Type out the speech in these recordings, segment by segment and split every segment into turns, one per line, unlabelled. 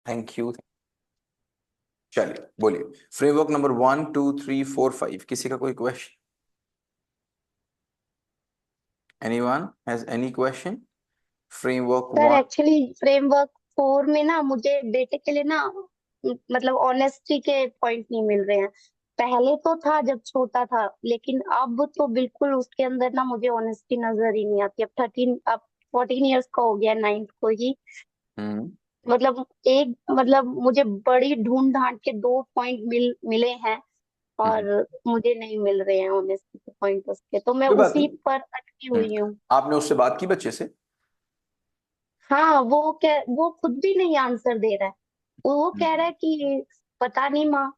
Thank you. चलिए बोलिए। Framework number 1 2 3 4 5, किसी का कोई question? Anyone has any question? Framework
sir
1।
Actually framework 4 में ना मुझे डेटे के लिए ना मतलब ऑनेस्टी के पॉइंट नहीं मिल रहे हैं। पहले तो था जब छोटा था, लेकिन अब तो बिल्कुल उसके अंदर ना मुझे ऑनेस्टी नजर ही नहीं आती। अब 14 इयर्स का हो गया, 9th को ही।
हम्म।
मतलब मतलब मुझे बड़ी ढूंढ ढांड के 2 पॉइंट मिले हैं,
हम्म।
और मुझे नहीं मिल रहे हैं ऑनेस्टी के पॉइंट उसके, तो मैं
कोई बात
उसी
नहीं।
पर अटकी
हम्म।
हुई हूँ।
आपने उससे बात की बच्चे से?
हाँ, वो खुद भी नहीं आंसर दे रहा है। वो कह रहा
हम्म।
है कि पता नहीं माँ।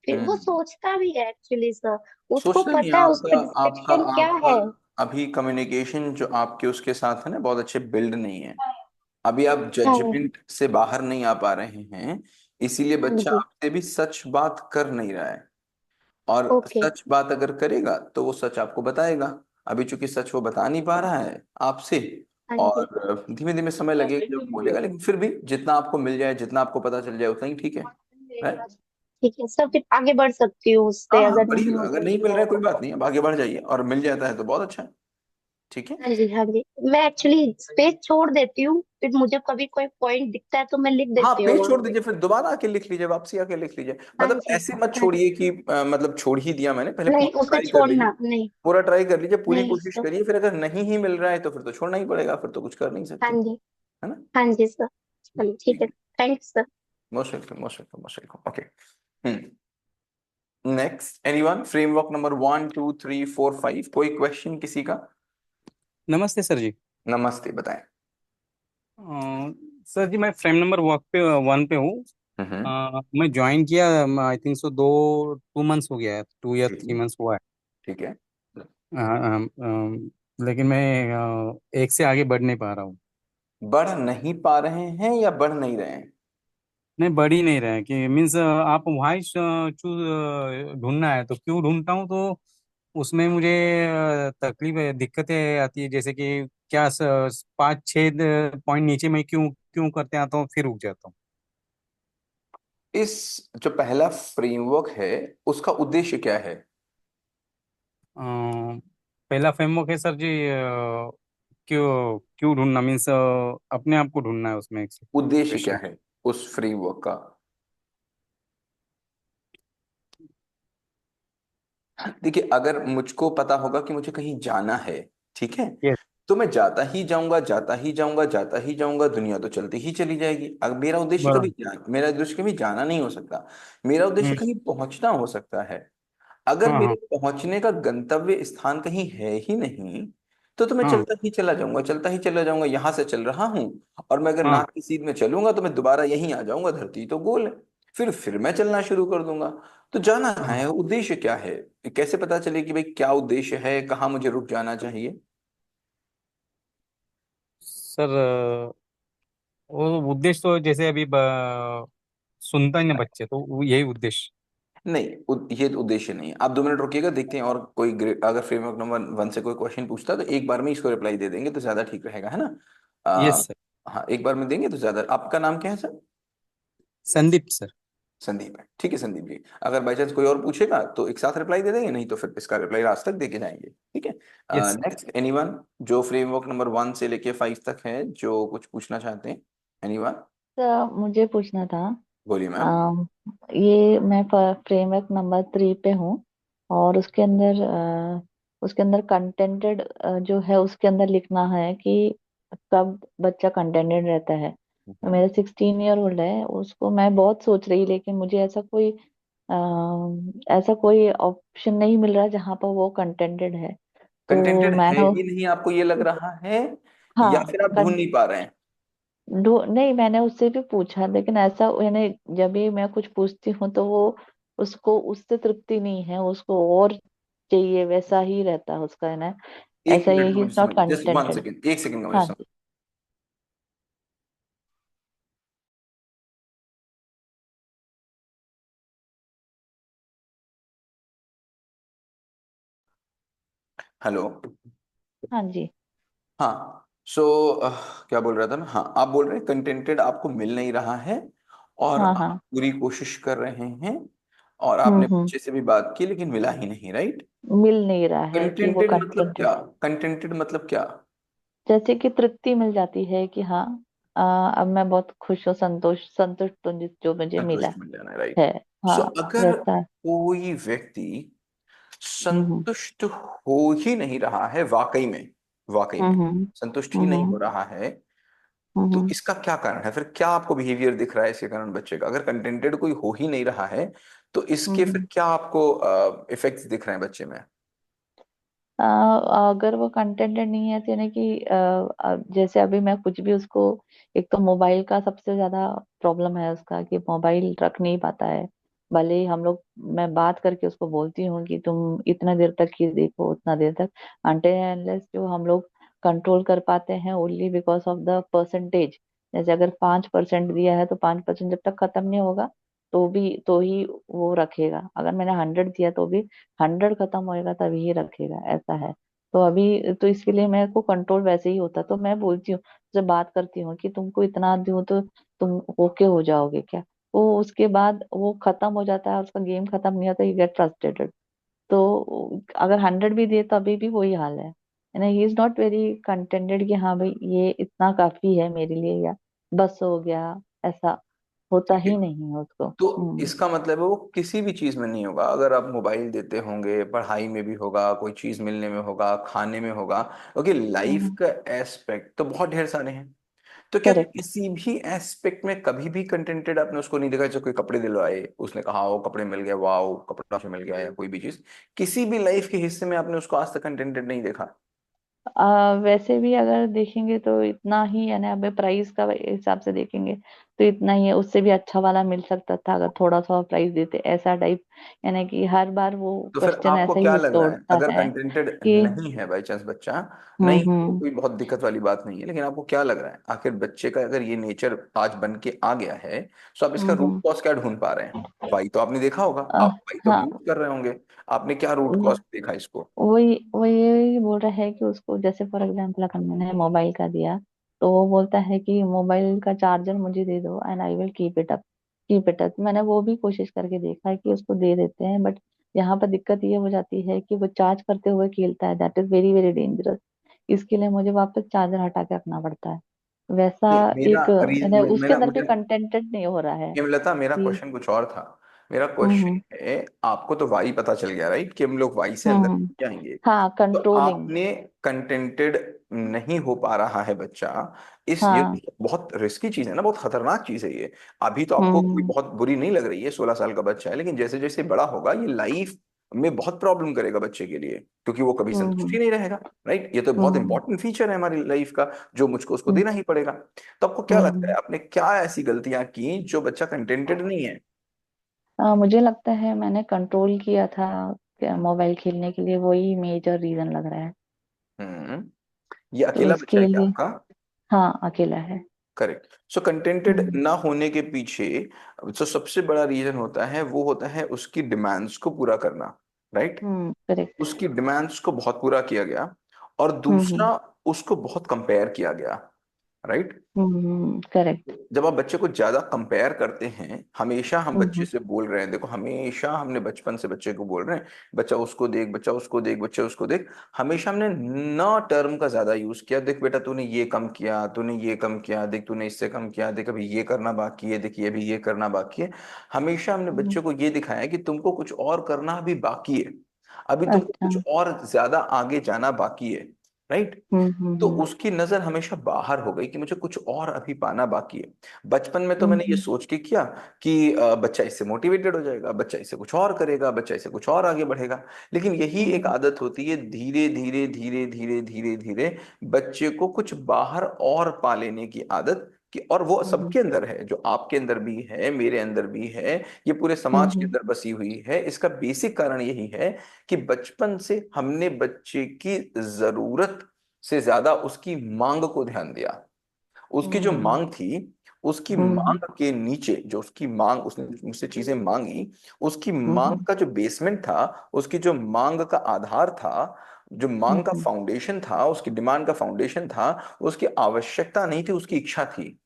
फिर वो
हम्म।
सोचता भी है एक्चुअली सर, उसको
सोचता नहीं।
पता है
आपका
उसका
आपका
डिस्क्रिप्शन क्या
आपका
है।
अभी कम्युनिकेशन जो आपके उसके साथ है ना, बहुत अच्छे बिल्ड नहीं है। अभी आप
हाँ।
जजमेंट से बाहर नहीं आ पा रहे हैं। इसीलिए
हाँ
बच्चा
जी।
आपसे भी सच बात कर नहीं रहा है। और
ओके।
सच बात अगर करेगा तो वो सच आपको बताएगा। अभी चूंकि सच वो बता नहीं पा रहा है आपसे।
हाँ जी।
और धीमे धीमे समय लगेगा जब बोलेगा, लेकिन फिर भी जितना आपको मिल जाए, जितना आपको पता चल जाए, उतना ही ठीक है। right?
ठीक है सर, फिर आगे बढ़ सकती हूँ
हाँ
उससे
हाँ,
अगर नहीं
बढ़िएगा। अगर
मुझे
नहीं
मिल
मिल रहा
रहा
है
है
कोई
तो।
बात नहीं, अब आगे बढ़ जाइए और मिल जाता है तो बहुत अच्छा है। ठीक है।
हाँ जी, हाँ जी। मैं एक्चुअली स्पेस छोड़ देती हूँ, फिर मुझे कभी कोई पॉइंट दिखता है तो मैं लिख
हाँ,
देती हूँ
पेज
वहां
छोड़
पे।
दीजिए, फिर दोबारा आके लिख लीजिए, वापसी आके लिख लीजिए।
हाँ
मतलब
जी।
ऐसे मत
हाँ जी।
छोड़िए कि मतलब छोड़ ही दिया मैंने, पहले
नहीं,
पूरा
उसे
ट्राई कर लीजिए।
छोड़ना नहीं।
पूरा ट्राई कर लीजिए, पूरी
नहीं
कोशिश
सर।
करिए, फिर अगर नहीं ही मिल रहा है तो फिर तो छोड़ना ही पड़ेगा, फिर तो कुछ कर नहीं
हाँ
सकते।
जी।
है ना?
हाँ जी सर। चलिए ठीक है।
ठीक है।
Thank you sir.
Most welcome, most welcome, most welcome. Okay. Next anyone? Framework number 1 2 3 4 5, कोई क्वेश्चन किसी का?
नमस्ते सर जी।
नमस्ते, बताएं।
सर जी, मैं फ्रेम नंबर वर्क पे 1 पे हूँ।
हम्म।
मैं ज्वाइन किया, आई थिंक सो 2 2 मंथ्स हो गया है, 2 या 3 मंथ्स हुआ है।
ठीक है।
अ, लेकिन मैं एक से आगे बढ़ नहीं पा रहा हूँ।
बढ़ नहीं पा रहे हैं या बढ़ नहीं रहे हैं?
नहीं, बढ़ ही नहीं रहा है कि मीन्स आप वॉइस चूज ढूंढना है तो क्यों ढूंढता हूँ, तो उसमें मुझे तकलीफ है, दिक्कतें आती है, जैसे कि क्या 5 6 पॉइंट नीचे मैं क्यों क्यों करते आता हूँ, फिर रुक जाता हूँ।
इस जो पहला फ्रेमवर्क है, उसका उद्देश्य क्या है?
अ, पहला फ्रेमवर्क है सर जी, क्यों क्यों ढूंढना, मीन्स अपने आप को ढूंढना है उसमें
उद्देश्य क्या
एक्सप्रेशन।
है उस फ्रेमवर्क का? देखिए, अगर मुझको पता होगा कि मुझे कहीं जाना है, ठीक है,
यस।
तो मैं जाता ही जाऊंगा, जाता ही जाऊंगा, जाता ही जाऊंगा, दुनिया तो चलती ही चली जाएगी। अब
बराबर।
मेरा उद्देश्य कभी जाना नहीं हो सकता। मेरा उद्देश्य
हम्म।
कहीं पहुंचना हो सकता है। अगर
हाँ
मेरे
हाँ।
पहुंचने का गंतव्य स्थान कहीं है ही नहीं, तो मैं
हाँ
चलता ही चला जाऊंगा, चलता ही चला जाऊंगा। यहां से चल रहा हूं, और मैं अगर
हाँ।
नाक की सीध में चलूंगा तो मैं दोबारा यहीं आ जाऊंगा, धरती तो गोल है। फिर मैं चलना शुरू कर दूंगा। तो जाना कहाँ
हाँ
है, उद्देश्य क्या है? कैसे पता चले कि भाई क्या उद्देश्य है, कहाँ मुझे रुक जाना चाहिए?
सर, वो उद्देश्य तो जैसे अभी सुनता ही ना बच्चे, तो यही उद्देश्य।
नहीं, ये उद्देश्य नहीं है। आप 2 मिनट रुकिएगा, देखते हैं, और कोई अगर फ्रेमवर्क नंबर 1 से कोई क्वेश्चन पूछता है तो एक बार में इसको रिप्लाई दे देंगे तो ज्यादा ठीक रहेगा, है ना?
Yes sir.
हाँ, एक बार में देंगे तो ज्यादा। आपका नाम क्या है सर?
संदीप सर।
संदीप है, ठीक है संदीप जी। अगर बाई चांस कोई और पूछेगा तो एक साथ रिप्लाई दे देंगे, नहीं तो फिर इसका रिप्लाई लास्ट तक दे के जाएंगे, ठीक है?
Yes sir.
नेक्स्ट एनीवन, जो फ्रेमवर्क नंबर 1 से लेके 5 तक है, जो कुछ पूछना चाहते हैं? एनीवन?
तो मुझे पूछना था।
बोलिए मैम।
अम, ये मैं फ्रेमवर्क नंबर 3 पे हूँ, और उसके अंदर कंटेंटेड जो है उसके अंदर लिखना है कि कब बच्चा कंटेंटेड रहता है। तो
हम्म।
मेरा 16 ईयर ओल्ड है, उसको मैं बहुत सोच रही, लेकिन मुझे ऐसा कोई ऑप्शन नहीं मिल रहा जहाँ पर वो कंटेंटेड है। तो
कंटेंटेड है
मैंने
ही नहीं आपको ये लग रहा है, या
हाँ,
फिर आप ढूंढ नहीं पा रहे हैं?
नहीं, मैंने उससे भी पूछा, लेकिन ऐसा यानी जब भी मैं कुछ पूछती हूँ तो वो उसको उससे तृप्ति नहीं है, उसको और चाहिए, वैसा ही रहता है उसका, है ना।
एक
ऐसा
मिनट
ही
का
ही
मुझे
इज नॉट
समझ, जस्ट वन
कंटेंटेड।
सेकेंड, एक सेकेंड का मुझे
हाँ
समझ।
जी।
हेलो।
हाँ जी।
हाँ, सो क्या बोल रहा था मैं, हाँ आप बोल रहे हैं कंटेंटेड आपको मिल नहीं रहा है और
हाँ
आप
हाँ।
पूरी कोशिश कर रहे हैं और आपने
हम्म।
बच्चे से भी बात की लेकिन मिला ही नहीं, राइट?
मिल नहीं रहा है कि वो
कंटेंटेड मतलब
कंटेंटेड।
क्या? कंटेंटेड मतलब क्या?
जैसे कि तृप्ति मिल जाती है कि हाँ, अब मैं बहुत खुश हूँ, संतुष्ट हूँ जो मुझे मिला
संतुष्ट मिल जाना, राइट?
है।
सो
हाँ,
अगर
वैसा।
कोई व्यक्ति
हम्म
संतुष्ट हो ही नहीं रहा है, वाकई में
हम्म
संतुष्ट ही नहीं हो
हम्म
रहा है, तो
हम्म
इसका क्या कारण है? फिर क्या आपको बिहेवियर दिख रहा है इसके कारण बच्चे का? अगर कंटेंटेड कोई हो ही नहीं रहा है तो इसके
हम्म
फिर क्या आपको इफेक्ट्स दिख रहे हैं बच्चे में?
अगर वो कंटेंटेड नहीं है तो यानी कि जैसे अभी मैं कुछ भी उसको, एक तो मोबाइल का सबसे ज्यादा प्रॉब्लम है उसका कि मोबाइल रख नहीं पाता है। भले ही हम लोग, मैं बात करके उसको बोलती हूँ कि तुम इतना देर तक ही देखो, उतना देर तक, अनटिल अनलेस जो हम लोग कंट्रोल कर पाते हैं only because of the percentage. जैसे अगर 5% दिया है तो 5% जब तक खत्म नहीं होगा तो ही वो रखेगा। अगर मैंने 100 दिया तो भी 100 खत्म होएगा तभी ही रखेगा, ऐसा है। तो अभी तो इसके लिए मेरे को कंट्रोल वैसे ही होता, तो मैं बोलती हूँ, जब बात करती हूँ कि तुमको इतना दूं तो तुम ओके हो जाओगे क्या। वो उसके बाद वो खत्म हो जाता है, उसका गेम खत्म नहीं होता, यू गेट फ्रस्ट्रेटेड। तो अगर 100 भी दिए तो अभी भी वही हाल है। He is not very contented कि हाँ भाई ये इतना काफी है मेरे लिए, या बस हो गया, ऐसा होता
ठीक है,
ही नहीं है उसको।
तो इसका मतलब है वो किसी भी चीज में नहीं होगा। अगर आप मोबाइल देते होंगे, पढ़ाई में भी होगा, कोई चीज मिलने में होगा, खाने में होगा, ओके, लाइफ
हम्म।
का एस्पेक्ट तो बहुत ढेर सारे हैं। तो क्या
करेक्ट।
किसी भी एस्पेक्ट में कभी भी कंटेंटेड आपने उसको नहीं देखा? जैसे कोई कपड़े दिलवाए, उसने कहा वो कपड़े मिल गए, वाओ कपड़ा से मिल गया, या कोई भी चीज किसी भी लाइफ के हिस्से में आपने उसको आज तक कंटेंटेड नहीं देखा?
वैसे भी अगर देखेंगे तो इतना ही है ना, अभी प्राइस का हिसाब से देखेंगे तो इतना ही है, उससे भी अच्छा वाला मिल सकता था अगर थोड़ा सा प्राइस देते, ऐसा टाइप। यानी कि हर बार वो
तो फिर
क्वेश्चन
आपको
ऐसा ही
क्या लग
उससे
रहा है,
उठता
अगर
है
कंटेंटेड
कि
नहीं है बाई चांस बच्चा, नहीं है तो
हम्म।
कोई बहुत दिक्कत वाली बात नहीं है, लेकिन आपको क्या लग रहा है आखिर बच्चे का अगर ये नेचर आज बन के आ गया है, तो आप इसका रूट
हम्म।
कॉज क्या ढूंढ पा रहे हैं? वाई तो आपने देखा होगा,
अ,
आप वाई तो
हाँ,
यूज कर रहे होंगे, आपने क्या रूट कॉज देखा इसको?
वही वही यही बोल रहा है कि उसको, जैसे फॉर एग्जाम्पल अगर मैंने मोबाइल का दिया तो वो बोलता है कि मोबाइल का चार्जर मुझे दे दो and I will keep it up. मैंने वो भी कोशिश करके देखा है कि उसको दे देते हैं, बट यहाँ पर दिक्कत ये हो जाती है कि वो चार्ज करते हुए खेलता है, that is very very dangerous. इसके लिए मुझे वापस चार्जर हटा के रखना पड़ता है। वैसा
नहीं, मेरा
एक यानी उसके
मेरा
अंदर भी
मुझे
कंटेंटेड नहीं हो रहा है
हेमलता, मेरा
कि
क्वेश्चन कुछ और था। मेरा
हम्म।
क्वेश्चन है, आपको तो वाई पता चल गया राइट कि हम लोग वाई से अंदर
हम्म।
नहीं जाएंगे,
हाँ,
तो
कंट्रोलिंग।
आपने कंटेंटेड नहीं हो पा रहा है बच्चा, इस ये
हाँ।
बहुत रिस्की चीज है ना, बहुत खतरनाक चीज है ये। अभी तो आपको कोई
हम्म
बहुत बुरी नहीं लग रही है, 16 साल का बच्चा है, लेकिन जैसे जैसे बड़ा होगा ये लाइफ में बहुत प्रॉब्लम करेगा बच्चे के लिए, क्योंकि वो कभी संतुष्ट
हम्म
ही नहीं रहेगा। राइट, ये तो बहुत
हम्म
इंपॉर्टेंट फीचर है हमारी लाइफ का, जो मुझको उसको
हम्म
देना ही पड़ेगा। तो आपको क्या लगता है
हम्म।
आपने क्या ऐसी गलतियां की जो बच्चा कंटेंटेड नहीं है?
मुझे लगता है मैंने कंट्रोल किया था मोबाइल खेलने के लिए, वही मेजर रीजन लग रहा है।
हम्म, ये
तो
अकेला बच्चा है
उसके
क्या
लिए,
आपका?
हाँ, अकेला है।
करेक्ट। सो कंटेंटेड
हम्म
ना होने के पीछे जो सबसे बड़ा रीजन होता है वो होता है उसकी डिमांड्स को पूरा करना, राइट?
करेक्ट।
उसकी डिमांड्स को बहुत पूरा किया गया, और दूसरा उसको बहुत कंपेयर किया गया, राइट?
करेक्ट।
जब आप बच्चे को ज्यादा कंपेयर करते हैं, हमेशा हम बच्चे
हम्म
से बोल रहे हैं, देखो हमेशा हमने बचपन से बच्चे को बोल रहे हैं, बच्चा उसको देख, बच्चा उसको देख, बच्चा उसको देख। हमेशा हमने न टर्म का ज्यादा यूज किया, देख बेटा तूने ये कम किया, तूने ये कम किया, देख तूने इससे कम किया, देख अभी ये करना बाकी है, देख ये भी ये करना बाकी है। हमेशा हमने
हम्म।
बच्चे को ये दिखाया कि तुमको कुछ और करना अभी बाकी है, अभी तुमको
अच्छा।
कुछ और ज्यादा आगे जाना बाकी है, राइट? तो
हम्म।
उसकी नजर हमेशा बाहर हो गई कि मुझे कुछ और अभी पाना बाकी है। बचपन में तो मैंने ये
हम्म
सोच के किया कि बच्चा इससे मोटिवेटेड हो जाएगा, बच्चा इससे कुछ और करेगा, बच्चा इससे कुछ और आगे बढ़ेगा। लेकिन यही एक
हम्म
आदत होती है, धीरे धीरे धीरे धीरे धीरे धीरे बच्चे को कुछ बाहर और पा लेने की आदत कि, और वो
हम्म
सबके अंदर है, जो आपके अंदर भी है, मेरे अंदर भी है, ये पूरे समाज के
हम्म
अंदर बसी हुई है। इसका बेसिक कारण यही है कि बचपन से हमने बच्चे की जरूरत से ज्यादा उसकी मांग को ध्यान दिया। उसकी जो
हम्म
मांग थी, उसकी
हम्म
मांग के नीचे जो उसकी मांग, उसने मुझसे चीजें मांगी, उसकी
हम्म
मांग का जो बेसमेंट था, उसकी जो मांग का आधार था, जो मांग का
हम्म
फाउंडेशन था, उसकी डिमांड का फाउंडेशन था, उसकी आवश्यकता नहीं थी, उसकी इच्छा थी।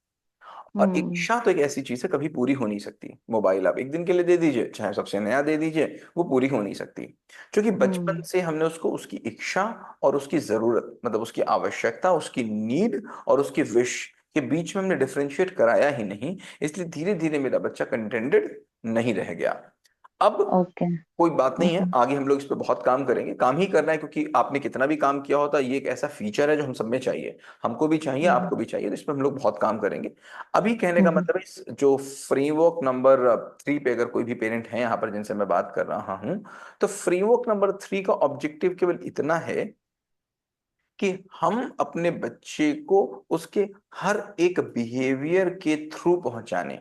और
हम्म
इच्छा तो एक ऐसी चीज है कभी पूरी हो नहीं सकती। मोबाइल आप एक दिन के लिए दे दीजिए, चाहे सबसे नया दे दीजिए, वो पूरी हो नहीं सकती। क्योंकि बचपन
हम्म
से हमने उसको उसकी इच्छा और उसकी जरूरत, मतलब उसकी आवश्यकता, उसकी नीड और उसकी विश के बीच में हमने डिफरेंशिएट कराया ही नहीं। इसलिए धीरे धीरे मेरा बच्चा कंटेंटेड नहीं रह गया। अब
ओके।
कोई बात नहीं है,
हम्म
आगे हम लोग इस पे बहुत काम करेंगे, काम ही करना है, क्योंकि आपने कितना भी काम किया होता, ये एक ऐसा फीचर है जो हम सब में चाहिए, हमको भी चाहिए,
हम्म
आपको भी चाहिए, तो इस पे हम लोग बहुत काम करेंगे। अभी कहने का
हम्म
मतलब है, इस जो फ्रेमवर्क नंबर 3 पे अगर कोई भी पेरेंट है यहाँ पर जिनसे मैं बात कर रहा हूँ, तो फ्रेमवर्क नंबर 3 का ऑब्जेक्टिव केवल इतना है कि हम अपने बच्चे को उसके हर एक बिहेवियर के थ्रू पहुंचाने।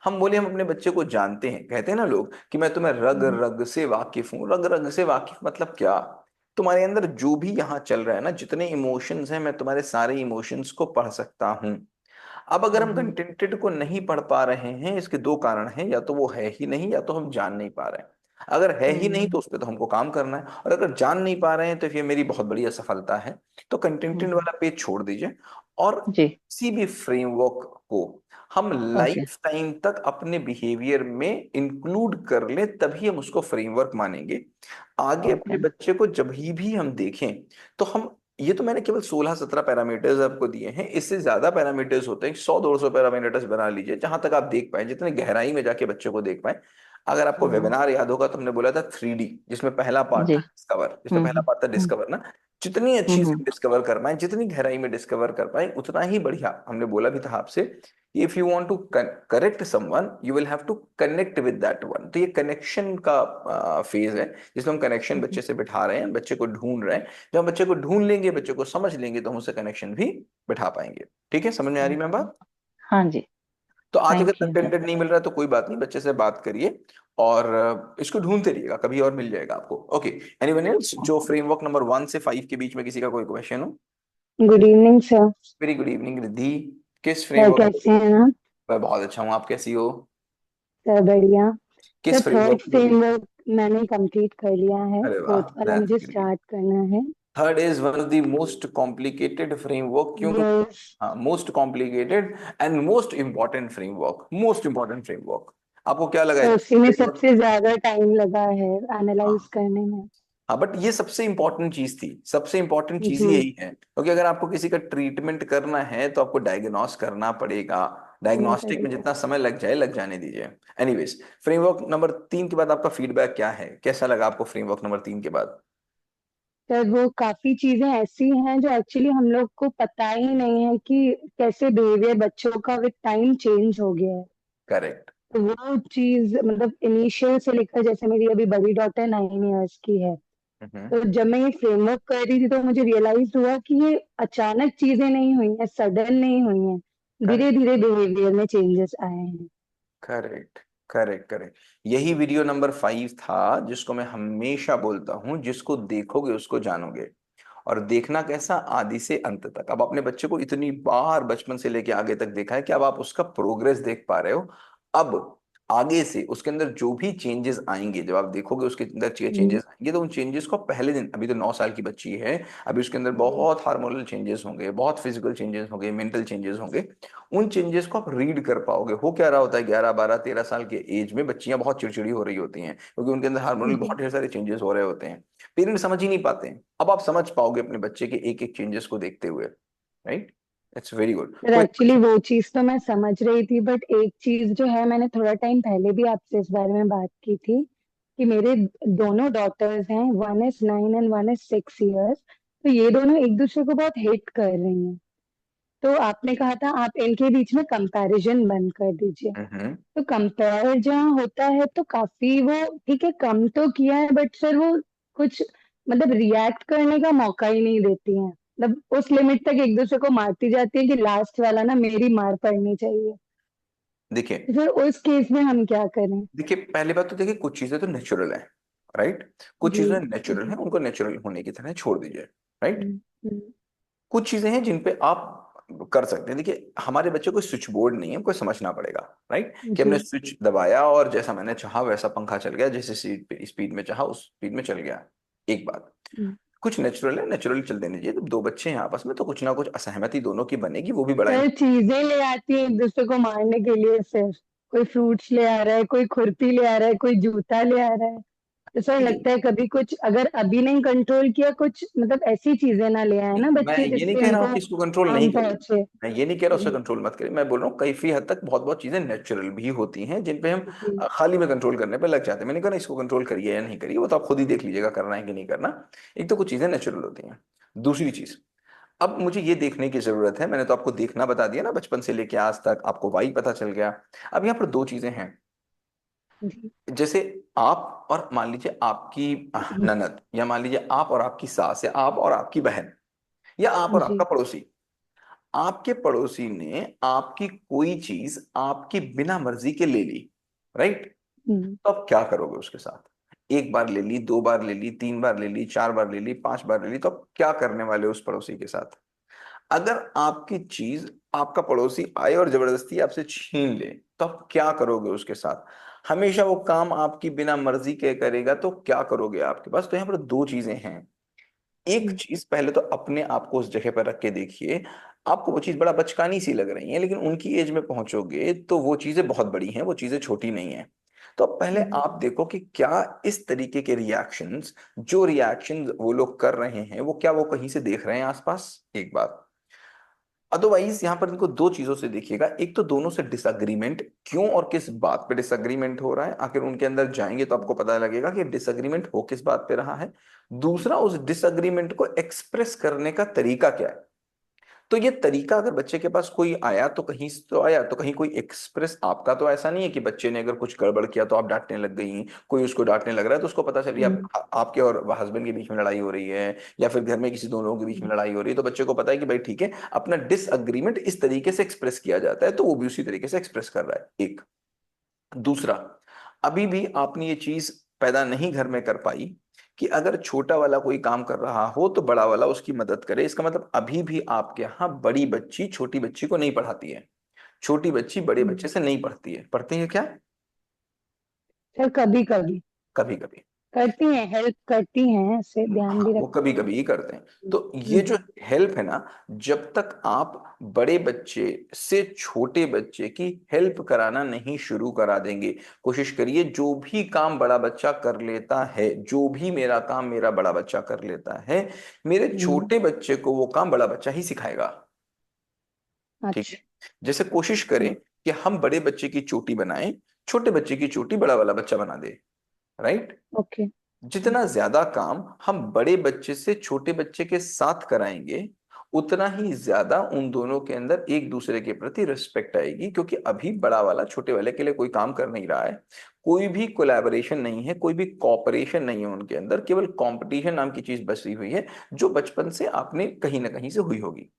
हम बोले हम अपने बच्चे को जानते हैं, कहते हैं ना लोग कि मैं तुम्हें रग
हम्म
रग से वाकिफ हूं। रग रग से वाकिफ मतलब क्या? तुम्हारे अंदर जो भी यहाँ चल रहा है ना, जितने इमोशंस हैं, मैं तुम्हारे सारे इमोशंस को पढ़ सकता हूँ। अब अगर हम
हम्म
कंटेंटेड को नहीं पढ़ पा रहे हैं, इसके दो कारण हैं, या तो वो है ही नहीं, या तो हम जान नहीं पा रहे हैं। अगर है ही नहीं तो
हम्म
उस पर तो हमको काम करना है, और अगर जान नहीं पा रहे हैं तो ये मेरी बहुत बड़ी असफलता है। तो कंटेंटेड
हम्म,
वाला पेज छोड़ दीजिए, और
जी।
किसी भी फ्रेमवर्क को हम
ओके।
लाइफ टाइम तक अपने बिहेवियर में इंक्लूड कर लें, तभी हम उसको फ्रेमवर्क मानेंगे। आगे
ओके।
अपने बच्चे को जब भी हम देखें, तो हम, ये तो मैंने केवल 16-17 पैरामीटर्स आपको दिए हैं, इससे ज्यादा पैरामीटर्स होते हैं, 100-200 पैरामीटर्स बना लीजिए, जहां तक आप देख पाए, जितने गहराई में जाके बच्चे को देख पाए। अगर आपको
हम्म
वेबिनार याद होगा तो हमने बोला था 3D, जिसमें पहला पार्ट
जी।
था डिस्कवर, जिसमें पहला पार्ट था
हम्म
डिस्कवर ना। जितनी अच्छी से
हम्म
डिस्कवर कर पाए, जितनी गहराई में डिस्कवर कर पाए, उतना ही बढ़िया। हमने बोला भी था आपसे, if you want to correct someone, you will have to connect with that one. तो ये कनेक्शन का फेज है, जिसमें हम कनेक्शन
हम्म
बच्चे से बिठा रहे हैं, बच्चे को ढूंढ रहे हैं। जब हम बच्चे को ढूंढ लेंगे, बच्चे को समझ लेंगे, तो हम उससे कनेक्शन भी बिठा पाएंगे। ठीक है, समझ में आ रही मैं
हम्म,
बात?
हाँ जी।
तो आज अगर
थैंक यू सर।
कंटेंटेड नहीं मिल रहा है तो कोई बात नहीं, बच्चे से बात करिए, और इसको ढूंढते रहिएगा, कभी और मिल जाएगा आपको। ओके, एनीवन एल्स जो फ्रेमवर्क नंबर 1 से 5 के बीच में किसी का कोई क्वेश्चन हो?
Good evening sir.
Very good evening Riddhi. किस
सर
फ्रेमवर्क?
कैसे हैं आप?
मैं बहुत अच्छा हूँ, आप कैसी हो?
सर बढ़िया। सर
किस
थर्ड
फ्रेमवर्क के लिए?
फ्रेमवर्क मैंने कंप्लीट कर लिया है,
अरे वाह,
फोर्थ वाला
दैट्स
मुझे
ग्रेट।
स्टार्ट करना है।
Third is one of the most complicated framework, क्यों? क्योंकि
यस।
हाँ, most complicated and most important framework, most important framework. आपको क्या लगा
सर
है
उसी में
फ्रेमवर्क?
सबसे ज्यादा टाइम लगा है एनालाइज
हाँ
करने में।
हाँ, बट ये सबसे इंपॉर्टेंट चीज थी, सबसे इंपॉर्टेंट चीज ही
जी।
यही है, क्योंकि अगर आपको किसी का ट्रीटमेंट करना है तो आपको डायग्नोस करना पड़ेगा।
करना
डायग्नोस्टिक में
पड़ेगा।
जितना समय लग जाए, लग जाने दीजिए। एनीवेज, फ्रेमवर्क नंबर 3 के बाद आपका फीडबैक क्या है, कैसा लगा आपको फ्रेमवर्क नंबर 3 के बाद?
सर वो काफी चीजें ऐसी हैं जो एक्चुअली हम लोग को पता ही नहीं है कि कैसे बिहेवियर बच्चों का विद टाइम चेंज हो गया है।
करेक्ट।
तो वो चीज मतलब इनिशियल से लेकर, जैसे मेरी अभी बड़ी डॉटर 9 इयर्स की है,
हम्म।
तो जब मैं ये फ्रेमवर्क कर रही थी तो मुझे रियलाइज हुआ कि ये अचानक चीजें नहीं हुई हैं, सडन नहीं हुई हैं, धीरे
करेक्ट
धीरे बिहेवियर में चेंजेस आए हैं।
Correct correct correct. यही वीडियो नंबर 5 था, जिसको मैं हमेशा बोलता हूं, जिसको देखोगे उसको जानोगे। और देखना कैसा? आदि से अंत तक। अब अपने बच्चे को इतनी बार बचपन से लेके आगे तक देखा है कि अब आप उसका प्रोग्रेस देख पा रहे हो। अब आगे से उसके अंदर जो भी चेंजेस आएंगे, जब आप देखोगे उसके अंदर
हम्म,
चेंजेस आएंगे, तो उन चेंजेस को पहले दिन, अभी तो 9 साल की बच्ची है, अभी उसके अंदर
हम्म,
बहुत हार्मोनल चेंजेस होंगे, बहुत फिजिकल चेंजेस होंगे, मेंटल चेंजेस होंगे। उन चेंजेस को आप रीड कर पाओगे। हो क्या रहा होता है, 11, 12, 13 साल के एज में बच्चियां बहुत चिड़चिड़ी हो रही होती हैं, क्योंकि उनके अंदर हार्मोनल
हम्म।
बहुत ढेर सारे चेंजेस हो रहे होते हैं। पेरेंट्स समझ ही नहीं पाते हैं। अब आप समझ पाओगे अपने बच्चे के एक एक चेंजेस को देखते हुए। Right, it's very good.
Sir
कोई
एक्चुअली वो चीज तो मैं समझ रही थी, बट एक चीज जो है, मैंने थोड़ा टाइम पहले भी आपसे इस बारे में बात की थी कि मेरे दोनों डॉटर्स हैं, 1 इज 9 एंड 1 इज 6 इयर्स। तो ये दोनों एक दूसरे को बहुत हेट कर रही हैं। तो आपने कहा था आप इनके बीच में कंपैरिजन बंद कर दीजिए।
हम्म।
तो कंपेयर जहाँ होता है तो काफी वो ठीक है, कम तो किया है, बट सर वो कुछ मतलब रिएक्ट करने का मौका ही नहीं देती हैं। मतलब उस लिमिट तक एक दूसरे को मारती जाती है कि लास्ट वाला ना मेरी मार पड़नी चाहिए।
देखिए
तो फिर उस केस में हम क्या करें?
देखिए, पहली बात तो देखिए, कुछ चीजें तो नेचुरल है। राइट, कुछ
जी।
चीजें नेचुरल
जी।
है, उनको नेचुरल होने की तरह छोड़ दीजिए। राइट,
हम्म, हम्म,
कुछ चीजें हैं जिन पे आप कर सकते हैं। देखिए, हमारे बच्चे को स्विच बोर्ड नहीं है, हमको समझना पड़ेगा। राइट, कि
जी।
हमने स्विच दबाया और जैसा मैंने चाहा वैसा पंखा चल गया, जैसे स्पीड में चाहा उस स्पीड में चल गया। एक बात।
हम्म,
कुछ नेचुरल है, नेचुरल चल देने चाहिए। जब दो बच्चे हैं आपस में तो कुछ ना कुछ असहमति दोनों की बनेगी, वो भी बड़ा
सर चीजें ले आती है एक दूसरे को मारने के लिए सर। कोई फ्रूट्स ले आ रहा है, कोई खुरपी ले आ रहा है, कोई जूता ले आ रहा है। तो सर लगता है कभी कुछ अगर अभी नहीं कंट्रोल किया, कुछ मतलब ऐसी चीजें ना ले आए ना
मैं
बच्चे
ये नहीं
जिससे
कह रहा
उनको
हूँ कि इसको कंट्रोल नहीं
हार्म
करिए,
पहुंचे।
मैं ये नहीं कह रहा उसका
जी
कंट्रोल मत करिए, मैं बोल रहा हूँ काफी हद तक बहुत बहुत चीजें नेचुरल भी होती हैं जिन पे हम
जी
खाली में कंट्रोल करने पे लग जाते हैं। मैंने कहा ना इसको कंट्रोल करिए या नहीं करिए, वो तो आप खुद ही देख लीजिएगा करना है कि नहीं करना। एक तो कुछ चीजें नेचुरल होती हैं। दूसरी चीज, अब मुझे ये देखने की जरूरत है, मैंने तो आपको देखना बता दिया ना, बचपन से लेके आज तक आपको वाई पता चल गया। अब यहाँ पर दो चीजें हैं।
जी
जैसे आप और मान लीजिए आपकी ननद, या मान लीजिए आप और आपकी सास, या आप और आपकी बहन, या आप और
जी
आपका पड़ोसी। आपके पड़ोसी ने आपकी कोई चीज आपकी बिना मर्जी के ले ली, राइट?
हम्म,
तो आप क्या करोगे उसके साथ? एक बार ले ली, दो बार ले ली, तीन बार ले ली, चार बार ले ली, पांच बार ले ली, तो आप क्या करने वाले हो उस पड़ोसी के साथ? अगर आपकी चीज आपका पड़ोसी आए और जबरदस्ती आपसे छीन ले, तो आप क्या करोगे उसके साथ? हमेशा वो काम आपकी बिना मर्जी के करेगा, तो क्या करोगे आपके पास? तो यहाँ पर दो चीजें हैं। एक
जी
चीज, पहले तो अपने आप को उस जगह पर रख के देखिए। आपको वो चीज बड़ा बचकानी सी लग रही है, लेकिन उनकी एज में पहुंचोगे तो वो चीजें बहुत बड़ी हैं, वो चीजें छोटी नहीं हैं। तो अब पहले
हम्म,
आप देखो कि क्या इस तरीके के रिएक्शंस, जो रिएक्शंस वो लोग कर रहे हैं, वो क्या वो कहीं से देख रहे हैं आसपास? एक बात। अदरवाइज यहाँ पर इनको दो चीजों से देखिएगा। एक तो दोनों से डिसएग्रीमेंट, क्यों और किस बात पे डिसएग्रीमेंट हो रहा है, आखिर उनके अंदर जाएंगे तो आपको पता लगेगा कि डिसएग्रीमेंट हो किस बात पे रहा है। दूसरा, उस डिसएग्रीमेंट को एक्सप्रेस करने का तरीका क्या है। तो ये तरीका, अगर बच्चे के पास कोई आया तो कहीं से तो आया, तो कहीं कोई एक्सप्रेस, आपका तो ऐसा नहीं है कि बच्चे ने अगर कुछ गड़बड़ किया तो आप डांटने लग गई, कोई उसको डांटने लग रहा है तो उसको पता चल रही है
हम्म,
आपके और हस्बैंड के बीच में लड़ाई हो रही है, या फिर घर में किसी दो लोगों के बीच में लड़ाई हो रही है, तो बच्चे को पता है कि भाई ठीक है, अपना डिसअग्रीमेंट इस तरीके से एक्सप्रेस किया जाता है, तो वो भी उसी तरीके से एक्सप्रेस कर रहा है। एक। दूसरा, अभी भी आपने ये चीज पैदा नहीं घर में कर पाई कि अगर छोटा वाला कोई काम कर रहा हो तो बड़ा वाला उसकी मदद करे। इसका मतलब अभी भी आपके यहाँ बड़ी बच्ची छोटी बच्ची को नहीं पढ़ाती है, छोटी बच्ची बड़े
हम्म।
बच्चे से नहीं पढ़ती है। पढ़ती है क्या?
सर कभी कभी
कभी कभी।
करती हैं, हेल्प करती हैं, ऐसे ध्यान
हाँ,
भी
वो कभी
रखती हैं।
कभी ही करते हैं। तो ये जो हेल्प है ना, जब तक आप बड़े बच्चे से छोटे बच्चे की हेल्प कराना नहीं शुरू करा देंगे, कोशिश करिए जो भी काम बड़ा बच्चा कर लेता है, जो भी मेरा काम मेरा बड़ा बच्चा कर लेता है, मेरे
हम्म,
छोटे बच्चे को वो काम बड़ा बच्चा ही सिखाएगा। ठीक है?
अच्छा
जैसे कोशिश करें कि हम बड़े बच्चे की चोटी बनाएं, छोटे बच्चे की चोटी बड़ा वाला बच्चा बना दे, राइट?
ओके।
जितना ज्यादा काम हम बड़े बच्चे से छोटे बच्चे के साथ कराएंगे, उतना ही ज्यादा उन दोनों के अंदर एक दूसरे के प्रति रिस्पेक्ट आएगी, क्योंकि अभी बड़ा वाला छोटे वाले के लिए कोई काम कर नहीं रहा है, कोई भी कोलैबोरेशन नहीं है, कोई भी कॉपरेशन नहीं है उनके अंदर, केवल कंपटीशन नाम की चीज बची हुई है, जो बचपन से आपने कहीं ना कहीं से हुई होगी।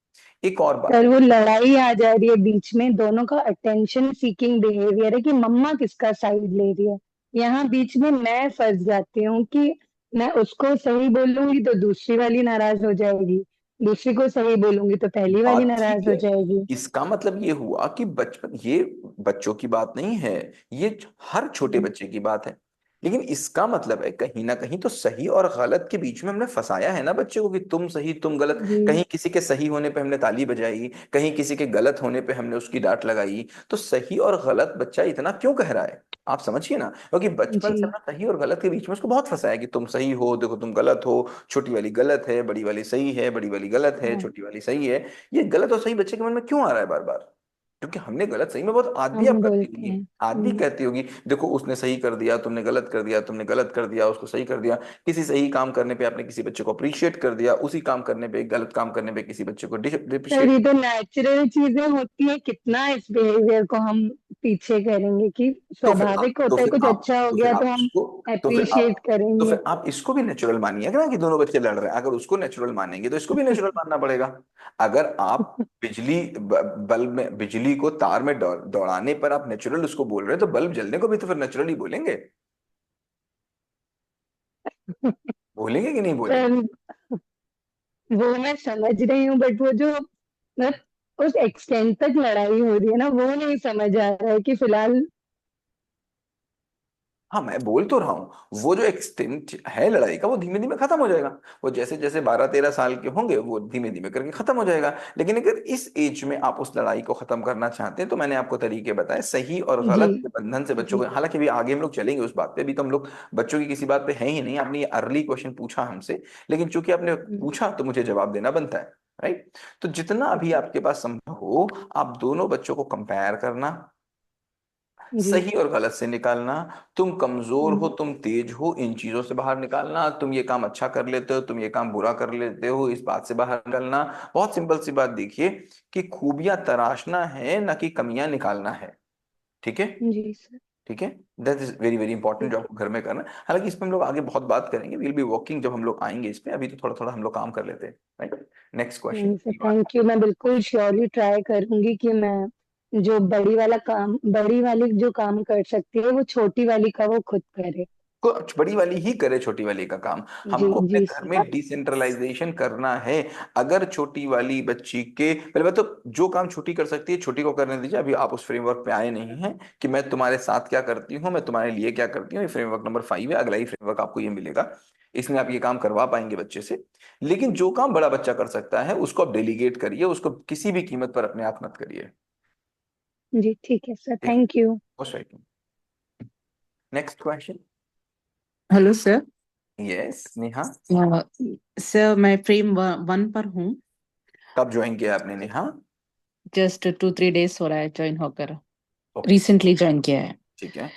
एक और बात।
सर वो लड़ाई आ जा रही है बीच में, दोनों का अटेंशन सीकिंग बिहेवियर है कि मम्मा किसका साइड ले रही है। यहाँ बीच में मैं फंस जाती हूँ कि मैं उसको सही बोलूंगी तो दूसरी वाली नाराज हो जाएगी, दूसरी को सही बोलूंगी तो पहली वाली
बात ठीक
नाराज हो
है,
जाएगी।
इसका मतलब ये हुआ कि बचपन, ये बच्चों की बात नहीं है, ये हर छोटे
हम्म,
बच्चे की बात है। लेकिन इसका मतलब है कहीं ना कहीं तो सही और गलत के बीच में हमने फंसाया है ना बच्चे को, कि तुम सही तुम गलत।
जी
कहीं किसी के सही होने पे हमने ताली बजाई, कहीं किसी के गलत होने पे हमने उसकी डांट लगाई। तो सही और गलत बच्चा इतना क्यों कह रहा है, आप समझिए ना, क्योंकि बचपन से
जी
हमने सही और गलत के बीच में उसको बहुत फंसाया कि तुम सही हो, देखो तुम गलत हो, छोटी वाली गलत है, बड़ी वाली सही है, बड़ी वाली गलत है,
हाँ,
छोटी वाली सही है। ये गलत और सही बच्चे के मन में क्यों आ रहा है बार बार? क्योंकि हमने गलत सही में बहुत, आज भी आप
हम
करती
बोलते
होंगी,
हैं।
आज भी कहती होगी, देखो उसने सही कर दिया, तुमने गलत कर दिया, तुमने गलत कर दिया, उसको सही कर दिया। किसी सही काम करने पे आपने किसी बच्चे को अप्रिशिएट कर दिया, उसी काम करने पे, गलत काम करने पे किसी बच्चे को
सर
डिप्रिशिएट।
ये तो नेचुरल चीजें होती है, कितना इस बिहेवियर को हम पीछे करेंगे कि
तो फिर आप
स्वाभाविक
तो
होता है,
फिर
कुछ
आप
अच्छा हो
तो फिर
गया तो
आप
हम
इसको तो फिर
अप्रिशिएट
आप तो
करेंगे।
फिर आप इसको भी नेचुरल मानिए ना, कि दोनों बच्चे लड़ रहे हैं। अगर उसको नेचुरल मानेंगे तो इसको भी नेचुरल मानना पड़ेगा। अगर आप बल्ब में, बिजली को तार में दौड़ाने पर आप नेचुरल उसको बोल रहे हैं, तो बल्ब जलने को भी तो फिर नेचुरल ही बोलेंगे। बोलेंगे कि नहीं बोलेंगे?
सर वो मैं समझ रही हूँ, बट वो जो मतलब उस एक्सटेंट तक लड़ाई हो रही है ना, वो नहीं समझ आ रहा है कि फिलहाल
हाँ मैं बोल तो रहा हूँ, वो जो एक्सटेंट है लड़ाई का वो धीमे धीमे खत्म हो जाएगा। वो जैसे जैसे 12-13 साल के होंगे वो धीमे धीमे करके खत्म हो जाएगा। लेकिन अगर इस एज में आप उस लड़ाई को खत्म करना चाहते हैं तो मैंने आपको तरीके बताए सही और
जी
गलत के बंधन से बच्चों
जी
को। हालांकि अभी आगे हम लोग चलेंगे उस बात पे, अभी तो हम लोग बच्चों की किसी बात पे है ही नहीं। आपने ये अर्ली क्वेश्चन पूछा हमसे, लेकिन चूंकि आपने पूछा तो मुझे जवाब देना बनता है, राइट। तो जितना अभी आपके पास संभव हो आप दोनों बच्चों को कंपेयर करना,
जी
सही और गलत से निकालना, तुम कमजोर हो
हम्म,
तुम तेज हो इन चीजों से बाहर निकालना, तुम ये काम अच्छा कर लेते हो तुम ये काम बुरा कर लेते हो इस बात से बाहर निकलना। बहुत सिंपल सी बात देखिए कि खूबियां तराशना है ना कि कमियां निकालना है। ठीक है।
जी सर।
ठीक है। That is very very important जो
ठीक
आपको घर में करना है। हालांकि इस पे हम लोग आगे बहुत बात करेंगे, विल बी वर्किंग जब हम लोग आएंगे इस पे, अभी तो थोड़ा थोड़ा हम लोग काम कर लेते हैं, राइट। Next question.
नहीं सर, थैंक यू। मैं बिल्कुल श्योरली ट्राई करूंगी कि मैं जो बड़ी वाला काम, बड़ी वाली जो काम कर सकती है वो छोटी वाली का वो खुद करे।
को बड़ी वाली ही करे छोटी वाली का काम।
जी
हमको अपने
जी
घर
सर।
में डिसेंट्रलाइजेशन करना है। अगर छोटी वाली बच्ची के पहले बात तो जो काम छोटी कर सकती है छोटी को करने दीजिए। अभी आप उस फ्रेमवर्क पे आए नहीं हैं कि मैं तुम्हारे साथ क्या करती हूँ मैं तुम्हारे लिए क्या करती हूँ। ये फ्रेमवर्क नंबर 5 है, अगला ही फ्रेमवर्क आपको ये मिलेगा। इसमें आप ये काम करवा पाएंगे बच्चे से। लेकिन जो काम बड़ा बच्चा कर सकता है उसको आप डेलीगेट करिए, उसको किसी भी कीमत पर अपने आप मत करिए।
जी ठीक है सर,
ठीक है।
Thank you.
Most welcome. Next question.
Hello sir.
Yes Neha.
Sir मैं फ्रेम वन पर हूँ।
कब ज्वाइन किया आपने नेहा?
जस्ट 2-3 डेज हो रहा है ज्वाइन होकर।
ओके।
रिसेंटली ज्वाइन किया है।
ठीक है।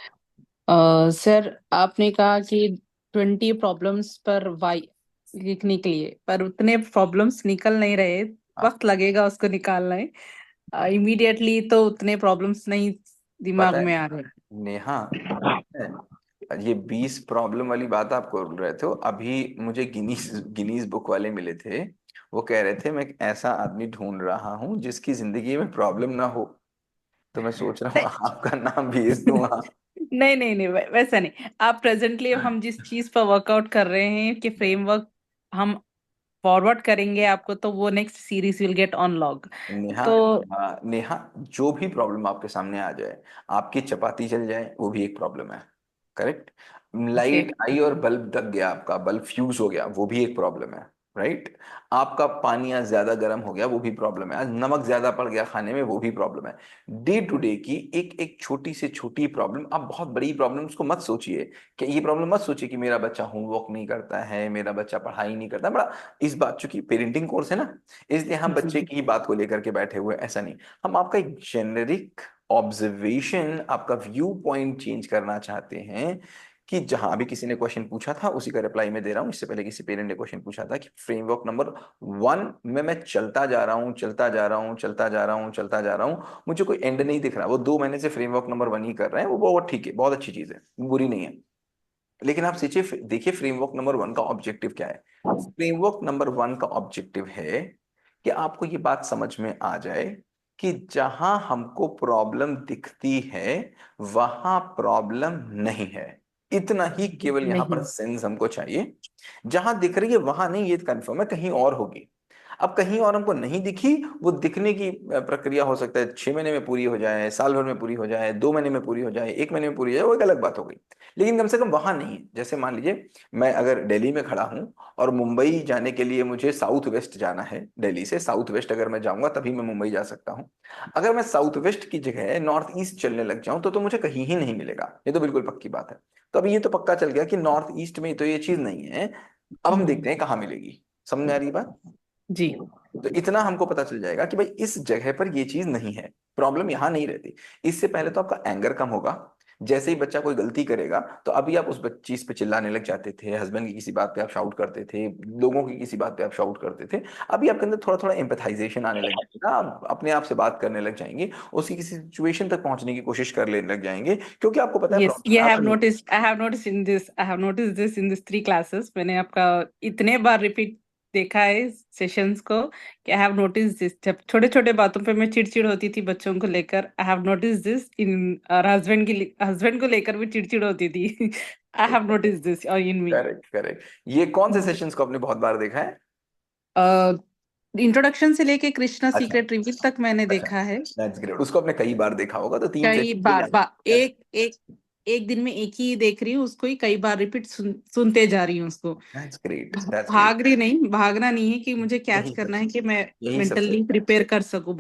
सर आपने कहा कि 20 प्रॉब्लम्स पर वाई लिखने के लिए, पर उतने प्रॉब्लम्स निकल नहीं रहे।
हाँ
वक्त लगेगा उसको निकालना है। इमीडिएटली तो उतने प्रॉब्लम्स नहीं
पता
दिमाग
है
में आ रहे।
नेहा, ये 20 प्रॉब्लम वाली बात आप कर रहे थे, अभी मुझे गिनीज गिनीज बुक वाले मिले थे। वो कह रहे थे मैं एक ऐसा आदमी ढूंढ रहा हूँ जिसकी जिंदगी में प्रॉब्लम ना हो। तो मैं सोच रहा हूँ आपका नाम भेज दूं वहां।
नहीं नहीं नहीं, वैसा नहीं। आप प्रेजेंटली हम जिस चीज पर वर्कआउट कर रहे हैं कि फ्रेमवर्क हम फॉरवर्ड करेंगे आपको, तो वो next series will get on log.
Neha,
तो
नेहा जो भी प्रॉब्लम आपके सामने आ जाए, आपकी चपाती जल जाए वो भी एक प्रॉब्लम है, करेक्ट।
ओके।
लाइट आई और बल्ब दब गया, आपका बल्ब फ्यूज हो गया वो भी एक प्रॉब्लम है, राइट। आपका पानी आज ज्यादा गर्म हो गया वो भी प्रॉब्लम है, आज नमक ज्यादा पड़ गया खाने में वो भी प्रॉब्लम है। डे टू डे की एक एक छोटी से छोटी प्रॉब्लम, आप बहुत बड़ी प्रॉब्लम्स को मत सोचिए। कि ये प्रॉब्लम मत सोचिए कि मेरा बच्चा होमवर्क नहीं करता है, मेरा बच्चा पढ़ाई नहीं करता बड़ा। इस बात चूंकि पेरेंटिंग कोर्स है ना, इसलिए हम
जी
बच्चे की ही बात को लेकर के बैठे हुए हैं, ऐसा नहीं। हम आपका एक जेनेरिक ऑब्जर्वेशन, आपका व्यू पॉइंट चेंज करना चाहते हैं। कि जहां अभी किसी ने क्वेश्चन पूछा था उसी का रिप्लाई मैं दे रहा हूं। इससे पहले किसी पेरेंट ने क्वेश्चन पूछा था कि फ्रेमवर्क नंबर 1 में मैं चलता जा रहा हूं चलता जा रहा हूं चलता जा रहा हूं चलता जा रहा हूं, मुझे कोई एंड नहीं दिख रहा। वो 2 महीने से फ्रेमवर्क नंबर 1 ही कर रहे हैं, वो बहुत ठीक है, बहुत अच्छी चीज है, बुरी नहीं है। लेकिन आप सोचिए देखिए फ्रेमवर्क नंबर 1 का ऑब्जेक्टिव क्या है। फ्रेमवर्क नंबर 1 का ऑब्जेक्टिव है कि आपको ये बात समझ में आ जाए कि जहां हमको प्रॉब्लम दिखती है वहां प्रॉब्लम नहीं है। इतना ही केवल यहां पर
नहीं।
सेंस हमको चाहिए। जहां दिख रही है वहां नहीं, ये कंफर्म है कहीं और होगी। अब कहीं और हमको नहीं दिखी, वो दिखने की प्रक्रिया हो सकता है 6 महीने में पूरी हो जाए, साल भर में पूरी हो जाए, 2 महीने में पूरी हो जाए, 1 महीने में पूरी हो जाए, वो एक अलग बात हो गई। लेकिन कम से कम वहां नहीं है। जैसे मान लीजिए मैं अगर दिल्ली में खड़ा हूं और मुंबई जाने के लिए मुझे साउथ वेस्ट जाना है, दिल्ली से साउथ वेस्ट अगर मैं जाऊंगा तभी मैं मुंबई जा सकता हूं। अगर मैं साउथ वेस्ट की जगह नॉर्थ ईस्ट चलने लग जाऊं तो मुझे कहीं ही नहीं मिलेगा, ये तो बिल्कुल पक्की बात है। तो अभी ये तो पक्का चल गया कि नॉर्थ ईस्ट में तो ये चीज नहीं है। अब हम देखते हैं कहाँ मिलेगी। समझ में आ रही बात?
जी
तो इतना हमको पता चल जाएगा कि भाई इस जगह पर ये चीज नहीं है, प्रॉब्लम यहां नहीं रहती। इससे पहले तो आपका एंगर कम होगा। जैसे ही बच्चा कोई गलती करेगा तो अभी आप उस चीज पे चिल्लाने लग जाते थे, हस्बैंड की किसी बात पे आप शाउट करते थे, लोगों की किसी बात पे आप शाउट करते थे। अभी आपके अंदर थोड़ा थोड़ा एम्पैथाइजेशन आने लग जाएगा, आप अपने आप से बात करने लग जाएंगे, उसकी किसी सिचुएशन तक पहुंचने की कोशिश कर लेने लग जाएंगे, क्योंकि आपको पता है
यस, ये
प्रॉब्लम ज्यादा नहीं है।
I have notice in this, I have notice this in this 3 classes. मैंने आपका इतने बार रिपीट देखा है सेशंस को कि आई हैव नोटिस दिस। जब छोटे छोटे बातों पे मैं चिड़चिड़ होती थी बच्चों को लेकर, I have notice this in, और हस्बैंड को लेकर भी चिड़चिड़ होती थी। I have notice this in me.
Correct correct. ये कौन से सेशंस को आपने बहुत बार देखा है?
इंट्रोडक्शन से लेके कृष्णा
अच्छा
सीक्रेट रिवील तक मैंने
अच्छा।
देखा है।
दैट्स ग्रेट, उसको आपने कई बार देखा होगा तो 3
कई
सेशन
बार
चाहिए।
एक एक एक दिन में एक ही देख रही हूँ, उसको ही कई बार रिपीट सुनते जा रही हूँ उसको।
That's great, that's great.
भाग रही नहीं, भागना नहीं है कि मुझे कैच
यही
करना
सबसे
है कि मैं
यही सबसे
मेंटली
अच्छा है।
प्रिपेयर कर सकूं।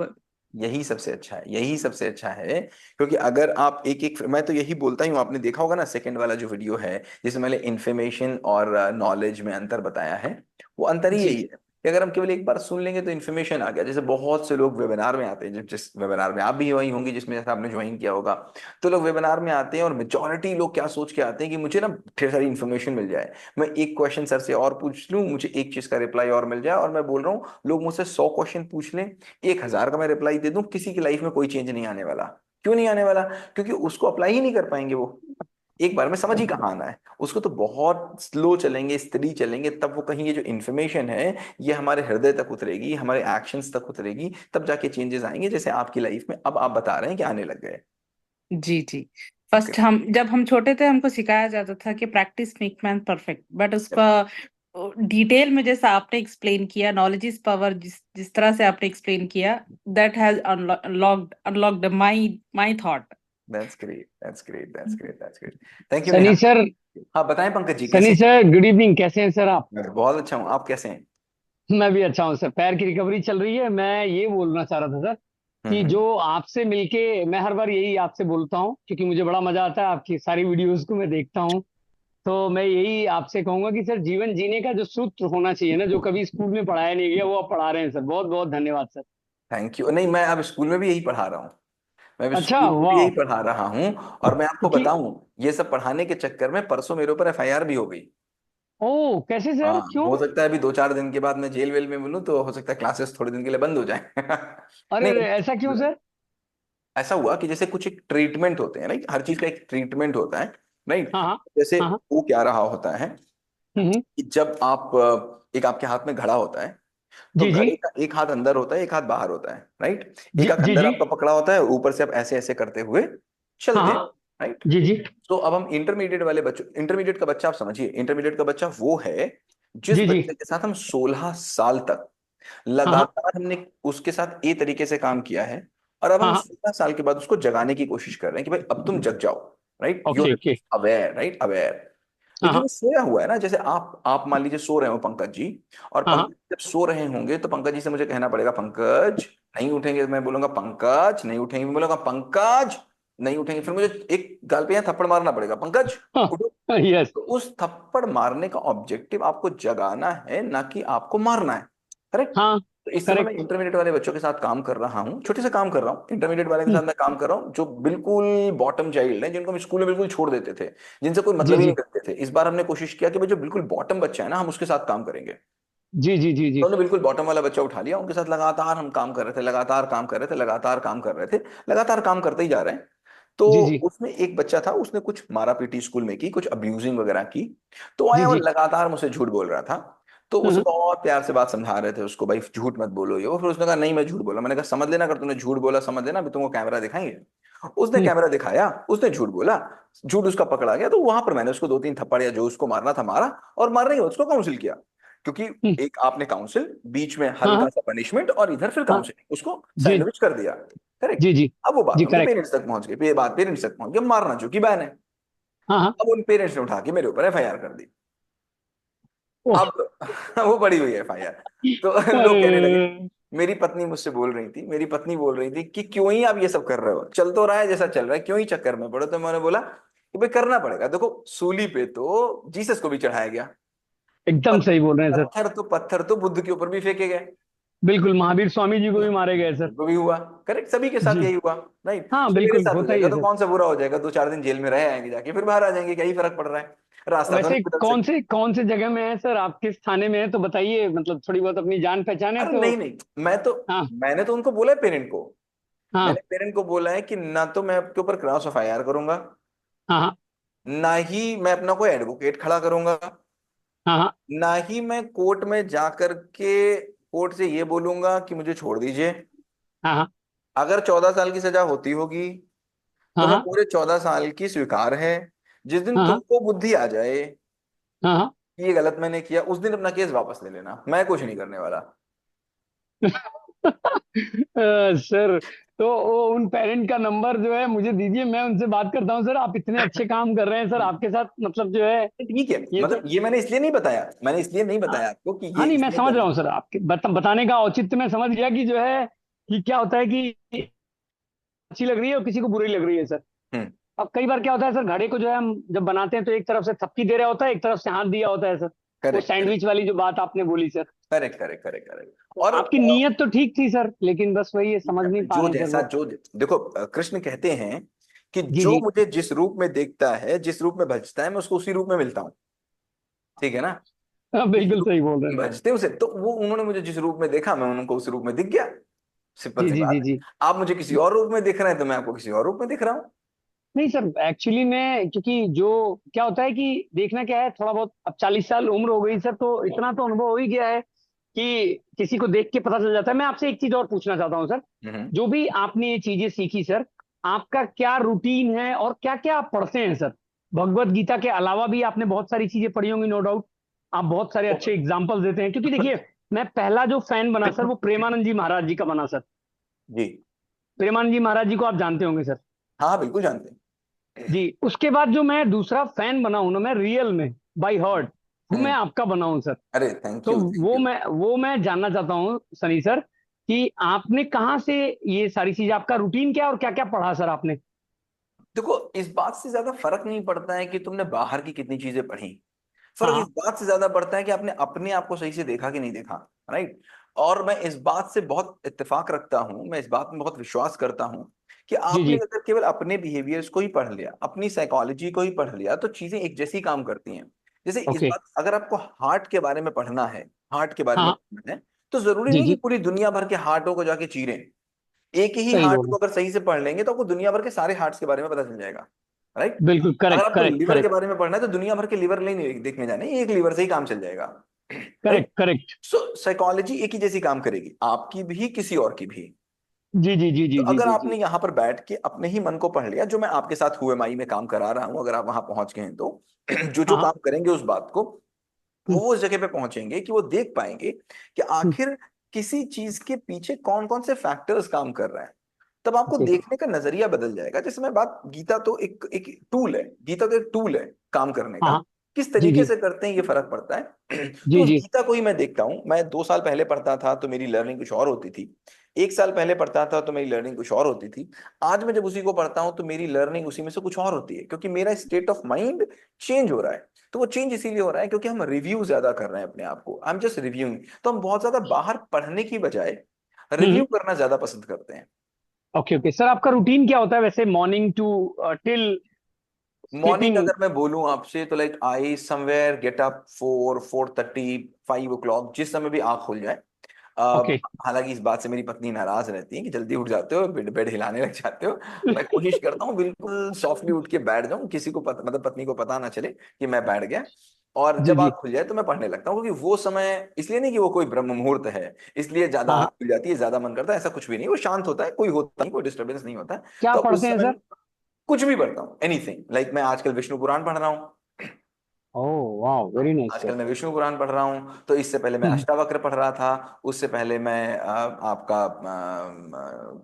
यही सबसे अच्छा है, यही सबसे अच्छा है। क्योंकि अगर आप एक एक, मैं तो यही बोलता ही हूँ, आपने देखा होगा ना सेकंड वाला जो वीडियो है जिसमें मैंने इन्फॉर्मेशन और नॉलेज में अंतर बताया है, वो अंतर ही
जी
यही है कि अगर हम केवल एक बार सुन लेंगे तो इन्फॉर्मेशन आ गया। जैसे बहुत से लोग वेबिनार में आते हैं, जिस वेबिनार में आप भी वही होंगे जिसमें जैसे आपने ज्वाइन किया होगा, तो लोग वेबिनार में आते हैं और मेजोरिटी लोग क्या सोच के आते हैं कि मुझे ना ढेर सारी इन्फॉर्मेशन मिल जाए, मैं एक क्वेश्चन सर से और पूछ लूं, मुझे एक चीज का रिप्लाई और मिल जाए। और मैं बोल रहा हूँ लोग मुझसे 100 क्वेश्चन पूछ लें, 1,000 का मैं रिप्लाई दे दूं, किसी की लाइफ में कोई चेंज नहीं आने वाला। क्यों नहीं आने वाला? क्योंकि उसको अप्लाई ही नहीं कर पाएंगे वो, एक बार में समझ ही कहाँ आना है उसको। तो बहुत स्लो चलेंगे, स्टडी चलेंगे, तब वो कहीं ये जो इन्फॉर्मेशन है ये हमारे हृदय तक उतरेगी, हमारे एक्शंस तक उतरेगी, तब जाके चेंजेस आएंगे, जैसे आपकी लाइफ में अब आप बता रहे हैं कि आने लग गए।
जी जी।
ओके।
फर्स्ट हम जब हम छोटे थे हमको सिखाया जाता था कि practice make man perfect, but उसका डिटेल में जैसा आपने एक्सप्लेन किया, नॉलेज इज पावर, जिस जिस तरह से आपने एक्सप्लेन किया, that has unlocked my my thought.
That's great, that's great, that's great, that's great. Thank you Neha.
Sunny sir.
हाँ बताएं पंकज जी, कैसे
सनी सर, गुड इवनिंग, कैसे हैं सर आप?
हैं? मैं बहुत अच्छा हूँ, आप कैसे हैं?
मैं भी अच्छा हूँ सर। पैर की रिकवरी चल रही है। मैं ये बोलना चाह रहा था सर कि
हम्म।
जो आपसे मिलके, मैं हर बार यही आपसे बोलता हूँ क्योंकि मुझे बड़ा मजा आता है, आपकी सारी वीडियोस को मैं देखता हूँ। तो मैं यही आपसे कहूंगा कि सर जीवन जीने का जो सूत्र होना चाहिए ना, जो कभी स्कूल में पढ़ाया नहीं गया, वो आप पढ़ा रहे हैं सर। बहुत बहुत धन्यवाद सर।
Thank you. नहीं, मैं अब स्कूल में भी यही पढ़ा रहा हूँ, मैं भी
अच्छा,
स्कूल में भी
वाह।
यही पढ़ा रहा हूँ। और मैं आपको
क्योंकि
बताऊं, ये सब पढ़ाने के चक्कर में परसों मेरे ऊपर एफआईआर भी हो गई।
ओ, कैसे सर,
हाँ,
क्यों?
हो सकता है अभी 2-4 दिन के बाद मैं जेल वेल में मिलूं, तो हो सकता है क्लासेस थोड़े दिन के लिए बंद हो जाए।
अरे
नहीं,
अरे, ऐसा क्यों सर?
ऐसा हुआ कि जैसे कुछ एक ट्रीटमेंट होते हैं, राइट, हर चीज का एक ट्रीटमेंट होता है, राइट।
हाँ हाँ।
जैसे
हाँ हाँ।
वो क्या रहा होता है
हम्म।
कि जब आप एक आपके हाथ में घड़ा होता है, तो
जी जी।
घड़े का एक हाथ अंदर होता है, एक हाथ बाहर होता है, राइट। एक
जी
हाथ
जी
अंदर
जी।
आपका पकड़ा होता है, ऊपर से आप ऐसे ऐसे करते हुए
हाँ
चलते हैं,
हाँ।
राइट।
जी जी।
तो अब हम इंटरमीडिएट वाले बच्चों, इंटरमीडिएट का बच्चा आप समझिए, इंटरमीडिएट का बच्चा वो है जिस
जी जी।
बच्चे के साथ हम 16 साल तक
हाँ हाँ।
लगातार हमने उसके साथ ए तरीके से काम किया है, और अब
हाँ
हम
हाँ।
16 साल के बाद उसको जगाने की कोशिश कर रहे हैं कि भाई अब तुम जग जाओ, right, you
okay okay.
Aware, right, aware.
हाँ
लेकिन
हाँ।
वो सोया हुआ है ना, जैसे आप मान लीजिए सो रहे हो पंकज जी, और
हाँ हाँ।
पंकज जब सो रहे होंगे तो पंकज जी से मुझे कहना पड़ेगा पंकज नहीं उठेंगे, मैं बोलूंगा पंकज नहीं उठेंगे, मैं बोलूंगा पंकज नहीं उठेंगे, फिर मुझे एक गाल पे यहाँ थप्पड़ मारना पड़ेगा, पंकज उठो।
हाँ, यस।
तो उस थप्पड़ मारने का ऑब्जेक्टिव आपको जगाना है, ना कि आपको मारना है, करेक्ट।
हाँ।
तो इस समय मैं
करेक्ट।
इंटरमीडिएट वाले बच्चों के साथ काम कर रहा हूँ, छोटे से काम कर रहा हूँ, इंटरमीडिएट वाले के साथ मैं काम कर रहा हूँ जो बिल्कुल बॉटम चाइल्ड हैं, जिनको हम स्कूल में बिल्कुल छोड़ देते थे, जिनसे कोई
जी
मतलब ही नहीं
जी।
रखते थे। इस बार हमने कोशिश किया कि भाई जो बिल्कुल बॉटम बच्चा है ना, हम उसके साथ काम करेंगे।
जी जी जी जी।
तो हमने बिल्कुल बॉटम वाला बच्चा उठा लिया, उनके साथ लगातार हम काम कर रहे थे, लगातार काम कर रहे थे, लगातार काम कर रहे थे, लगातार काम करते ही जा रहे हैं। तो
जी जी।
उसमें एक बच्चा था, उसने कुछ मारा पीटी स्कूल में की, कुछ अब्यूजिंग वगैरह की। तो आया
जी
वो
जी।
लगातार मुझसे झूठ बोल रहा था। तो उसे
हम्म।
बहुत प्यार से बात समझा रहे थे उसको, भाई झूठ मत बोलो ये वो। फिर उसने कहा नहीं मैं झूठ बोला। मैंने कहा समझ लेना, अगर तूने झूठ बोला समझ लेना, अभी तुमको कैमरा दिखाएंगे। उसने
हम्म।
कैमरा दिखाया, उसने झूठ बोला, झूठ उसका पकड़ा गया। तो वहां पर मैंने उसको 2-3 थप्पड़ या जो उसको मारना था मारा, और मारने के बाद उसको काउंसिल किया। क्योंकि
हम्म।
एक आपने काउंसिल, बीच में
हाँ
हल्का
हाँ।
सा पनिशमेंट, और इधर फिर
हाँ।
काउंसिलिंग, उसको
जी
सैंडविच कर दिया,
जी
करेक्ट।
जी।
अब वो
जी,
बात उनके
करेक्ट।
पेरेंट्स तक पहुंच गई, ये बात पेरेंट्स तक पहुंच गई, मारना चूंकि बैन है।
हाँ हाँ।
अब उन पेरेंट्स ने उठा के मेरे ऊपर एफआईआर कर दी।
ओह।
अब वो बड़ी हुई एफआईआर। तो लोग कहने लगे,
अरे।
मेरी पत्नी मुझसे बोल रही थी, मेरी पत्नी बोल रही थी कि क्यों ही आप ये सब कर रहे हो, चल तो रहा है जैसा चल रहा है, क्यों ही चक्कर में पड़ो। तो मैंने बोला कि भाई करना पड़ेगा, देखो सूली पे तो जीसस को भी चढ़ाया गया,
एकदम
पत-
सही बोल रहे हैं सर।
पत्थर तो बुद्ध के ऊपर भी फेंके गए,
बिल्कुल, महावीर स्वामी जी को भी मारे गए सर।
उनको भी हुआ, करेक्ट, सभी के साथ
जी।
यही हुआ, राइट।
हाँ,
तो मेरे
बिल्कुल
साथ हो
होता ही
जाएगा
है
तो
सर।
कौन सा बुरा हो जाएगा, 2-4 दिन जेल में रह आएंगे, जाके फिर बाहर आ जाएंगे, क्या ही फर्क पड़ रहा है, रास्ता तो
वैसे
नहीं बदल
कौन
सकते।
से कौन से जगह में है सर, आप किस थाने में है तो बताइए, मतलब थोड़ी बहुत अपनी जान पहचान है
अरे
तो।
नहीं नहीं,
हाँ
मैंने तो उनको बोला है पेरेंट को,
हाँ।
मैंने पेरेंट को बोला है कि ना तो मैं आपके ऊपर क्रॉस ऑफ आईआर करूंगा,
हाँ हाँ।
ना ही मैं अपना कोई एडवोकेट खड़ा करूंगा,
हाँ हाँ।
ना ही मैं कोर्ट में जाकर के कोर्ट से ये बोलूंगा कि मुझे छोड़ दीजिए।
हाँ हाँ।
अगर 14 साल की सजा होती होगी तो
हाँ
मैं
हाँ।
पूरे 14 साल की स्वीकार है। जिस दिन
हाँ
तुमको बुद्धि आ जाए
हाँ। हाँ।
कि ये गलत मैंने किया, उस दिन अपना केस वापस ले लेना, मैं कुछ नहीं करने वाला।
सर, तो वो उन पेरेंट का नंबर जो है मुझे दीजिए, मैं उनसे बात करता हूँ। सर आप इतने अच्छे काम कर रहे हैं सर, आपके साथ मतलब जो है
ठीक है,
ये तो।
मतलब ये मैंने इसलिए नहीं बताया, मैंने इसलिए नहीं
हाँ
बताया आपको कि ये
हाँ, नहीं मैं
इसमें
समझ रहा
करना।
हूँ सर, आपके बताने का औचित्य मैं समझ गया कि जो है कि क्या होता है कि अच्छी लग रही है और किसी को बुरी लग रही है सर।
हम्म।
अब कई बार क्या होता है सर, घड़े को जो है हम जब बनाते हैं तो एक तरफ से थपकी दे रहा होता है, एक तरफ से हाथ दिया होता है सर। वो
करेक्ट करेक्ट
सैंडविच वाली जो बात आपने बोली sir,
correct correct correct correct.
तो
और
आपकी नीयत तो ठीक थी सर, लेकिन बस वही है, समझ नहीं पा
जो
रहे हैं सर
जैसा
वो।
जो देखो, कृष्ण कहते हैं कि
जी
जो
जी।
मुझे जिस रूप में देखता है, जिस रूप में भजता है, मैं उसको उसी रूप में मिलता हूँ। ठीक है ना?
हाँ,
जिस
बिल्कुल
रूप
सही बोल रहे
में
हैं।
भजते उसे, तो वो उन्होंने मुझे जिस रूप में देखा, मैं उनको उस रूप में दिख गया। सिंपल
जी
सी
जी
बात
जी
है।
जी।
आप मुझे किसी और रूप में दिख रहे हैं, तो मैं आपको किसी और रूप में दिख रहा हूँ।
नहीं सर, एक्चुअली मैं, क्योंकि जो क्या होता है कि देखना क्या है, थोड़ा बहुत अब 40 साल उम्र हो गई सर, तो इतना तो अनुभव हो ही गया है कि किसी को देख के पता चल जाता है। मैं आपसे एक चीज और पूछना चाहता हूँ सर,
हम्म।
जो भी आपने ये चीजें सीखी सर, आपका क्या रूटीन है और क्या क्या आप पढ़ते हैं सर? भगवत गीता के अलावा भी आपने बहुत सारी चीजें पढ़ी होंगी, नो डाउट। आप बहुत सारे अच्छे एग्जाम्पल देते हैं, क्योंकि देखिए मैं पहला जो फैन बना सर वो प्रेमानंद जी महाराज जी का बना सर।
जी।
प्रेमानंद जी महाराज जी को आप जानते होंगे सर।
हाँ बिल्कुल जानते हैं।
जी, उसके बाद जो मैं दूसरा फैन बना हूं ना, मैं रियल में बाई हार्ट, वो मैं
हम्म।
आपका बना हूं सर।
अरे थैंक
तो
यू थैंक यू।
वो मैं जानना चाहता हूं सनी सर, कि आपने कहाँ से ये सारी चीज, आपका रूटीन क्या है और क्या क्या पढ़ा सर आपने?
देखो, इस बात से ज्यादा फर्क नहीं पड़ता है कि तुमने बाहर की कितनी चीजें पढ़ी। फर्क इस
हाँ
बात से ज्यादा पड़ता है कि आपने अपने आप को सही से देखा कि नहीं देखा। राइट। और मैं इस बात से बहुत इत्तेफाक रखता हूं, मैं इस बात में बहुत विश्वास करता हूं कि
जी
आपने
जी।
अगर केवल अपने बिहेवियर्स को ही पढ़ लिया, अपनी साइकोलॉजी को ही पढ़ लिया, तो चीजें एक जैसी काम करती हैं। जैसे इस
ओके।
बात, अगर आपको हार्ट के बारे में पढ़ना है, हार्ट के बारे में
हाँ
पढ़ना है, तो जरूरी
जी
नहीं कि
जी,
पूरी दुनिया भर के हार्टों को जाके चीरें। एक ही
सही
हार्ट
बोल रहे
को अगर सही से पढ़ लेंगे, तो आपको दुनिया भर के सारे हार्ट्स के बारे में पता चल जाएगा। राइट।
हैं। बिल्कुल
अगर
करेक्ट
आपको
करेक्ट
लिवर के
करेक्ट
बारे में पढ़ना है, तो दुनिया भर के लिवर नहीं देखने जाने, एक लिवर से ही काम चल जाएगा। Right.
Correct correct.
So psychology एक ही जैसी काम करेगी, आपकी भी किसी और की भी।
जी जी जी
तो
जी जी
अगर
जी जी।
आपने यहाँ पर बैठ के अपने ही मन को पढ़ लिया, जो मैं आपके साथ हुए माई में काम करा रहा हूँ, अगर आप वहां पहुंच गए हैं, तो जो जो
हाँ।
काम करेंगे उस बात को,
हम्म,
वो उस जगह पे पहुंचेंगे कि वो देख पाएंगे कि
हम्म,
आखिर किसी चीज के पीछे कौन कौन से फैक्टर्स काम कर रहे हैं। तब आपको
ओके।
देखने का नजरिया बदल जाएगा। जैसे मैं बात, गीता तो एक एक टूल है, गीता तो एक टूल है काम करने
हाँ
का।
हाँ।
किस
जी
तरीके
जी
से करते हैं ये फर्क पड़ता है। तो
जी
उस
जी।
गीता को ही मैं देखता हूँ। मैं 2 साल पहले पढ़ता था तो मेरी लर्निंग कुछ और होती थी। 1 साल पहले पढ़ता था तो मेरी लर्निंग कुछ और होती थी। आज मैं जब उसी को पढ़ता हूँ तो मेरी लर्निंग उसी में से कुछ और होती है, क्योंकि मेरा स्टेट ऑफ माइंड चेंज हो रहा है। तो वो चेंज इसीलिए हो रहा है क्योंकि हम रिव्यू ज्यादा कर रहे हैं अपने आप को, आई एम जस्ट रिव्यूइंग। तो हम बहुत ज्यादा बाहर पढ़ने की बजाय
हम्म।
रिव्यू करना ज्यादा पसंद करते हैं।
ओके ओके सर, आपका रूटीन क्या होता है वैसे, morning to till
morning
sleeping?
अगर मैं बोलूं आपसे, तो like I somewhere get up 4, 4:30, 5 o'clock, जिस समय भी आँख खुल जाए।
ओके।
हालांकि इस बात से मेरी पत्नी नाराज रहती है कि जल्दी उठ जाते हो, बेड बेड हिलाने लग जाते हो। मैं कोशिश करता हूँ बिल्कुल सॉफ्टली उठ के बैठ जाऊं, किसी को पता, मतलब पत्नी को पता ना चले कि मैं बैठ गया। और
जी
जब आँख
जी।
खुल जाए तो मैं पढ़ने लगता हूँ, क्योंकि वो समय इसलिए नहीं कि वो कोई ब्रह्म मुहूर्त है इसलिए ज्यादा
हाँ
आँख
हाँ।
खुल जाती है, ज्यादा मन करता है, ऐसा कुछ भी नहीं। वो शांत होता है, कोई होता नहीं, कोई डिस्टर्बेंस नहीं होता है।
क्या
तो
पढ़ते
उस
हैं
समय
सर?
कुछ भी पढ़ता हूँ, एनीथिंग। लाइक मैं आजकल विष्णु पुराण पढ़ रहा हूँ।
ओह वाह, वेरी नाइस सर।
आजकल मैं विष्णु पुराण पढ़ रहा हूँ, तो इससे पहले मैं
हम्म,
अष्टावक्र पढ़ रहा था। उससे पहले मैं आपका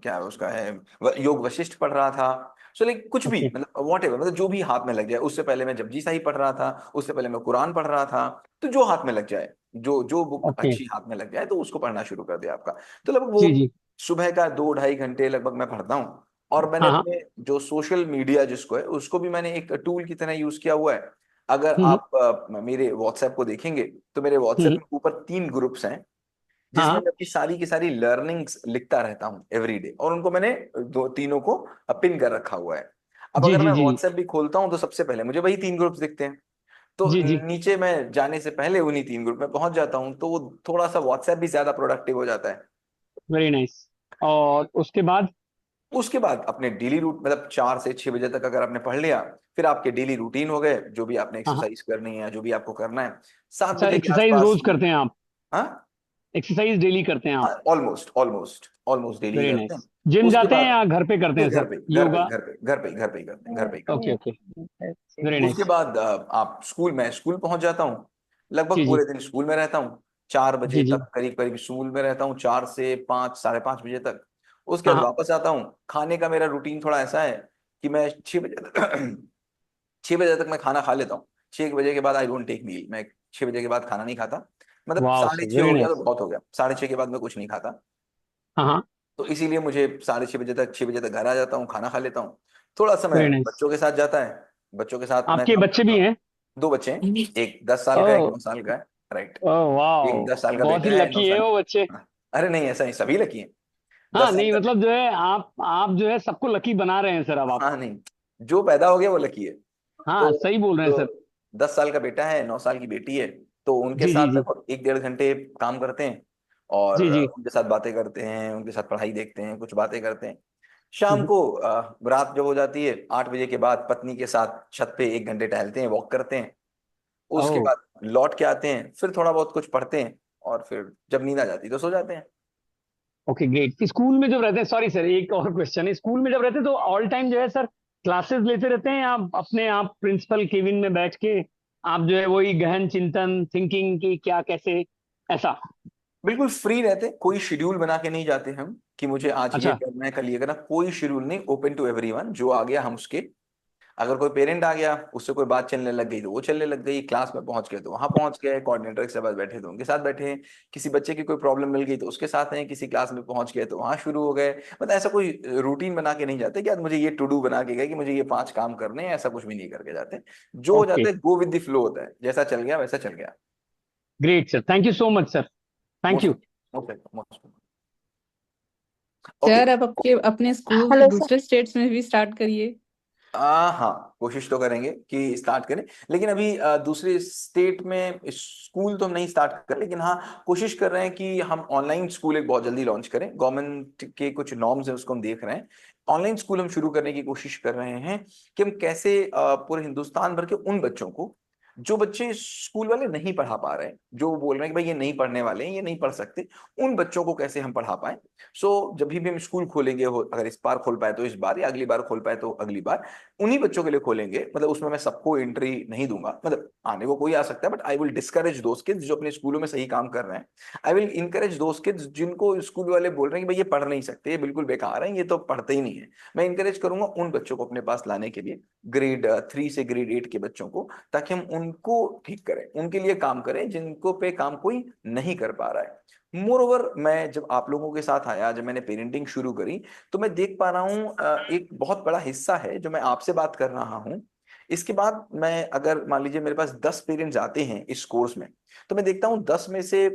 क्या उसका है, योग वशिष्ठ पढ़ रहा था। सो लाइक कुछ भी,
ओके
मतलब वॉट एवर, मतलब जो भी हाथ में लग जाए। उससे पहले मैं जपजी साहिब पढ़ रहा था। उससे पहले मैं कुरान पढ़ रहा था। तो जो हाथ में लग जाए, जो जो बुक
ओके।
अच्छी हाथ में लग जाए, तो उसको पढ़ना शुरू कर दिया आपका। तो लगभग
जी
वो
जी।
सुबह का 2-2.5 घंटे लगभग मैं पढ़ता हूँ। और मैंने
हाँ हाँ।
अपने जो सोशल मीडिया जिसको है, उसको भी मैंने एक टूल की तरह यूज किया हुआ है। अगर
हम्म
आप मेरे व्हाट्सएप को देखेंगे, तो मेरे व्हाट्सएप
हम्म।
में ऊपर 3 ग्रुप्स हैं,
हाँ
जिसमें
हाँ।
मैं अपनी सारी की सारी लर्निंग्स लिखता रहता हूँ एवरी डे, और उनको मैंने दो तीनों को पिन कर रखा हुआ है। अब
जी
अगर
जी
मैं
जी
व्हाट्सएप भी खोलता हूँ, तो सबसे पहले मुझे वही 3 ग्रुप्स दिखते हैं। तो
जी जी।
नीचे मैं जाने से पहले उन्हीं 3 ग्रुप में पहुंच जाता हूँ, तो वो थोड़ा सा व्हाट्सएप भी ज्यादा प्रोडक्टिव हो जाता है।
Very nice. और उसके बाद?
उसके बाद अपने डेली रूट, मतलब 4 से 6 बजे तक अगर आपने पढ़ लिया, फिर आपके डेली रूटीन हो गए, जो भी आपने
हाँ हाँ।
एक्सरसाइज करनी है, जो भी आपको करना है। सात
अच्छा,
बजे के
एक्सरसाइज
आसपास
रोज करते हैं आप?
हाँ।
एक्सरसाइज डेली करते हैं आप?
Almost almost almost daily
very
करते हैं।
नाइस। जिम
उसके
जाते हैं
बाद
या घर पे करते
नहीं,
हैं
घर
सर?
पे घर पे
योगा?
घर पे घर पे घर पे ही करते हैं, घर पे ही करते
ओके
हैं।
ओके। वेरी
उसके
नाइस।
बाद आप स्कूल में, स्कूल पहुंच जाता हूँ।
जी
लगभग
जी
पूरे दिन स्कूल में रहता हूँ। 4 बजे
जी जी।
तक करीब करीब स्कूल में रहता हूँ, 4 से 5, 5:30 बजे तक। उसके बाद
हाँ
वापस आता हूँ। खाने का मेरा रूटीन थोड़ा ऐसा है कि मैं 6 बजे 6 बजे तक मैं खाना खा लेता हूँ। 6 बजे के बाद आई डोंट टेक मील। मैं 6 बजे के बाद खाना नहीं खाता। मतलब
वाह
साढ़े
सर,
छः
वेरी
हो गया तो
नाइस।
बहुत हो गया, 6:30 के बाद मैं कुछ नहीं खाता।
हाँ हाँ,
तो इसीलिए मुझे 6:30 बजे तक, 6 बजे तक घर आ जाता हूँ, खाना खा लेता हूँ। थोड़ा समय
वेरी नाइस।
बच्चों के साथ जाता है, बच्चों के साथ मैं
आपके
काम
बच्चे
करता
भी
हूँ।
हैं?
2 बच्चे हैं, एक 10 साल का है, एक
ओह,
9 साल का है। राइट।
ओह
एक
वाह,
10 साल का
बहुत ही
बेटा है, नौ
लकी है
साल
वो बच्चे।
हाँ। अरे नहीं, ऐसा नहीं, सभी लकी हैं।
हाँ,
10 साल
नहीं
का
मतलब जो है आप जो है सबको लकी बना रहे हैं सर अब आप।
हाँ नहीं, जो पैदा हो गया वो लकी है।
हाँ,
तो
सही बोल रहे हैं
जो
सर।
10 साल का बेटा है, 9 साल की बेटी है, तो उनके
जी जी
साथ
जी।
लगभग 1-1.5 घंटे काम करते हैं। और
जी जी।
उनके साथ बातें करते हैं, उनके साथ पढ़ाई देखते हैं, कुछ बातें करते हैं। शाम
हम्म,
को रात जब हो जाती है 8 बजे के बाद, पत्नी के साथ छत पे 1 घंटे टहलते हैं, वॉक करते हैं। उसके
ओह,
बाद लौट के आते हैं, फिर थोड़ा बहुत कुछ पढ़ते हैं, और फिर जब नींद आ जाती है तो सो जाते हैं।
Okay great. स्कूल में जब रहते हैं, सॉरी सर एक और क्वेश्चन है, स्कूल में जब रहते हैं तो ऑल टाइम जो है सर क्लासेस लेते रहते हैं, आप अपने आप प्रिंसिपल केबिन में बैठ के आप जो है वही गहन चिंतन थिंकिंग की क्या कैसे, ऐसा?
बिल्कुल फ्री रहते, कोई शेड्यूल बना के नहीं जाते हम कि मुझे आज ये
अच्छा।
करना है, कल ये करना, कोई शेड्यूल नहीं। ओपन टू एवरीवन, जो आ गया हम उसके। अगर कोई पेरेंट आ गया, उससे कोई बात चलने लग गई तो वो चलने लग गई, क्लास में पहुंच गए तो वहां पहुंच गए, कोऑर्डिनेटर के साथ बैठे तो उनके साथ बैठे, किसी बच्चे की कोई प्रॉब्लम मिल गई तो उसके साथ हैं, किसी क्लास में पहुंच गए तो वहां शुरू हो गए। मतलब ऐसा कोई रूटीन बना के नहीं जाते कि आज मुझे ये टू डू बना के गए कि मुझे ये 5 काम करने हैं, ऐसा कुछ भी नहीं करके जाते। जो हो
ओके
जाता है गो विद द फ्लो होता है, जैसा चल गया वैसा चल गया।
Great sir, thank you so much sir, thank
most
you.
Most most okay.
Sir अब आपके अपने स्कूल
हेलो सर।
दूसरे स्टेट्स में भी स्टार्ट करिए।
हाँ, कोशिश तो करेंगे कि स्टार्ट करें, लेकिन अभी दूसरे स्टेट में स्कूल तो हम नहीं स्टार्ट कर, लेकिन हाँ कोशिश कर रहे हैं कि हम ऑनलाइन स्कूल एक बहुत जल्दी लॉन्च करें। गवर्नमेंट के कुछ नॉर्म्स हैं, उसको हम देख रहे हैं। ऑनलाइन स्कूल हम शुरू करने की कोशिश कर रहे हैं कि हम कैसे पूरे हिंदुस्तान भर के उन बच्चों को, जो बच्चे स्कूल वाले नहीं पढ़ा पा रहे हैं, जो बोल रहे हैं कि भाई ये नहीं पढ़ने वाले हैं, ये नहीं पढ़ सकते, उन बच्चों को कैसे हम पढ़ा पाए। सो जब भी हम स्कूल खोलेंगे, हो अगर इस बार खोल पाए तो इस बार, या अगली बार खोल पाए तो अगली बार, उन्हीं बच्चों के लिए खोलेंगे। मतलब उसमें मैं सबको एंट्री नहीं दूंगा, मतलब आने को कोई आ सकता है, but I will discourage those kids जो अपने स्कूलों में सही काम कर रहे हैं। I will encourage those kids जिनको स्कूल वाले बोल रहे हैं कि भाई ये पढ़ नहीं सकते, ये बिल्कुल बेकार है, ये तो पढ़ते ही नहीं है। मैं इनकरेज करूंगा उन बच्चों को अपने पास लाने के लिए, ग्रेड 3 से ग्रेड 8 के बच्चों को, ताकि हम उनको ठीक करें, उनके लिए काम करें जिनको पे काम कोई नहीं कर पा रहा है। मोर ओवर, मैं जब आप लोगों के साथ आया, जब मैंने पेरेंटिंग शुरू करी, तो मैं देख पा रहा हूँ एक बहुत बड़ा हिस्सा है जो मैं आपसे बात कर रहा हूँ। इसके बाद मैं, अगर मान लीजिए मेरे पास 10 पेरेंट्स आते हैं इस कोर्स में, तो मैं देखता हूँ 10 में से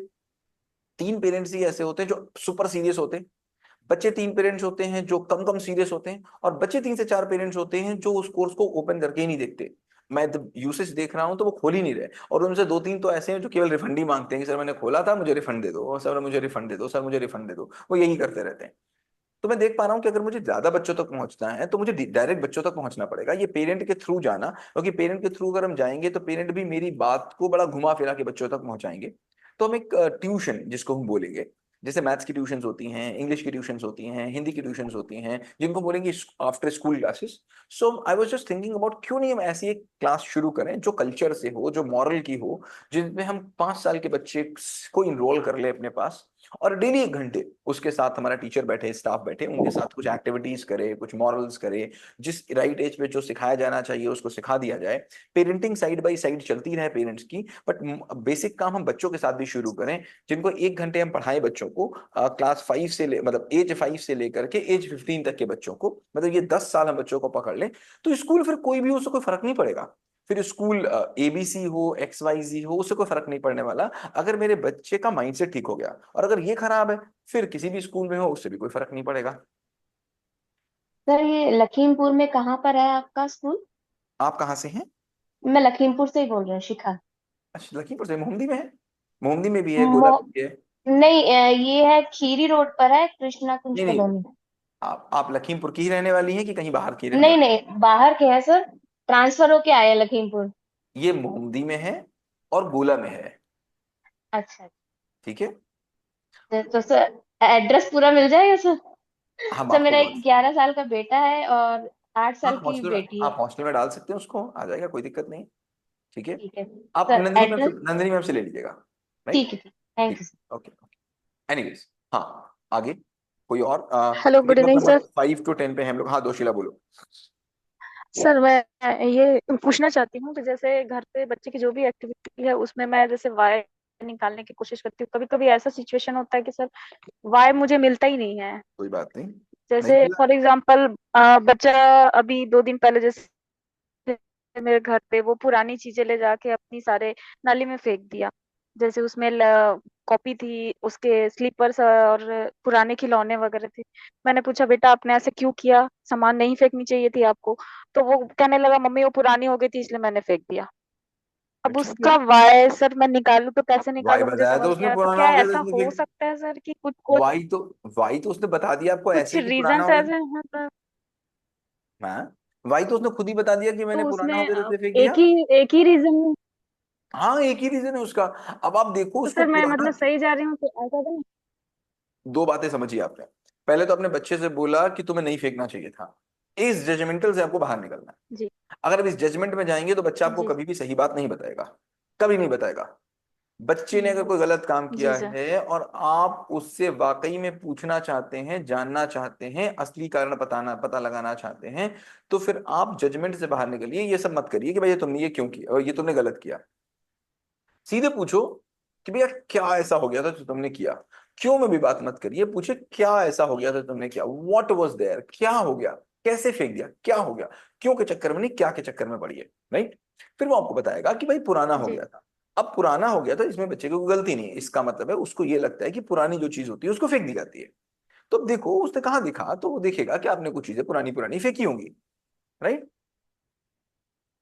3 पेरेंट्स ही ऐसे होते हैं जो सुपर सीरियस होते हैं। बच्चे 3 पेरेंट्स होते हैं जो कम कम सीरियस होते हैं, और बच्चे 3 से 4 पेरेंट्स होते हैं जो उस कोर्स को ओपन करके ही नहीं देखते। मैं जब यूसेज देख रहा हूं तो वो खोल ही नहीं रहे, और उनसे 2-3 तो ऐसे हैं जो केवल रिफंड ही मांगते हैं कि सर मैंने खोला था, मुझे रिफंड दे दो, और सर मुझे रिफंड दे दो, सर मुझे रिफंड दे दो, वो यही करते रहते हैं। तो मैं देख पा रहा हूँ कि अगर मुझे ज्यादा बच्चों तक पहुंचना है तो मुझे डायरेक्ट बच्चों तक पहुंचना पड़ेगा, ये पेरेंट के थ्रू जाना, क्योंकि पेरेंट के थ्रू अगर हम जाएंगे तो पेरेंट भी मेरी बात को बड़ा घुमा फिरा के बच्चों तक पहुंचाएंगे। तो हम एक ट्यूशन जिसको हम बोलेंगे, जैसे मैथ्स की ट्यूशंस होती हैं, इंग्लिश की ट्यूशंस होती हैं, हिंदी की ट्यूशंस होती हैं, जिनको बोलेंगे after school classes. So I was just thinking about क्यों नहीं हम ऐसी एक क्लास शुरू करें जो कल्चर से हो, जो मॉरल की हो, जिसमें हम 5 साल के बच्चे को इनरोल कर ले अपने पास, और डेली 1 घंटे उसके साथ हमारा टीचर बैठे, स्टाफ बैठे, उनके साथ कुछ एक्टिविटीज करे, कुछ मॉरल्स करे, जिस राइट एज पे जो सिखाया जाना चाहिए उसको सिखा दिया जाए। पेरेंटिंग साइड बाय साइड चलती रहे पेरेंट्स की, बट बेसिक काम हम बच्चों के साथ भी शुरू करें, जिनको 1 घंटे हम पढ़ाएं बच्चों को, क्लास 5 से मतलब एज 5 से लेकर के एज 15 तक के बच्चों को, मतलब ये 10 साल हम बच्चों को पकड़ लें, तो स्कूल फिर कोई भी हो, उससे कोई फर्क नहीं पड़ेगा। फिर स्कूल ABC हो, XYZ हो, उससे कोई फर्क नहीं पड़ने वाला, अगर मेरे बच्चे का माइंडसेट ठीक हो गया। और अगर ये खराब है, फिर किसी भी स्कूल में हो उससे भी कोई फर्क नहीं पड़ेगा।
सर ये लखीमपुर में कहाँ पर है आपका स्कूल?
आप कहाँ से हैं?
मैं लखीमपुर से ही बोल रही हूँ, शिखा।
अच्छा, लखीमपुर से। मोहम्मदी में है? मोहम्मदी में भी है, गोला
मो
में भी है।
नहीं, ये है खीरी रोड पर है, कृष्णा कुंज
नहीं नहीं,
कॉलोनी।
आप लखीमपुर की ही रहने वाली हैं कि कहीं बाहर की रहने
नहीं
वाली?
नहीं, बाहर के हैं सर, ट्रांसफर होके आए हैं लखीमपुर।
ये मोहम्मदी में है और गोला में है।
अच्छा।
ठीक है।
तो सर एड्रेस पूरा मिल जाएगा सर?
हम
सर
आपको
मेरा एक 11 साल का बेटा है और 8 साल की बेटी है।
आप हॉस्टल में डाल सकते हैं उसको, आ जाएगा, कोई दिक्कत नहीं। ठीक है।
ठीक है
आप
सर,
नंदिनी मैम से,
एड्रेस।
नंदिनी मैम से ले लीजिएगा।
ठीक
राइट।
है, ठीक, थैंक
ठीक।
You sir.
ओके। एनीवेज, हाँ, आगे। कोई और?
Hello, good
framework
evening
number
sir.
5 to 10 पे हम लोग। हाँ दोशिला बोलो।
सर मैं ये पूछना चाहती हूँ कि जैसे घर पे बच्चे की जो भी एक्टिविटी है उसमें मैं जैसे वाई निकालने की कोशिश करती हूँ, कभी कभी ऐसा सिचुएशन होता है कि सर वाई मुझे मिलता ही नहीं है।
कोई बात नहीं, नहीं
जैसे
मिला।
फॉर एग्जांपल बच्चा अभी 2 दिन पहले जैसे मेरे घर पे वो पुरानी चीजें ले जाके अपनी सारे नाली में फेंक दिया। जैसे उसमें कॉपी थी, उसके स्लीपर्स और पुराने खिलौने वगैरह थे। मैंने पूछा बेटा आपने ऐसे क्यों किया, सामान नहीं फेंकनी चाहिए थी आपको। तो वो कहने लगा मम्मी वो पुरानी हो गई थी इसलिए मैंने फेंक दिया। अब
ठीक है,
उसका वाई सर मैं निकालूं तो कैसे
वाई
निकालूं, मुझे
बताया तो
समझ नहीं
उसने
आ रहा। तो
पुराना
क्या
हो गया था
ऐसा
इसलिए
हो
फेंक।
सकता है सर कि कुछ कुछ
वाई तो वाई तो उसने बता दिया आपको
कुछ
ऐसे ही कि पुराना
रीजंस
हो
ऐसे
गया।
हैं सर।
हाँ, वाई तो उसने खुद ही बता दिया कि
तो
मैंने पुराना हो
उसमें
गया था इसलिए फेंक दिया।
एक ही रीजन।
हाँ एक ही रीजन है उसका। अब आप देखो
तो
उसको
सर मैं
पुराना।
मतलब सही जा रही हूँ तो ऐसा तो नहीं?
दो बातें समझिए आपने। पहले तो अपने बच्चे से बोला कि तुम्हें नहीं फेंकना चाहिए था। इस जजमेंटल से आपको बाहर निकलना है।
जी
अगर आप इस जजमेंट में जाएंगे तो बच्चा आपको
जी
कभी भी सही बात नहीं बताएगा, कभी नहीं बताएगा। बच्चे ने अगर कोई गलत काम
जी
किया
सर।
है और आप उससे वाकई में पूछना चाहते हैं, जानना चाहते हैं, असली कारण पता लगाना चाहते हैं, तो फिर आप जजमेंट से बाहर निकलिए। ये सब मत करिए कि भैया तुमने ये क्यों किया और ये तुमने गलत किया। सीधे पूछो कि भैया क्या ऐसा हो गया था जो तुमने किया। क्यों में भी बात मत करिए, पूछे क्या ऐसा हो गया था तुमने किया, व्हाट वाज देयर, क्या हो गया, कैसे फेंक दिया, क्या हो गया, क्यों के चक्कर में नहीं, क्या के चक्कर में पड़ी है। राइट। फिर वो आपको बताएगा कि भाई पुराना हो
जी
गया था। अब पुराना हो गया था इसमें बच्चे की कोई गलती नहीं है, इसका मतलब है उसको ये लगता है कि पुरानी जो चीज होती है उसको फेंक दी जाती है। तो अब देखो उसने कहाँ दिखा, तो वो देखेगा कि आपने कुछ चीजें पुरानी पुरानी फेंकी होंगी। राइट।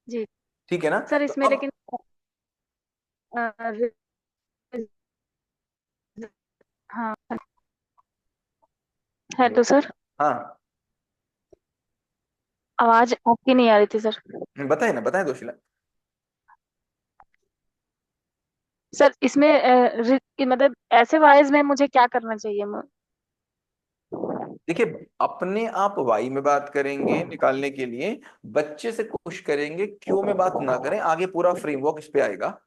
जी
ठीक है ना।
सर
तो
इसमें
अब
लेकिन अ, रि- हाँ है तो सर।
हाँ
आवाज आपकी नहीं आ रही थी सर।
बताए ना, बताए दोशिला।
सर इसमें मतलब ऐसे वाइज में मुझे क्या करना चाहिए
देखिए अपने आप वाई में बात करेंगे निकालने के लिए, बच्चे से कोशिश करेंगे क्यों में बात ना करें। आगे पूरा फ्रेमवर्क इस पे आएगा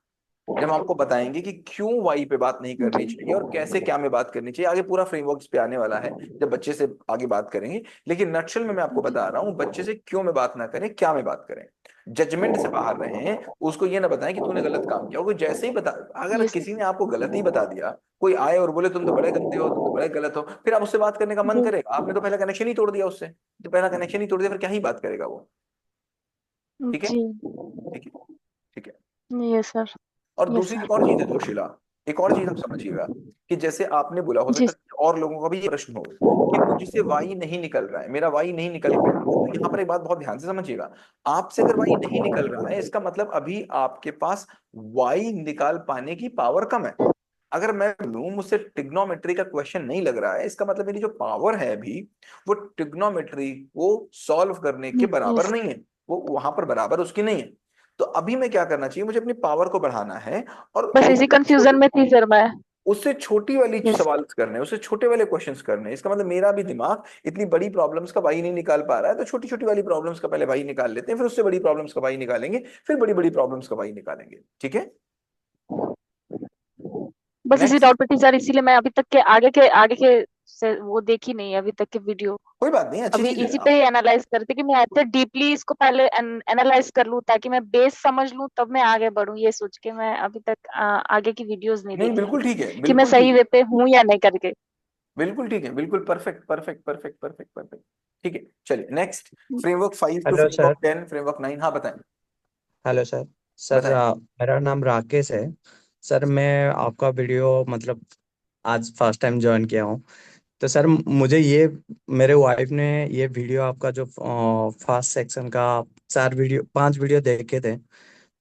जब हम आपको बताएंगे कि क्यों वाई पे बात नहीं करनी
जी
चाहिए और कैसे क्या में बात करनी चाहिए। आगे पूरा फ्रेमवर्क इस पे आने वाला है जब बच्चे से आगे बात करेंगे। लेकिन नक्शल में मैं आपको
जी
बता रहा हूं, बच्चे से क्यों में बात ना करें, क्या में बात करें। जजमेंट से बाहर रहें, उसको ये ना बताएं कि तूने गलत काम किया। कोई जैसे ही बता, अगर
ये
किसी
सर।
ने आपको गलत ही बता दिया, कोई आए और बोले तुम तो बड़े गंदे हो, तुम तो बड़े गलत हो, फिर आप उससे बात करने का मन
जी
करेगा? आपने तो पहला कनेक्शन ही तोड़ दिया उससे। तो पहला कनेक्शन ही तोड़ दिया, फिर क्या ही बात करेगा वो। ठीक है।
जी
ठीक है। ठीक है।
ये सर।
और
ये
दूसरी
सर।
एक और चीज है जोशीला, एक और चीज आप समझिएगा कि जैसे आपने बोला, हो
जी
सकता है कि और लोगों का भी ये प्रश्न हो कि मुझसे वाई नहीं निकल रहा है, मेरा वाई नहीं निकल पा रहा है। तो यहाँ पर एक बात बहुत ध्यान से समझिएगा, आपसे अगर वाई नहीं निकल रहा है इसका मतलब अभी आपके पास वाई निकाल पाने की पावर कम है। अगर मैं बोलूं मुझसे ट्रिग्नोमेट्री का क्वेश्चन नहीं लग रहा है, इसका मतलब मेरी जो पावर है अभी वो ट्रिग्नोमेट्री को सॉल्व करने के
जी
बराबर नहीं है, वो वहां पर बराबर उसकी नहीं है। तो अभी मैं क्या करना चाहिए, मुझे अपनी पावर को बढ़ाना है और
बस इसी कंफ्यूजन में थी सर मैं।
उससे छोटी वाली
यस।
सवाल करने हैं, उससे छोटे वाले क्वेश्चंस करने हैं। इसका मतलब मेरा भी दिमाग इतनी बड़ी प्रॉब्लम्स का भाई नहीं निकाल पा रहा है, तो छोटी छोटी वाली प्रॉब्लम्स का पहले भाई निकाल लेते हैं, फिर उससे बड़ी प्रॉब्लम्स का भाई निकालेंगे, फिर बड़ी बड़ी प्रॉब्लम्स का भाई निकालेंगे। ठीक है।
बस इसी
नेक्स्ट।
डाउट पे थी सर, इसीलिए मैं अभी तक के आगे के से वो देखी नहीं है अभी तक के वीडियो।
कोई बात नहीं, अच्छी
अभी
चीज है
इसी पे
आप।
ही एनालाइज करते कि मैं ऐसे डीपली इसको पहले एनालाइज कर लूं ताकि मैं बेस समझ लूं तब मैं आगे बढ़ूं, ये सोच के मैं अभी तक आगे की वीडियोस नहीं
नहीं
देखी
बिल्कुल ठीक है,
कि मैं
बिल्कुल
सही
ठीक है,
वे पे हूं या नहीं करके।
बिल्कुल ठीक है, बिल्कुल perfect perfect perfect perfect perfect. ठीक है। चलिए next. Framework 5 two
hello sir.
Framework 10, framework 9। हाँ बताएं।
Hello sir. सर
बताएं।
मेरा नाम राकेश है। सर मैं आपका वीडियो मतलब आज फर्स्ट टाइम ज्वाइन किया हूँ। तो सर मुझे ये मेरे वाइफ ने ये वीडियो आपका जो फर्स्ट सेक्शन का 5 वीडियो देखे थे,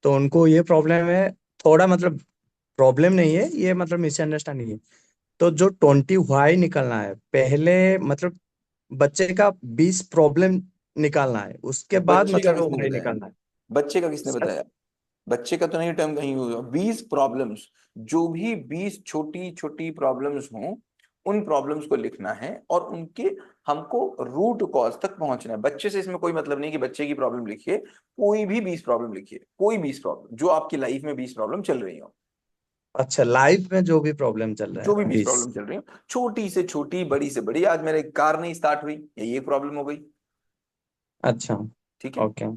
तो उनको ये प्रॉब्लम है। थोड़ा मतलब प्रॉब्लम नहीं है ये, मतलब मिसअंडरस्टैंडिंग है। तो जो 20 वाई निकलना है पहले, मतलब बच्चे का 20 प्रॉब्लम निकालना है, उसके बाद
बच्चे का
मतलब वो
किसने
वाई
बताया?
निकालना है।
बच्चे का किसने
सर
बताया? बच्चे का तो नहीं टर्म कहीं होगा। 20 प्रॉब्लम्स, जो भी 20 छोटी छोटी प्रॉब्लम्स हों उन प्रॉब्लम्स को लिखना है और उनके हमको रूट कॉज तक पहुंचना है। बच्चे से इसमें कोई मतलब नहीं कि बच्चे की प्रॉब्लम लिखिए, कोई भी 20 प्रॉब्लम लिखिए, कोई 20 प्रॉब्लम जो आपकी लाइफ में 20 प्रॉब्लम चल रही हो।
अच्छा, लाइफ में जो भी प्रॉब्लम चल रहा
जो
है
भी बीच
20।
प्रॉब्लम चल रही है, छोटी से छोटी, बड़ी से बड़ी, आज मेरी कार नहीं स्टार्ट हुई, यही एक प्रॉब्लम हो गई।
अच्छा।
ठीक है।
ओके।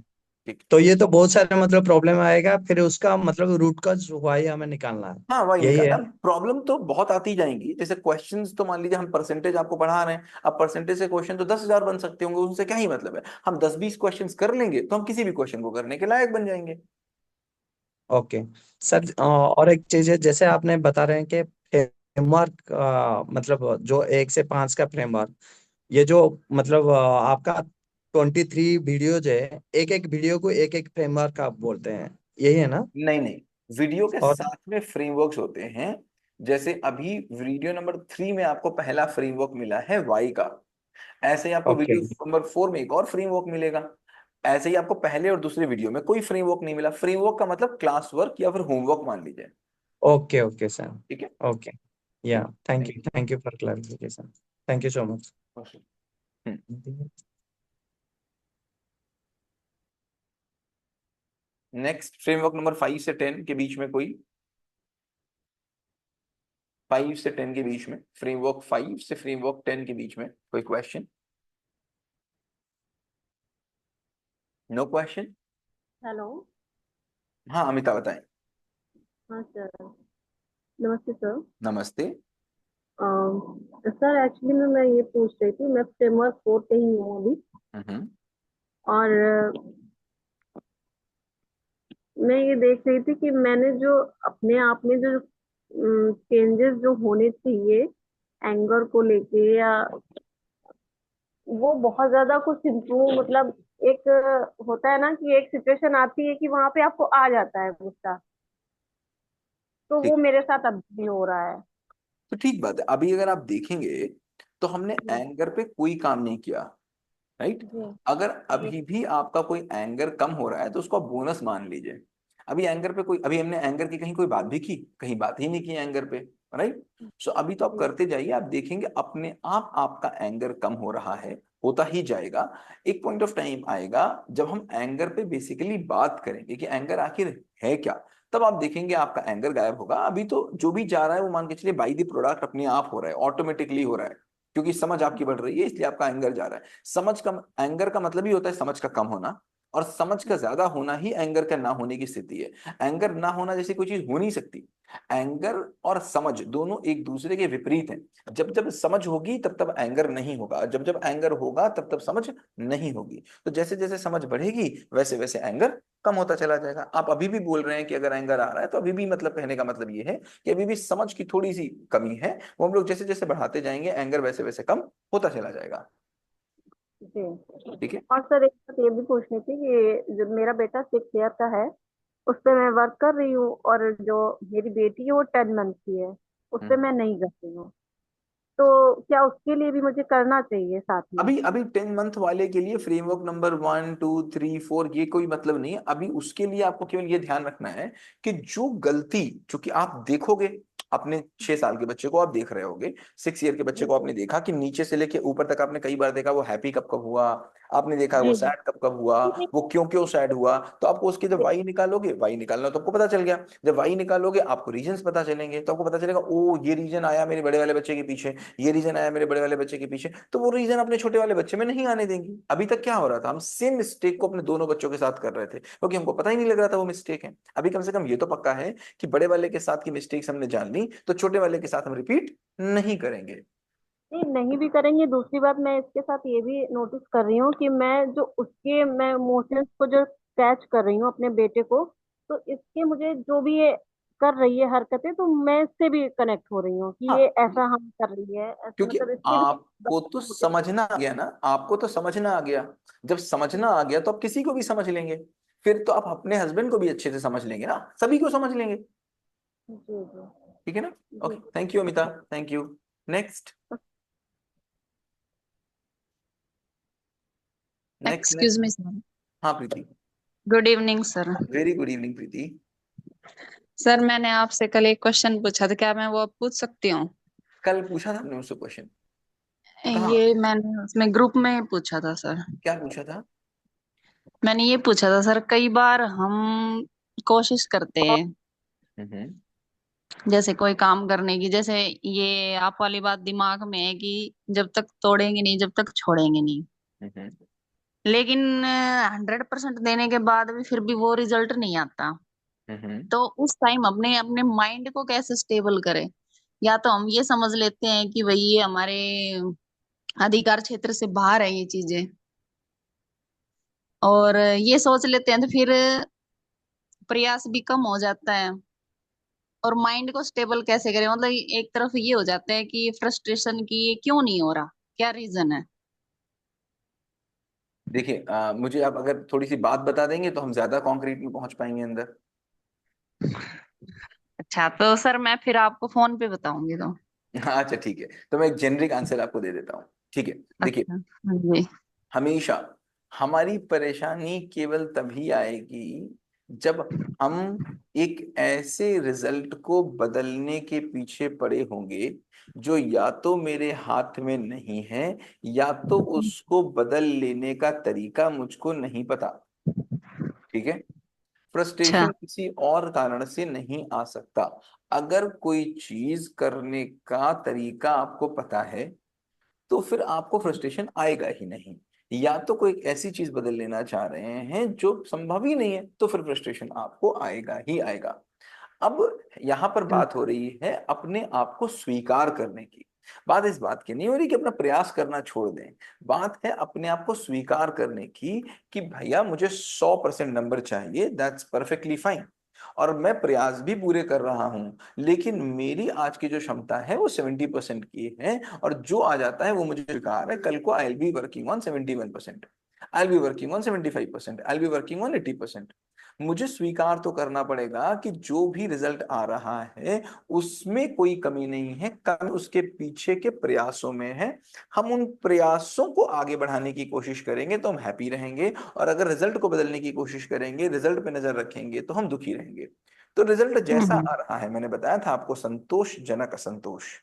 ठीक।
तो ये तो बहुत सारे मतलब प्रॉब्लम आएगा, फिर उसका मतलब रूट का हुआ ही हमें निकालना है।
हाँ, वही
यही
निकाल।
है।
अब प्रॉब्लम तो बहुत आती जाएंगी, जैसे क्वेश्चंस तो मान लीजिए हम परसेंटेज आपको पढ़ा रहे हैं, अब परसेंटेज से क्वेश्चन तो 10,000 बन सकते होंगे, उनसे क्या ही मतलब है। हम 10-20 क्वेश्चंस कर लेंगे तो हम किसी भी क्वेश्चन को करने के लायक बन जाएंगे।
ओके सर, और एक चीज है, जैसे आपने बता रहे हैं कि फ्रेमवर्क, मतलब जो 1 से 5 का फ्रेमवर्क, ये जो मतलब आपका 23 वीडियोज है, एक एक वीडियो को एक एक फ्रेमवर्क आप बोलते हैं, यही है ना?
नहीं नहीं, वीडियो के
और
साथ में फ्रेमवर्क्स होते हैं। जैसे अभी वीडियो नंबर 3 में आपको पहला फ्रेमवर्क मिला है वाई का, ऐसे ही आपको
ओके।
वीडियो नंबर 4 में एक और फ्रेमवर्क मिलेगा। ऐसे ही आपको पहले और दूसरे वीडियो में कोई फ्रेमवर्क नहीं मिला। फ्रेमवर्क का मतलब क्लास वर्क या फिर होमवर्क मान लीजिए।
Okay okay sir.
ठीक है।
ओके। या
thank
thank you for clarification. Thank you so much.
You. Next, framework number 5 से 10 के बीच में कोई, 5 से 10 के बीच में, फ्रेमवर्क 5 से फ्रेमवर्क 10 के बीच में कोई क्वेश्चन? No question.
हेलो।
हाँ अमिता बताएं।
हाँ सर। नमस्ते सर।
नमस्ते।
सर एक्चुअली मैं ये पूछ रही थी, मैं फ्रेमवर्क 4 पे ही हूँ अभी।
हम्म।
और मैं ये देख रही थी कि मैंने जो अपने आप में जो चेंजेस जो होने चाहिए एंगर को लेके, या वो बहुत ज्यादा कुछ इम्प्रूव, मतलब एक होता है ना कि एक सिचुएशन आती है कि वहां पे आपको आ जाता है गुस्सा, तो वो
ठीक।
मेरे साथ अब भी हो रहा है।
तो ठीक बात है, अभी अगर आप देखेंगे तो हमने
जी।
एंगर पे कोई काम नहीं किया, राइट।
जी।
अगर
जी।
अभी भी आपका कोई एंगर कम हो रहा है तो उसको बोनस मान लीजिए। अभी एंगर पे कोई, अभी हमने एंगर की कहीं कोई बात भी की? कहीं बात ही नहीं की एंगर पे, राइट। सो अभी तो आप
जी।
करते जाइए, आप देखेंगे अपने आप आपका एंगर कम हो रहा है, होता ही जाएगा। एक पॉइंट ऑफ टाइम आएगा जब हम एंगर पे बेसिकली बात करेंगे कि एंगर आखिर है क्या, तब आप देखेंगे आपका एंगर गायब होगा। अभी तो जो भी जा रहा है वो मान के चलिए बाई दी प्रोडक्ट अपने आप हो रहा है, ऑटोमेटिकली हो रहा है, क्योंकि समझ आपकी बढ़ रही है इसलिए आपका एंगर जा रहा है। समझ का, एंगर का मतलब ही होता है समझ का कम होना, और समझ का ज्यादा होना ही एंगर का ना होने की स्थिति है। एंगर ना होना जैसी कोई चीज हो नहीं सकती। एंगर और समझ दोनों एक दूसरे के विपरीत हैं। जब जब समझ होगी तब तब एंगर नहीं होगा, जब जब एंगर होगा तब तब समझ नहीं होगी। तो जैसे जैसे समझ बढ़ेगी वैसे वैसे एंगर कम होता चला जाएगा। आप अभी भी बोल रहे हैं कि अगर एंगर आ रहा है, तो अभी भी मतलब कहने का मतलब ये है कि अभी भी समझ की थोड़ी सी कमी है, वो हम लोग जैसे जैसे बढ़ाते जाएंगे एंगर वैसे वैसे कम होता चला जाएगा।
जी।
ठीक है।
और सर एक बात ये भी पूछनी थी कि जो मेरा बेटा 6 ईयर का है, उस पे मैं वर्क कर रही हूँ, और जो मेरी बेटी है वो 10 मंथ की है, उस पे
हम्म।
मैं नहीं कर रही हूँ। तो क्या उसके लिए भी मुझे करना चाहिए साथ में?
अभी अभी 10 मंथ वाले के लिए फ्रेमवर्क नंबर 1 2 3 4 ये कोई मतलब नहीं है। अभी उसके लिए आपको केवल ये ध्यान रखना है कि जो गलती, चूंकि आप देखोगे अपने 6 साल के बच्चे को, आप देख रहे होगे 6 ईयर के बच्चे
जी।
को, आपने देखा कि नीचे से लेके ऊपर तक आपने कई बार देखा वो हैप्पी कब कब हुआ, आपने देखा वो
जी। जी।
सैड कब कब हुआ, वो क्यों क्यों सैड हुआ। तो आपको उसके जब वाई निकालोगे, वाई निकालना तो आपको पता चल गया। जब वाई निकालोगे आपको रीजंस पता चलेंगे, तो आपको पता चलेगा ओ ये रीजन आया मेरे बड़े वाले बच्चे के पीछे, ये रीजन आया मेरे बड़े वाले बच्चे के पीछे, तो वो रीजन अपने छोटे वाले बच्चे में नहीं आने देंगी। अभी तक क्या हो रहा था, हम सेम मिस्टेक को अपने दोनों बच्चों के साथ कर रहे थे क्योंकि हमको पता ही नहीं लग रहा था वो मिस्टेक है। अभी कम से कम ये तो पक्का है कि बड़े वाले के साथ की मिस्टेक्स हमने जान ली, तो छोटे वाले के साथ हम रिपीट नहीं करेंगे।
नहीं, नहीं भी करेंगे। दूसरी बात, मैं इसके साथ ये भी नोटिस कर रही हूँ कि मैं इमोशंस को जो कैच कर रही हूँ अपने बेटे को, तो इसके मुझे जो भी ये कर रही है हरकतें, तो मैं इससे भी कनेक्ट हो रही हूँ कि ये
हाँ,
ऐसा हम कर रही है, ऐसे
क्योंकि
मतलब इसके भी
आपको तो समझना आ गया ना, आपको तो समझना आ गया। जब समझना आ गया तो आप किसी को भी समझ लेंगे, फिर तो आप अपने हस्बैंड को भी अच्छे से समझ लेंगे ना, सभी को समझ लेंगे।
जी। जी।
ठीक है ना।
जी।
Okay, thank you Amita, thank you. Next. Next
excuse
next.
Me sir.
हाँ Preeti.
Good evening sir.
Very good evening Preeti.
Sir मैंने आपसे कल एक क्वेश्चन पूछा था, क्या मैं वो अब पूछ सकती हूँ?
कल पूछा था हमने मुझसे क्वेश्चन? कहाँ?
ये मैंने उसमें ग्रुप में पूछा था सर।
क्या पूछा था?
मैंने ये पूछा था सर, कई बार हम कोशिश करते हैं
हम्म।
जैसे कोई काम करने की, जैसे ये आप वाली बात दिमाग में है कि जब तक तोड़ेंगे नहीं, जब तक छोड़ेंगे नहीं।
हम्म।
लेकिन 100% देने के बाद भी फिर भी वो रिजल्ट नहीं आता।
हम्म।
तो उस टाइम अपने अपने माइंड को कैसे स्टेबल करें? या तो हम ये समझ लेते हैं कि भाई ये हमारे अधिकार क्षेत्र से बाहर है ये चीजें, और ये सोच लेते हैं, तो फिर प्रयास भी कम हो जाता है। और माइंड को स्टेबल कैसे करें? मतलब एक तरफ ये हो जाता है कि फ्रस्ट्रेशन की ये क्यों नहीं हो रहा, क्या रीजन है?
देखिए मुझे आप अगर थोड़ी सी बात बता देंगे तो हम ज्यादा कॉन्क्रीट में पहुंच पाएंगे अंदर।
अच्छा, तो सर मैं फिर आपको फोन पे बताऊंगी तो।
अच्छा ठीक है, तो मैं एक जेनरिक आंसर आपको दे देता हूँ। ठीक है, देखिए,
अच्छा। हाँ जी।
हमेशा हमारी परेशानी केवल तभी आएगी जब हम एक ऐसे रिजल्ट को बदलने के पीछे पड़े होंगे जो या तो मेरे हाथ में नहीं है, या तो उसको बदल लेने का तरीका मुझको नहीं पता। ठीक है,
अच्छा।
फ्रस्ट्रेशन किसी और कारण से नहीं आ सकता। अगर कोई चीज करने का तरीका आपको पता है तो फिर आपको फ्रस्ट्रेशन आएगा ही नहीं। या तो कोई ऐसी चीज बदल लेना चाह रहे हैं जो संभव ही नहीं है, तो फिर फ्रस्ट्रेशन आपको आएगा ही आएगा। अब यहाँ पर बात हो रही है अपने आप को स्वीकार करने की। बात इस बात की नहीं हो रही कि अपना प्रयास करना छोड़ दें। बात है अपने आप को स्वीकार करने की कि भैया मुझे 100% नंबर चाहिए, दैट्स परफेक्टली फाइन, और मैं प्रयास भी पूरे कर रहा हूं, लेकिन मेरी आज की जो क्षमता है वो 70% की है, और जो आ जाता है वो मुझे स्वीकार है। कल को I will be working on 71%, I will be working on 75%, I will be working on 80%। मुझे स्वीकार तो करना पड़ेगा कि जो भी रिजल्ट आ रहा है उसमें कोई कमी नहीं है, कमी उसके पीछे के प्रयासों में है। हम उन प्रयासों को आगे बढ़ाने की कोशिश करेंगे तो हम हैप्पी रहेंगे, और अगर रिजल्ट को बदलने की कोशिश करेंगे, रिजल्ट पे नजर रखेंगे, तो हम दुखी रहेंगे। तो रिजल्ट जैसा
हम्म।
आ रहा है, मैंने बताया था आपको, संतोषजनक असंतोष,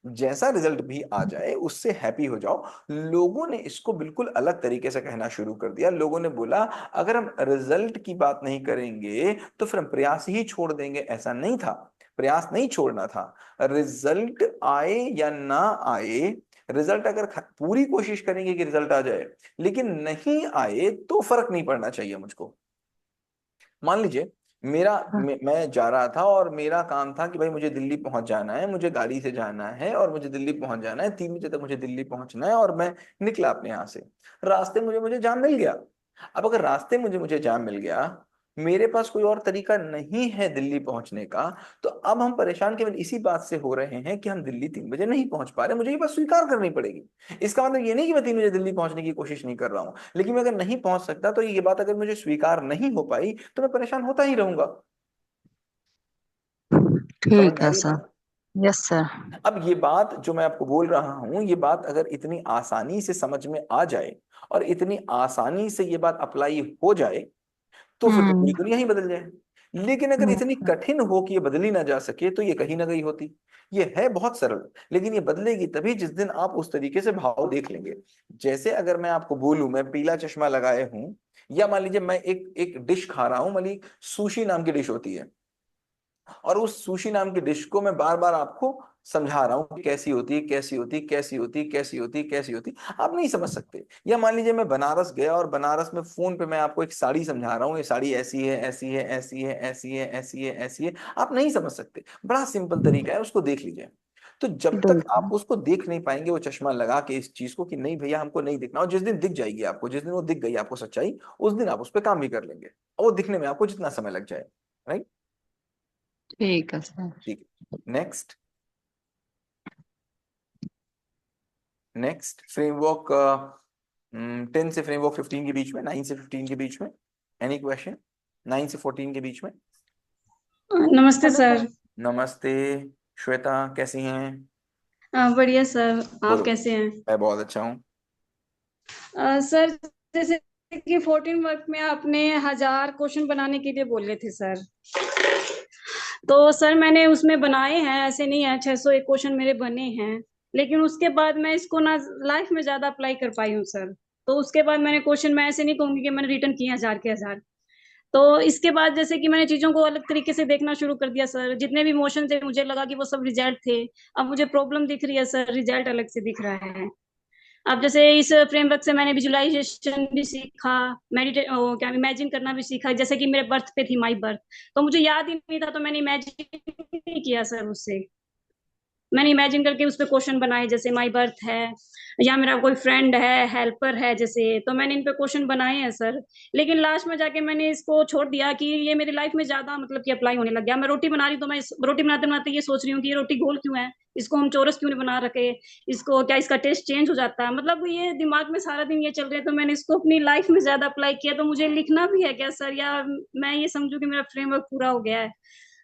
जैसा रिजल्ट भी आ जाए उससे हैप्पी हो जाओ। लोगों ने इसको बिल्कुल अलग तरीके से कहना शुरू कर दिया। लोगों ने बोला अगर हम रिजल्ट की बात नहीं करेंगे तो फिर हम प्रयास ही छोड़ देंगे। ऐसा नहीं था, प्रयास नहीं छोड़ना था। रिजल्ट आए या ना आए, रिजल्ट अगर पूरी कोशिश करेंगे कि रिजल्ट आ जाए, लेकिन नहीं आए तो फर्क नहीं पड़ना चाहिए मुझको। मान लीजिए मैं जा रहा था और मेरा काम था कि भाई मुझे दिल्ली पहुंच जाना है, मुझे गाड़ी से जाना है और मुझे दिल्ली पहुंच जाना है, 3 बजे तक मुझे दिल्ली पहुंचना है, और मैं निकला अपने यहाँ से। रास्ते मुझे मुझे जाम मिल गया। अब अगर रास्ते मुझे मुझे जाम मिल गया, मेरे पास कोई और तरीका नहीं है दिल्ली पहुंचने का, तो अब हम परेशान केवल इसी बात से हो रहे हैं कि हम दिल्ली 3 बजे नहीं पहुंच पा रहे। मुझे ये बात स्वीकार करनी पड़ेगी। इसका मतलब ये नहीं कि मैं 3 बजे दिल्ली पहुंचने की कोशिश नहीं कर रहा हूं, लेकिन मैं अगर नहीं पहुंच सकता तो ये बात अगर मुझे स्वीकार नहीं हो पाई तो मैं परेशान होता ही रहूंगा। समझ
ठीक
में आ
है
रही है
सर।
बात?
Yes sir.
अब ये बात जो मैं आपको बोल रहा हूं, ये बात अगर इतनी आसानी से समझ में आ जाए और इतनी आसानी से ये बात अप्लाई हो जाए तो फिर तो पूरी
हम्म।
दुनिया ही बदल जाए। लेकिन अगर इतनी कठिन हो कि ये बदली ना जा सके तो ये कहीं ना कहीं होती। ये है बहुत सरल, लेकिन ये बदलेगी तभी जिस दिन आप उस तरीके से भाव देख लेंगे। जैसे अगर मैं आपको बोलूं मैं पीला चश्मा लगाए हूं, या मान लीजिए मैं एक एक डिश खा रहा हूं, मान लीजिए सुशी नाम की डिश होती है, और उस सुशी नाम की डिश को मैं बार बार आपको समझा रहा हूँ कि कैसी होती है, कैसी होती है, कैसी होती है, कैसी होती है, कैसी होती है, आप नहीं समझ सकते। या मान लीजिए मैं बनारस गया और बनारस में फोन पे मैं आपको एक साड़ी समझा रहा हूँ, ये साड़ी ऐसी है, ऐसी है, ऐसी है, ऐसी है, ऐसी है, ऐसी है, आप नहीं समझ सकते। बड़ा सिंपल तरीका है, उसको देख लीजिए। तो जब तक आप
बिल्कुल।
उसको देख नहीं पाएंगे वो चश्मा लगा के इस चीज को कि नहीं भैया हमको नहीं दिखना, और जिस दिन दिख जाएगी आपको, जिस दिन वो दिख गई आपको सच्चाई, उस दिन आप उस पर काम भी कर लेंगे, और वो दिखने में आपको जितना समय लग जाए। राइट?
ठीक है सर।
ठीक है, नेक्स्ट। नेक्स्ट फ्रेमवर्क 10 से फ्रेमवर्क 15 के बीच में, 9 से 15 के बीच में, एनी क्वेश्चन? 9 से 14 के बीच में।
नमस्ते सर।
नमस्ते श्वेता, कैसी हैं?
बढ़िया सर, आप
बोलो।
कैसे हैं?
मैं बहुत अच्छा हूँ।
सर, जैसे कि 14 वर्क में आपने 1000 क्वेश्चन बनाने के लिए बोले थे सर। तो सर मैंने उसमें बनाए हैं, ऐसे नहीं है 601 क्वेश्चन मेरे बने हैं, लेकिन उसके बाद मैं इसको ना लाइफ में ज्यादा अप्लाई कर पाई हूँ सर। तो उसके बाद मैंने क्वेश्चन, मैं ऐसे नहीं कहूंगी कि मैंने रिटर्न किए 1000 के 1000, तो इसके बाद जैसे कि मैंने चीजों को अलग तरीके से देखना शुरू कर दिया सर। जितने भी इमोशन थे मुझे लगा कि वो सब रिजल्ट थे। अब मुझे प्रॉब्लम दिख रही है सर, रिजल्ट अलग से दिख रहा है। अब जैसे इस फ्रेमवर्क से मैंने विजुअलाइजेशन भी सीखा, मेडिटेट क्या इमेजिन करना भी सीखा। जैसे कि मेरे बर्थ पे थी माई बर्थ, तो मुझे याद ही नहीं था, तो मैंने इमेजिन नहीं किया सर उससे। मैंने इमेजिन करके उस पे क्वेश्चन बनाए, जैसे माई बर्थ है, या मेरा कोई फ्रेंड है, हेल्पर है, जैसे तो मैंने इन पे क्वेश्चन बनाए हैं सर। लेकिन लास्ट में जाके मैंने इसको छोड़ दिया कि ये मेरी लाइफ में ज्यादा मतलब कि अप्लाई होने लग गया। मैं रोटी बना रही हूँ तो मैं रोटी बनाते बनाते ये सोच रही हूँ कि ये रोटी गोल क्यों है, इसको हम चौरस क्यों नहीं बना रखे, इसको क्या इसका टेस्ट चेंज हो जाता है। मतलब ये दिमाग में सारा दिन ये चल रहा है, तो मैंने इसको अपनी लाइफ में ज्यादा अप्लाई किया। तो मुझे लिखना भी है क्या सर, या मैं ये समझू कि मेरा फ्रेमवर्क पूरा हो गया है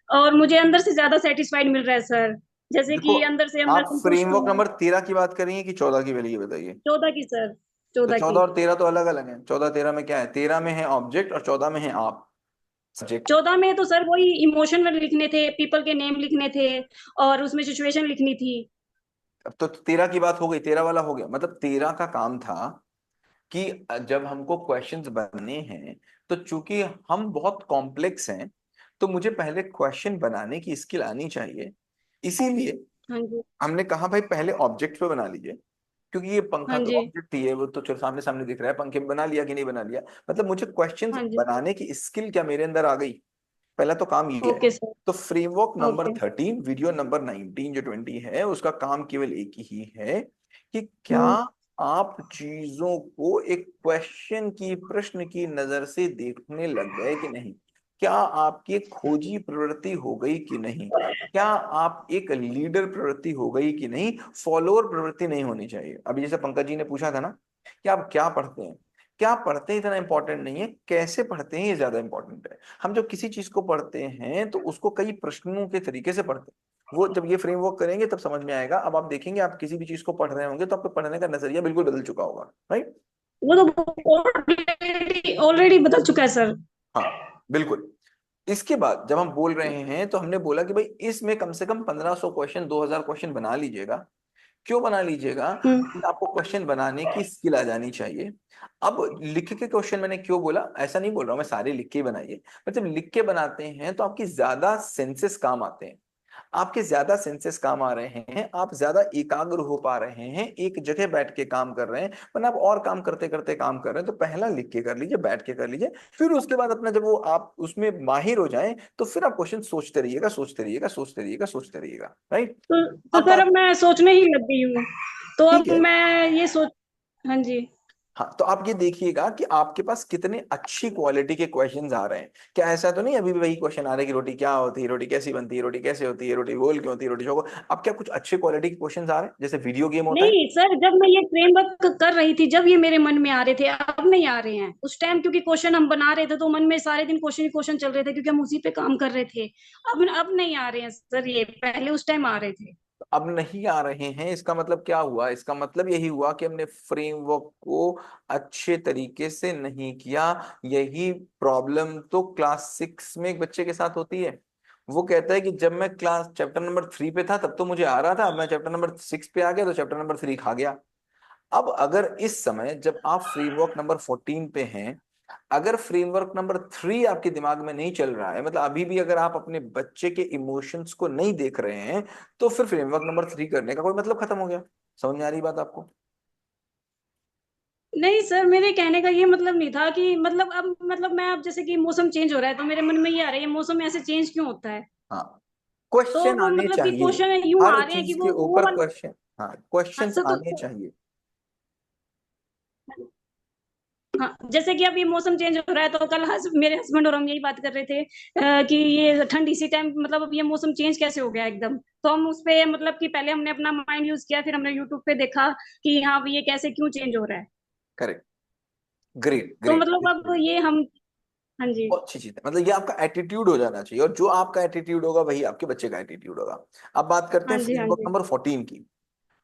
और मुझे अंदर से ज्यादा सेटिस्फाइड मिल रहा है सर, जैसे
देखो,
कि अंदर से अब मैं
आप
संतुष्ट
फ्रेमवर्क
हूँ।
नंबर 13 की बात करेंगे कि 14 की वाली, ये बताइए।
14 की सर,
तो
14
14
की।
और 13 तो अलग अलग है। 14 13 में क्या है? 13 में है ऑब्जेक्ट और 14 में है आप, सब्जेक्ट।
14 में तो सर वही इमोशन लिखने थे, पीपल के नेम लिखने थे, और उसमें सिचुएशन लिखनी थी।
अब तो 13 की बात हो गई, 13 वाला हो गया। मतलब 13 का काम था कि जब हमको क्वेश्चंस बनने हैं, तो चूंकि हम बहुत कॉम्प्लेक्स हैं, तो मुझे पहले क्वेश्चन बनाने की स्किल आनी चाहिए। इसीलिए
हाँ जी।
हमने कहा भाई पहले ऑब्जेक्ट पे बना लीजिए, क्योंकि ये पंखा
हाँ
तो
जी।
ऑब्जेक्ट ही है, वो तो चलो सामने सामने दिख रहा है। पंखे में बना लिया कि नहीं बना लिया, मतलब मुझे क्वेश्चंस
हाँ जी।
बनाने की स्किल क्या मेरे अंदर आ गई। पहला तो काम ये है।
Okay sir.
तो framework number
okay.
13, video number 19 जो 20 है, उसका काम केवल एक ही है कि क्या
हम्म।
आप चीजों को एक क्वेश्चन की, प्रश्न की नजर से देखने लग गए कि नहीं। क्या आपकी एक खोजी प्रवृत्ति हो गई कि नहीं। क्या आप एक लीडर प्रवृत्ति हो गई कि नहीं। फॉलोअर प्रवृत्ति नहीं होनी चाहिए। अभी जैसे पंकज जी ने पूछा था ना कि आप क्या पढ़ते हैं, क्या पढ़ते हैं इतना इंपॉर्टेंट नहीं है, कैसे पढ़ते हैं ये ज्यादा इंपॉर्टेंट है। हम जब किसी चीज को पढ़ते हैं तो उसको कई प्रश्नों के तरीके से पढ़ते हैं। वो जब ये फ्रेमवर्क करेंगे तब समझ में आएगा। अब आप देखेंगे, आप किसी भी चीज को पढ़ रहे होंगे तो आपका पढ़ने का नजरिया बिल्कुल बदल चुका होगा, राइट।
वो तो ऑलरेडी ऑलरेडी बदल चुका है सर।
हाँ बिल्कुल। इसके बाद जब हम बोल रहे हैं तो हमने बोला कि भाई इसमें कम से कम 1500 क्वेश्चन, 2000 क्वेश्चन बना लीजिएगा। क्यों बना लीजिएगा?
हम्म।
आपको क्वेश्चन बनाने की स्किल आ जानी चाहिए। अब लिख के क्वेश्चन मैंने क्यों बोला, ऐसा नहीं बोल रहा हूं मैं सारे लिख के ही बनाइए। मतलब लिख के बनाते हैं तो आपकी ज्यादा सेंसेस काम आते हैं। आपके ज्यादा सेंसेस काम आ रहे हैं, आप ज्यादा एकाग्र हो पा रहे हैं, एक जगह बैठ के काम कर रहे हैं। वरना आप और काम करते करते काम कर रहे हैं। तो पहला लिख के कर लीजिए, बैठ के कर लीजिए। फिर उसके बाद अपना जब वो आप उसमें माहिर हो जाएं, तो फिर आप क्वेश्चन सोचते रहिएगा, सोचते रहिएगा, सोचते रहिएगा, सोचते रहिएगा, राइट।
तो
अब
सर अब
बात,
मैं सोचने ही लग गई हूँ। तो
ठीक
अब
है।
मैं ये सोच। हाँ जी।
हाँ, तो आप ये देखिएगा कि आपके पास कितने अच्छी क्वालिटी के क्वेश्चंस आ रहे हैं। क्या ऐसा तो नहीं अभी भी वही क्वेश्चन आ रहे हैं कि रोटी क्या होती है, रोटी कैसी बनती है, रोटी कैसे होती है, रोटी गोल क्यों होती है, रोटी चौको। अब क्या कुछ अच्छे क्वालिटी के क्वेश्चंस आ रहे हैं, जैसे वीडियो गेम होता है।
नहीं सर, जब मैं ये फ्रेमवर्क कर रही थी, जब ये मेरे मन में आ रहे थे, अब नहीं आ रहे हैं। उस टाइम क्योंकि क्वेश्चन हम बना रहे थे तो मन में सारे दिन क्वेश्चन ही क्वेश्चन चल रहे थे, क्योंकि हम उसी पे काम कर रहे थे। अब नहीं आ रहे हैं सर, ये पहले उस टाइम आ रहे थे।
तो अब नहीं आ रहे हैं, इसका मतलब क्या हुआ? इसका मतलब यही हुआ कि हमने फ्रेमवर्क को अच्छे तरीके से नहीं किया। यही प्रॉब्लम तो क्लास 6 में एक बच्चे के साथ होती है। वो कहता है कि जब मैं क्लास चैप्टर नंबर 3 पे था तब तो मुझे आ रहा था, अब मैं चैप्टर नंबर 6 पे आ गया तो चैप्टर नंबर 3 खा गया। अब अगर इस समय जब आप फ्रेमवर्क नंबर 14 पे हैं, अगर फ्रेमवर्क नंबर 3 आपके दिमाग में नहीं चल रहा है, मतलब अभी भी अगर आप अपने बच्चे के इमोशंस को नहीं देख रहे हैं, तो फिर फ्रेमवर्क नंबर 3 करने का कोई मतलब खत्म हो गया। समझ में आ रही बात आपको?
नहीं सर, मेरे कहने का ये मतलब नहीं था कि मतलब अब मतलब मैं अब जैसे कि मौसम चेंज हो रहा है तो मेरे मन में ये आ रहा है, ये मौसम ऐसे चेंज क्यों होता है।
हाँ,
तो
क्वेश्चन
वो
आने
मतलब कि
चाहिए।
क्वेश्चन यूं
हर
आ रहे हैं कि
चीज के
वो
ऊपर
वाला।
क्वेश्चन, हाँ क्वेश्चंस
अच्छा
आने
तो
चाहिए।
हाँ, जैसे कि अब ये मौसम चेंज हो रहा है, तो कल मेरे हस्बैंड और हम यही बात कर रहे थे कि ये ठंड इसी टाइम मतलब अब ये मौसम चेंज कैसे हो गया एकदम। तो हम उस पे मतलब कि पहले हमने अपना माइंड यूज किया, फिर हमने यूट्यूब पे देखा कि हाँ ये कैसे क्यों चेंज हो रहा है।
करेक्ट, ग्रेट
तो
ग्रेट।
मतलब अब ये हम। हाँ जी।
बहुत अच्छी चीज है, मतलब ये आपका एटीट्यूड हो जाना चाहिए, और जो आपका एटीट्यूड होगा वही आपके बच्चे का एटीट्यूड होगा। अब बात करते
हाँ
हैं
जी। हाँ
फ्रेमवर्क
जी।
नंबर 14 की।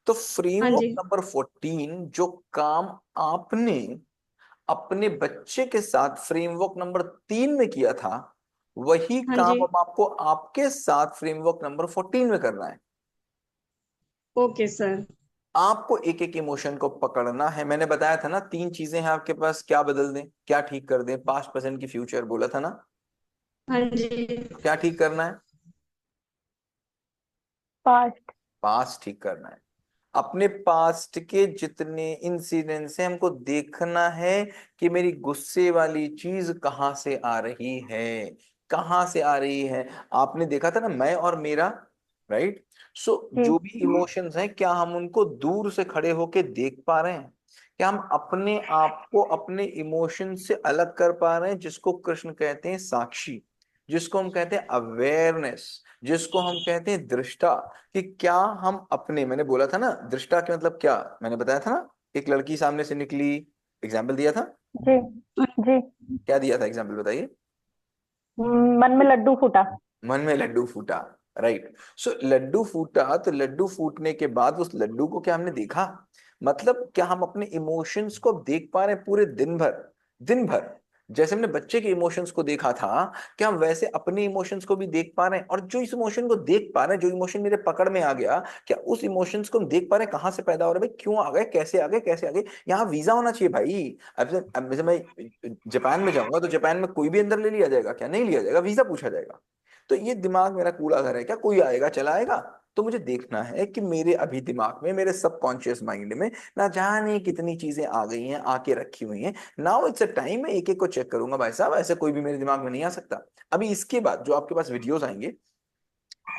तो
हाँ
फ्रेमवर्क
जी।
नंबर 14 जो काम आपने अपने बच्चे के साथ फ्रेमवर्क नंबर 3 में किया था, वही
हाँ
काम
जी।
अब आपको आपके साथ फ्रेमवर्क नंबर 14 में करना है।
Okay sir.
आपको एक एक इमोशन को पकड़ना है। मैंने बताया था ना 3 चीजें हैं आपके पास, क्या बदल दें, क्या ठीक कर दें, पास्ट, प्रेजेंट की फ्यूचर, बोला था ना।
हाँ जी।
तो क्या ठीक करना है?
पास्ट।
पास्ट ठीक करना है। अपने पास्ट के जितने इंसिडेंट्स हैं हमको देखना है कि मेरी गुस्से वाली चीज कहाँ से आ रही है, कहाँ से आ रही है। आपने देखा था ना मैं और मेरा, राइट। सो
जी।
जो भी इमोशंस हैं, क्या हम उनको दूर से खड़े होके देख पा रहे हैं? क्या हम अपने आप को अपने इमोशन से अलग कर पा रहे हैं, जिसको कृष्ण कहते हैं साक्षी, जिसको हम कहते हैं अवेयरनेस, जिसको हम कहते हैं दृष्टा। कि क्या हम अपने, मैंने बोला था ना दृष्टा के मतलब क्या, मैंने बताया था ना, एक लड़की सामने से निकली, एग्जाम्पल दिया था।
जी। जी।
क्या दिया था एग्जाम्पल, बताइए।
मन में लड्डू फूटा।
मन में लड्डू फूटा, राइट। सो लड्डू फूटा, तो लड्डू फूटने के बाद उस लड्डू को क्या हमने देखा? मतलब क्या हम अपने इमोशंस को देख पा रहे हैं पूरे दिन भर, दिन भर? जैसे हमने बच्चे के इमोशंस को देखा था, क्या हम वैसे अपने इमोशंस को भी देख पा रहे हैं? और जो इस इमोशन को देख पा रहे हैं, जो इमोशन मेरे पकड़ में आ गया, क्या उस इमोशंस को हम देख पा रहे हैं कहाँ से पैदा हो रहे हैं, भाई क्यों आ गए, कैसे आ गए, कैसे आ गए? यहाँ वीजा होना चाहिए भाई। अब जैसे मैं जापान में जाऊंगा तो जापान में कोई भी अंदर ले लिया जाएगा क्या? नहीं लिया जाएगा, वीजा पूछा जाएगा। तो ये दिमाग मेरा कूड़ा घर है क्या? कोई आएगा चलाएगा? तो मुझे देखना है कि मेरे अभी दिमाग में, मेरे सबकॉन्शियस माइंड में ना जाने कितनी चीजें आ गई हैं, आके रखी हुई हैं। नाउ इट्स अ टाइम, मैं एक एक को चेक करूंगा भाई साहब, ऐसे कोई भी मेरे दिमाग में नहीं आ सकता। अभी इसके बाद जो आपके पास वीडियोस आएंगे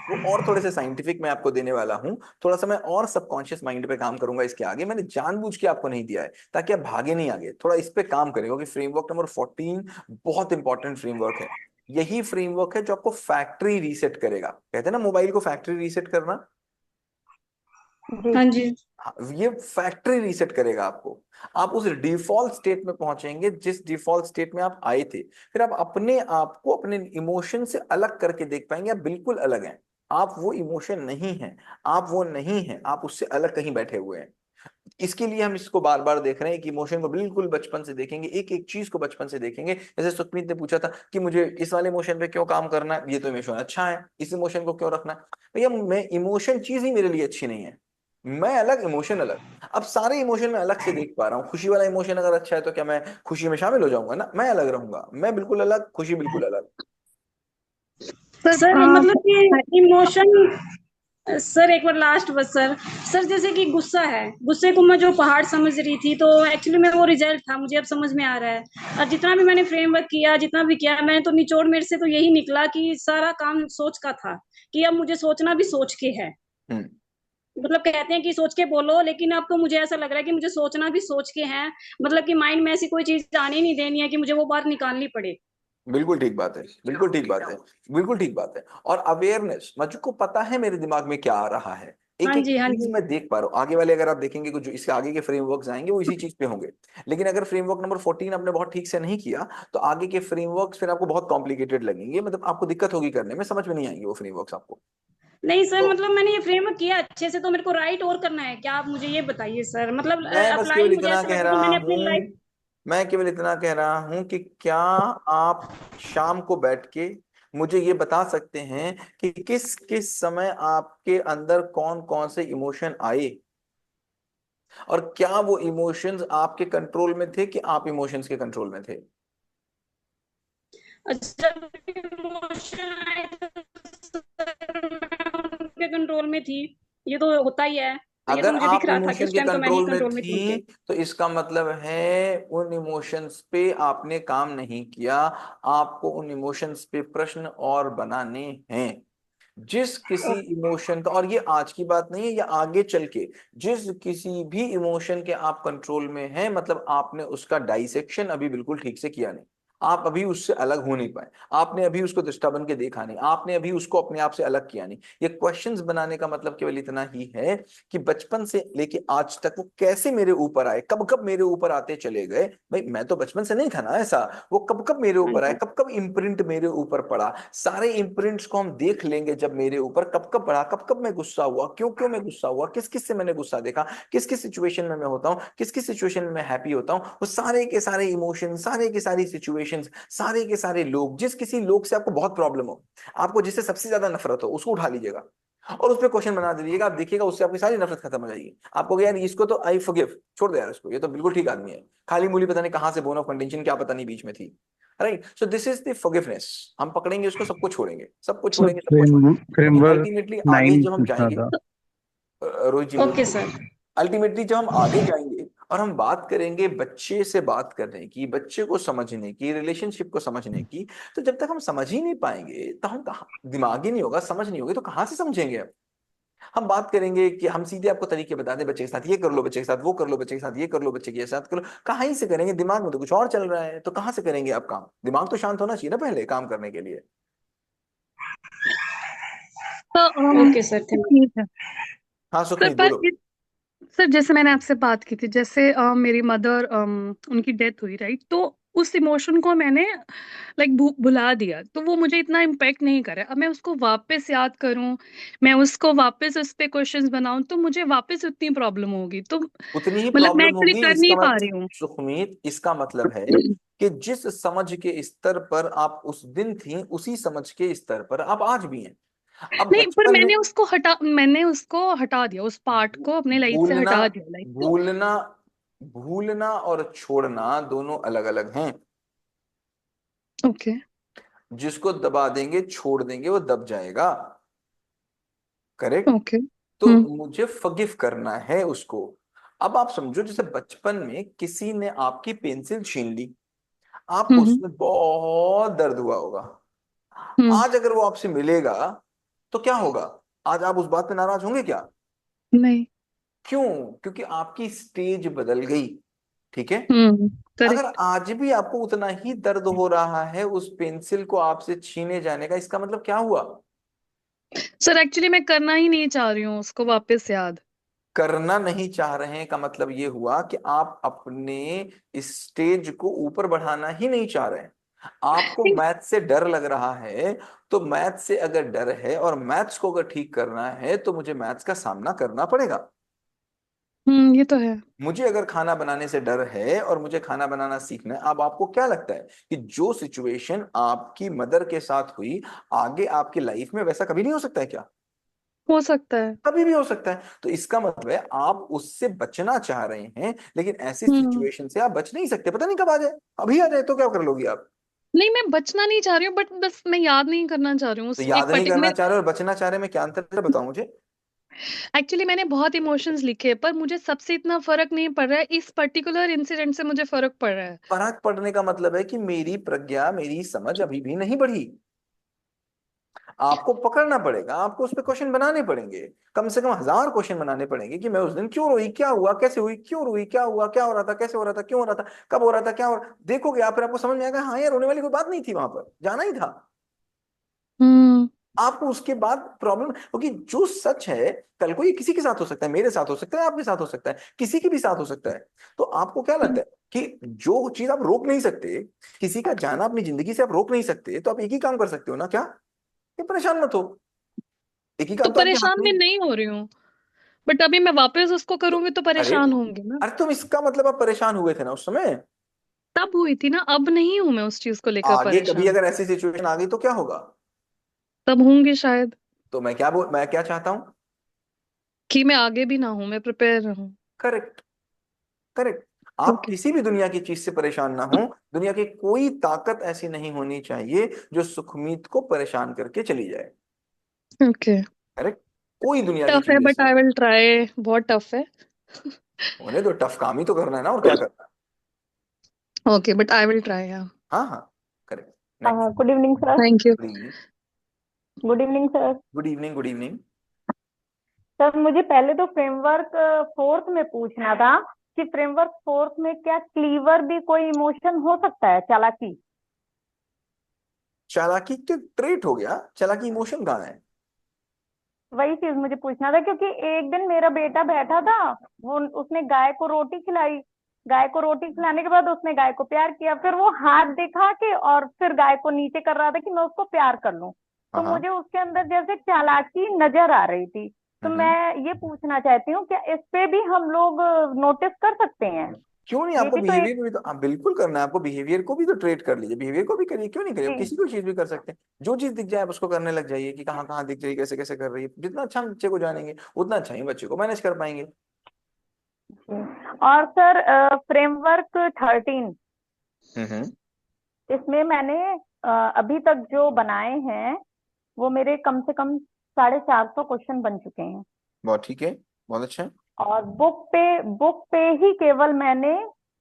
वो और थोड़े से साइंटिफिक मैं आपको देने वाला हूं। थोड़ा सा मैं और सबकॉन्शियस माइंड पे काम करूंगा इसके आगे। मैंने जानबूझ के आपको नहीं दिया है ताकि आप भागे नहीं आगे, थोड़ा इस पे काम करेगा कि फ्रेमवर्क नंबर 14 बहुत इंपॉर्टेंट फ्रेमवर्क है। यही फ्रेमवर्क है जो आपको फैक्ट्री रीसेट करेगा। कहते हैं ना मोबाइल को फैक्ट्री रीसेट करना,
जी।
हाँ जी।
हाँ, ये फैक्ट्री रीसेट करेगा आपको। आप उस डिफॉल्ट स्टेट में पहुंचेंगे जिस डिफॉल्ट स्टेट में आप आए थे। फिर आप अपने आप को अपने इमोशन से अलग करके देख पाएंगे, आप बिल्कुल अलग हैं। आप वो इमोशन नहीं हैं, आप वो नहीं हैं, आप उससे अलग कहीं बैठे हुए हैं। इसके लिए हम इसको बार बार देख रहे हैं कि इमोशन को बिल्कुल बचपन से देखेंगे, एक एक चीज को बचपन से देखेंगे। जैसे सुखमीत ने पूछा था कि मुझे इस वाले इमोशन पे क्यों काम करना है, ये तो इमोशन अच्छा है, इस इमोशन को क्यों रखना है? भैया मैं इमोशन चीज ही मेरे लिए अच्छी नहीं है, मैं अलग, इमोशन अलग। अब सारे इमोशन में अलग से देख पा रहा हूँ। खुशी वाला इमोशन अगर अच्छा है तो क्या मैं खुशी में शामिल हो जाऊंगा? ना, मैं अलग रहूंगा, मैं बिल्कुल अलग, खुशी बिल्कुल अलग।
सर मतलब कि इमोशन, सर एक बार लास्ट बस सर। सर जैसे कि गुस्सा है, गुस्से को मैं जो पहाड़ समझ रही थी, तो एक्चुअली में वो रिजल्ट था, मुझे अब समझ में आ रहा है। और जितना भी मैंने फ्रेमवर्क किया, जितना भी किया मैंने, तो निचोड़ मेरे से तो यही निकला कि सारा काम सोच का था, कि अब मुझे सोचना भी सोच के है।
हम्म।
मतलब कहते हैं कि सोच के बोलो, लेकिन अब तो मुझे ऐसा लग रहा है कि मुझे सोचना भी सोच के है। मतलब कि माइंड में ऐसी कोई चीज आने नहीं देनी है कि मुझे वो बात निकालनी पड़े।
बिल्कुल ठीक बात है, बिल्कुल ठीक बात है, बिल्कुल ठीक बात है। और अवेयरनेस, मुझको पता है मेरे दिमाग में क्या आ रहा है, एक
हाँ
एक
जी। हाँ
चीज
जी।
मैं देख पा रहा हूँ। आगे वाले अगर आप देखेंगे कुछ जो इसके आगे के फ्रेमवर्क्स आएंगे वो इसी चीज पे होंगे। लेकिन अगर फ्रेमवर्क नंबर 14 आपने बहुत ठीक से नहीं किया तो आगे के फ्रेमवर्क्स फिर आपको बहुत कॉम्प्लिकेटेड लगेंगे, मतलब आपको दिक्कत होगी करने में, समझ में नहीं आएंगे वो फ्रेमवर्क्स आपको।
नहीं सर,
तो
मतलब मैंने ये फ्रेमवर्क किया अच्छे से, तो मेरे को राइट और करना है क्या, आप मुझे ये बताइए सर। मतलब
मैं बस
अप्लाई
केवल
मुझे
इतना
ऐसा
कह
लग रहा है कि
रहा
मैंने अपनी
हूँ,
लाइफ।
मैं केवल इतना कह रहा हूं कि क्या आप शाम को बैठ के मुझे ये बता सकते हैं कि किस किस समय आपके अंदर कौन कौन से इमोशन आए, और क्या वो इमोशंस आपके कंट्रोल में थे कि आप इमोशंस के कंट्रोल में थे?
जब इमोशन आए तो सर मैं उनके कंट्रोल में थी। ये तो होता ही है, तो ये तो
अगर
मुझे दिख
आप
रहा था कि
इमोशन
उस
के
टाइम तो मैं ही
कंट्रोल में
कंट्रोल में थी
थी
उनके।
तो इसका मतलब है उन इमोशंस पे आपने काम नहीं किया। आपको उन इमोशंस पे प्रश्न और बनाने हैं। जिस किसी इमोशन का, और ये आज की बात नहीं है, ये आगे चल के जिस किसी भी इमोशन के आप कंट्रोल में हैं, मतलब आपने उसका डाइसेक्शन अभी बिल्कुल ठीक से किया नहीं। आप अभी उससे अलग हो नहीं पाए, आपने अभी उसको दृष्टा बन के देखा नहीं, आपने अभी उसको अपने आप से अलग किया नहीं। ये क्वेश्चंस बनाने का मतलब केवल इतना ही है कि बचपन से लेके आज तक वो कैसे मेरे ऊपर आए, कब कब मेरे ऊपर आते चले गए। भाई मैं तो बचपन से नहीं था ना ऐसा, वो कब कब मेरे
हाँ
ऊपर आए,
जी।
कब कब इम्प्रिंट मेरे ऊपर पड़ा। सारे इम्प्रिंट्स को हम देख लेंगे जब मेरे ऊपर कब कब पड़ा, कब कब मैं गुस्सा हुआ, क्यों क्यों मैं गुस्सा हुआ, किस किस से मैंने गुस्सा देखा, किस किस सिचुएशन में मैं होता हूँ, किस किस सिचुएशन में मैं हैप्पी होता हूँ। वो सारे के सारे इमोशन, सारे के सारी सिचुएशंस, सारे के सारे लोग, जिस किसी लोग से आपको बहुत प्रॉब्लम हो, आपको जिससे सबसे ज्यादा नफरत हो, उसको उठा लीजिएगा। और उस पर क्वेश्चन बना दीजिएगा, आप देखिएगा उससे आपकी सारी नफरत खत्म हो जाएगी। आपको यार इसको तो आई फॉरगिव, छोड़ दे यार इसको, ये तो बिल्कुल ठीक आदमी है, खाली मूली पता नहीं कहाँ से बोन ऑफ कंटेंशन क्या पता नहीं बीच में थी। Right, so this is the forgiveness. हम पकड़ेंगे उसको, सबको छोड़ेंगे, सबको
सर
छोड़ेंगे, सबको छोड़ेंगे, लेकिन
फ्रेमवर्क
अल्टीमेटली आगे
9
जब हम
पूछना
जाएंगे,
था।
रोहित जी बोलिए।
Okay sir.
अल्टीमेटली जब हम आगे जाएंगे और हम बात करेंगे बच्चे से बात करने की, बच्चे को समझने की, रिलेशनशिप को समझने की, तो जब तक हम समझ ही नहीं पाएंगे तो हम कहाँ, दिमाग ही नहीं होगा, समझ नहीं होगी तो कहाँ से समझेंगे। हम बात करेंगे कि हम सीधे आपको तरीके बता दें, बच्चे के साथ ये कर लो, बच्चे के साथ वो कर लो, बच्चे के साथ ये कर लो, बच्चे के साथ करो, कहाँ ही से करेंगे, दिमाग में तो कुछ और चल रहा है, तो कहाँ से करेंगे आप काम। दिमाग तो शांत होना चाहिए ना पहले काम करने के लिए।
तो
ओके सर, थैंक
ठीक है
हाँ
सर।
सुखमीत
पर
बोलो।
सर जैसे मैंने आपसे बात की थी, जैसे मेरी मदर उनकी डेथ हुई, राइट? तो उस इमोशन को मैंने लाइक भुला दिया, तो वो मुझे इतना इम्पैक्ट नहीं करे। अब मैं उसको वापस याद करूं, मैं उसको वापस उस पे क्वेश्चंस बनाऊं, तो मुझे वापस उतनी प्रॉब्लम होगी। तो
उतनी ही
मतलब मैं
प्रॉब्लम
एक्चुअली
होगी,
कर
इसका
नहीं पा
मतलब
रही हूँ।
सुखमीत, इसका मतलब है कि जिस समझ के स्तर पर आप उस दिन थी, उसी समझ के स्तर पर आप आज भी हैं। अब
नहीं, पर
बचपन में
मैंने उसको हटा दिया, उस पार्ट को अपने लाइफ से
भूलना,
हटा दिया, लाइक। तो
भूलना, भूलना और छोड़ना दोनों अलग अलग हैं।
ओके।
जिसको दबा देंगे, छोड़ देंगे, वो दब जाएगा। करेक्ट।
ओके।
तो
हम्म।
मुझे फगिव करना है उसको। अब आप समझो, जैसे बचपन में किसी ने आपकी पेंसिल छीन ली, आपको
हम्म।
उसमें बहुत दर्द हुआ होगा।
हम्म।
आज अगर वो आपसे मिलेगा तो क्या होगा? आज आप उस बात पे नाराज होंगे क्या?
नहीं।
क्यों? क्योंकि आपकी स्टेज बदल गई। ठीक है। अगर
करेक्ट।
आज भी आपको उतना ही दर्द हो रहा है उस पेंसिल को आपसे छीने जाने का, इसका मतलब क्या हुआ?
सर एक्चुअली मैं करना ही नहीं चाह रही हूँ उसको वापस याद।
करना नहीं चाह रहे हैं का मतलब ये हुआ कि आप अपने स्टेज को ऊपर बढ़ाना ही नहीं चाह रहे हैं। आपको
नहीं।
मैथ से डर लग रहा है, तो मैथ से अगर डर है और मैथ्स को अगर ठीक करना है तो मुझे मैथ्स का सामना करना पड़ेगा।
ये तो है।
मुझे अगर खाना बनाने से डर है और मुझे खाना बनाना सीखना है, अब आपको क्या लगता है कि जो सिचुएशन आपकी मदर के साथ हुई, आगे आपकी लाइफ में वैसा कभी नहीं हो सकता है क्या?
हो सकता है।
कभी भी हो सकता है। तो इसका मतलब है आप उससे बचना चाह रहे हैं, लेकिन ऐसी
हम्म।
सिचुएशन से आप बच नहीं सकते, पता नहीं कब आ जाए। अभी आ जाए तो क्या कर लोगी आप?
नहीं, मैं बचना नहीं चाह रही हूँ, बट बस मैं याद नहीं करना चाह रही हूँ
तो
उस
याद
एक
नहीं करना
पर्टिकुलर।
चाह रहे और बचना चाह रहे में क्या अंतर है, बताओ मुझे।
एक्चुअली मैंने बहुत इमोशंस लिखे हैं, पर मुझे सबसे इतना फर्क नहीं पड़ रहा है, इस पर्टिकुलर इंसिडेंट से मुझे फर्क पड़ रहा है।
फर्क पड़ने का मतलब है कि मेरी प्रज्ञा, मेरी समझ अभी भी नहीं बढ़ी। आपको पकड़ना पड़ेगा, आपको उस पर क्वेश्चन बनाने पड़ेंगे, कम से कम 1000 क्वेश्चन बनाने पड़ेंगे कि मैं उस दिन क्यों रोई, क्या हुआ, कैसे हुई, क्यों रोई, क्या हुआ, क्या हो रहा था, कैसे हो रहा था, क्यों हो रहा था, कब हो रहा था, क्या हो रहा। देखोगे आप, फिर आपको समझ में आएगा हाँ यार रोने वाली कोई बात नहीं थी, वहां पर जाना ही था।
हम्म।
आपको उसके बाद प्रॉब्लम, क्योंकि जो सच है कल को ये किसी के साथ हो सकता है, मेरे साथ हो सकता है, आपके साथ हो सकता है, किसी के भी साथ हो सकता है। तो आपको क्या लगता है कि जो चीज आप रोक नहीं सकते, किसी का जाना अपनी जिंदगी से आप रोक नहीं सकते, तो आप एक ही काम कर सकते हो ना, क्या? ये परेशान मत हो। एक ही
तो
काम तो आपके हाथ
परेशान
में
मैं
है।
नहीं हो रही हूँ, बट अभी मैं वापस उसको
तो
करूंगी तो
अरे,
परेशान होंगे ना।
अरे तुम इसका मतलब आप परेशान हुए थे ना उस समय।
तब हुई थी ना, अब नहीं हूं मैं उस चीज को लेकर
आगे कभी
परेशान।
अगर ऐसी सिचुएशन आ गई तो क्या होगा?
तब होंगी शायद।
तो मैं क्या चाहता हूं?
कि मैं आगे भी ना हूं, मैं प्रिपेयर रहूं।
करेक्ट। करेक्ट। आप
ओके।
किसी भी दुनिया की चीज से परेशान ना हो, दुनिया की कोई ताकत ऐसी नहीं होनी चाहिए जो सुखमीत को परेशान करके चली जाए।
ओके।
करेक्ट। कोई दुनिया की
टफ है,
चीज
बट
ऐसी
आई विल ट्राई। बहुत टफ है।
होने दो, टफ काम ही तो करना है ना, और क्या करना है।
Okay, but I will try. हाँ।
हाँ हाँ। Correct. Next.
Good evening sir.
Thank you.
Good evening.
Good evening sir.
Good evening. Good evening.
Sir मुझे पहले तो फ्रेमवर्क फोर्थ में पूछना था कि फ्रेमवर्क फोर्थ में क्या क्लीवर भी कोई इमोशन हो सकता है, चालाकी?
चालाकी तो ट्रेट हो गया, चालाकी इमोशन कहाँ है?
वही चीज मुझे पूछना था, क्योंकि एक दिन मेरा बेटा बैठा था, वो उसने गाय को रोटी खिलाई। गाय को रोटी खिलाने के बाद उसने गाय को प्यार किया, फिर वो हाथ दिखा के और फिर गाय को नीचे कर रहा था कि मैं उसको प्यार कर लूं। तो
हाँ हाँ।
मुझे उसके अंदर जैसे चालाकी नजर आ रही थी। तो
हम्म।
मैं ये पूछना चाहती हूँ, क्या इस पे भी हम लोग नोटिस कर सकते हैं?
क्यों नहीं,
ये
आपको
भी तो एक।
बिहेवियर भी तो आप बिल्कुल करना है, आपको बिहेवियर को भी तो ट्रेट कर लीजिए, बिहेवियर को भी करिए, क्यों नहीं करिए, आप
जी
किसी को चीज भी कर सकते हैं। जो चीज दिख जाए आप उसको करने लग जाइए कि कहाँ कहाँ दिख रही है, कैसे कैसे कर रही है। जितना अच्छा हम बच्चे को जानेंगे उतना अच्छा ही बच्चे को मैनेज कर पाएंगे।
जी। और सर फ्रेमवर्क 13,
हम्म।
इसमें मैंने अभी तक जो बनाए हैं वो मेरे कम से कम 450 क्वेश्चन बन चुके हैं।
बहुत ठीक है, बहुत अच्छा है।
और बुक पे ही केवल मैंने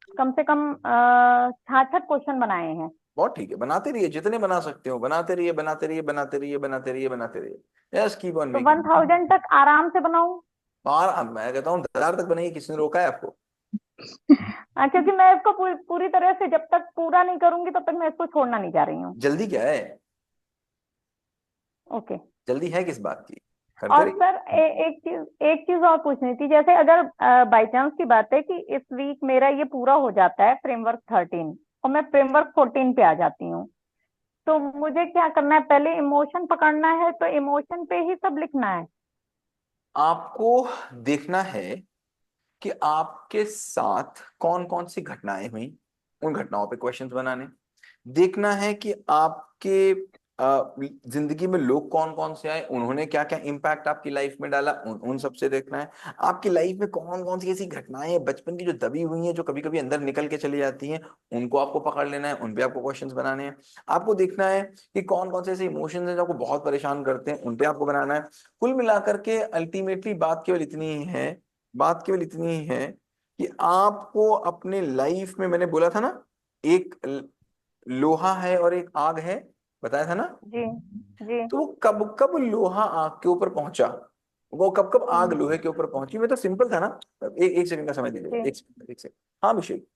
कम से कम 66 क्वेश्चन बनाए हैं।
बहुत ठीक है, बनाते रहिए, जितने बना सकते हो बनाते रहिए, बनाते रहिए, बनाते रहिए, बनाते रहिए, बनाते रहिए। यस, कीप ऑन
तो
मेकिंग।
1000 तक आराम से बनाऊं।
और अब मैं कहता हूँ 10,000 तक बनाइए, किसी ने रोका है आपको?
क्योंकि मैं इसको पूरी तरह से जब तक पूरा नहीं करूंगी तब तक मैं इसको छोड़ना नहीं चाह रही हूँ।
जल्दी क्या है?
ओके।
जल्दी है किस बात की? करते
और
रहिए।
सर एक चीज और पूछनी थी, जैसे अगर बाई चांस की बात है कि इस वीक मेरा ये पूरा हो जाता है फ्रेमवर्क 13 और मैं फ्रेमवर्क 14 पे आ जाती हूँ, तो मुझे क्या करना है? पहले इमोशन पकड़ना है तो इमोशन पे ही सब लिखना है?
आपको देखना है कि आपके साथ कौन कौन सी घटनाएं हुई, उन घटनाओं पे क्वेश्चंस बनाने। देखना है कि आपके जिंदगी में लोग कौन कौन से आए, उन्होंने क्या क्या इम्पैक्ट आपकी लाइफ में डाला, उन सब से देखना है। आपकी लाइफ में कौन कौन सी ऐसी घटनाएं हैं बचपन की जो दबी हुई हैं, जो कभी कभी अंदर निकल के चली जाती हैं, उनको आपको पकड़ लेना है, उन पे आपको क्वेश्चंस बनाने हैं। आपको देखना है कि कौन कौन से ऐसे इमोशंस हैं जो आपको बहुत परेशान करते हैं, उन पे आपको बनाना है। कुल मिलाकर के अल्टीमेटली बात केवल इतनी ही है, बात केवल इतनी ही है कि आपको अपने लाइफ में, मैंने बोला था ना, एक लोहा है और एक आग है, बताया था ना।
जी जी।
तो वो कब कब लोहा आग के ऊपर पहुंचा, वो कब कब आग
हम्म।
लोहे के ऊपर पहुंची, मैं तो सिंपल था ना। एक सेकंड का समय दीजिएगा,
जी।
एक सेकंड, एक सेकंड। हाँ अभिषेक।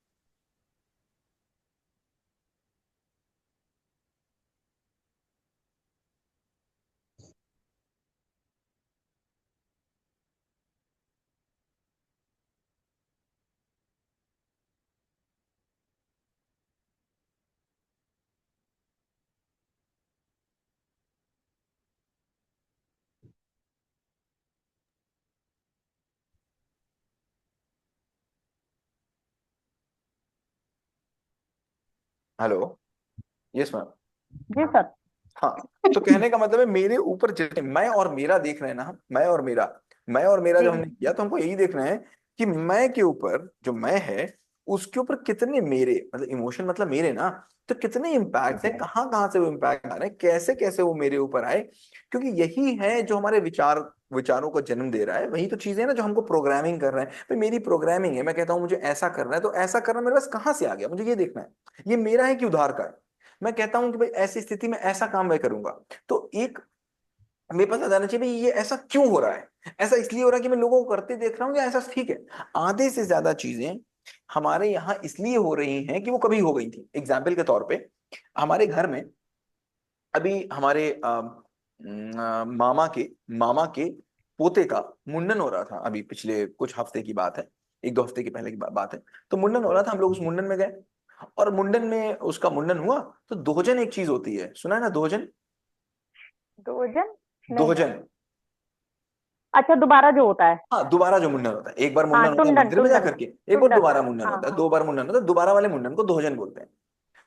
हेलो। Yes ma'am.
जी सर।
हाँ, तो कहने का मतलब है मेरे ऊपर जितने मैं और मेरा देख रहे हैं ना हम, मैं और मेरा
जी
जब हमने किया तो हमको यही देखना है कि मैं के ऊपर जो मैं है उसके ऊपर कितने मेरे, मतलब इमोशन मतलब मेरे ना, तो कितने इम्पैक्ट है,
जी
कहाँ कहाँ से वो इम्पैक्ट आ रहे हैं, कैसे कैसे वो मेरे ऊपर आए। क्योंकि यही है जो हमारे विचारों को जन्म दे रहा है, वही तो चीजें हैं ना जो हमको प्रोग्रामिंग कर रहे हैं। भाई मेरी प्रोग्रामिंग है, मैं कहता हूँ मुझे ऐसा करना है, तो ऐसा करना मेरे पास कहाँ से आ गया, मुझे ये देखना है। ये मेरा है कि उधार का है। मैं कहता हूं कि भाई ऐसी स्थिति में ऐसा काम मैं करूंगा, तो एक मेरे पास आ जाना चाहिए भाई ये ऐसा क्यों हो रहा है। ऐसा इसलिए हो रहा है कि मैं लोगों को करते देख रहा हूँ या ऐसा ठीक है। आधे से ज्यादा चीजें हमारे यहाँ इसलिए हो रही हैं कि वो कभी हो गई थी। एग्जाम्पल के तौर पे हमारे घर में अभी हमारे मामा के पोते का मुंडन हो रहा था, अभी पिछले कुछ हफ्ते की बात है, एक दो हफ्ते की पहले की बात है। तो मुंडन हो
जी।
रहा था, हम लोग उस मुंडन में गए। और मुंडन में उसका मुंडन हुआ। तो दोहजन एक चीज होती है, सुना है ना दोहजन?
दोजन? नहीं।
दोहजन।
अच्छा, दोबारा जो होता है।
हाँ, दोबारा जो मुंडन होता है, एक बार
हाँ,
मुंडन होता है
टुंडन
मंदिर में
टुंडन।
जाकर के, एक बार
टुंडन।
दोबारा मुंडन
हाँ
होता है,
हाँ।
2 बार मुंडन होता है, दोबारा वाले मुंडन को दोहजन बोलते हैं।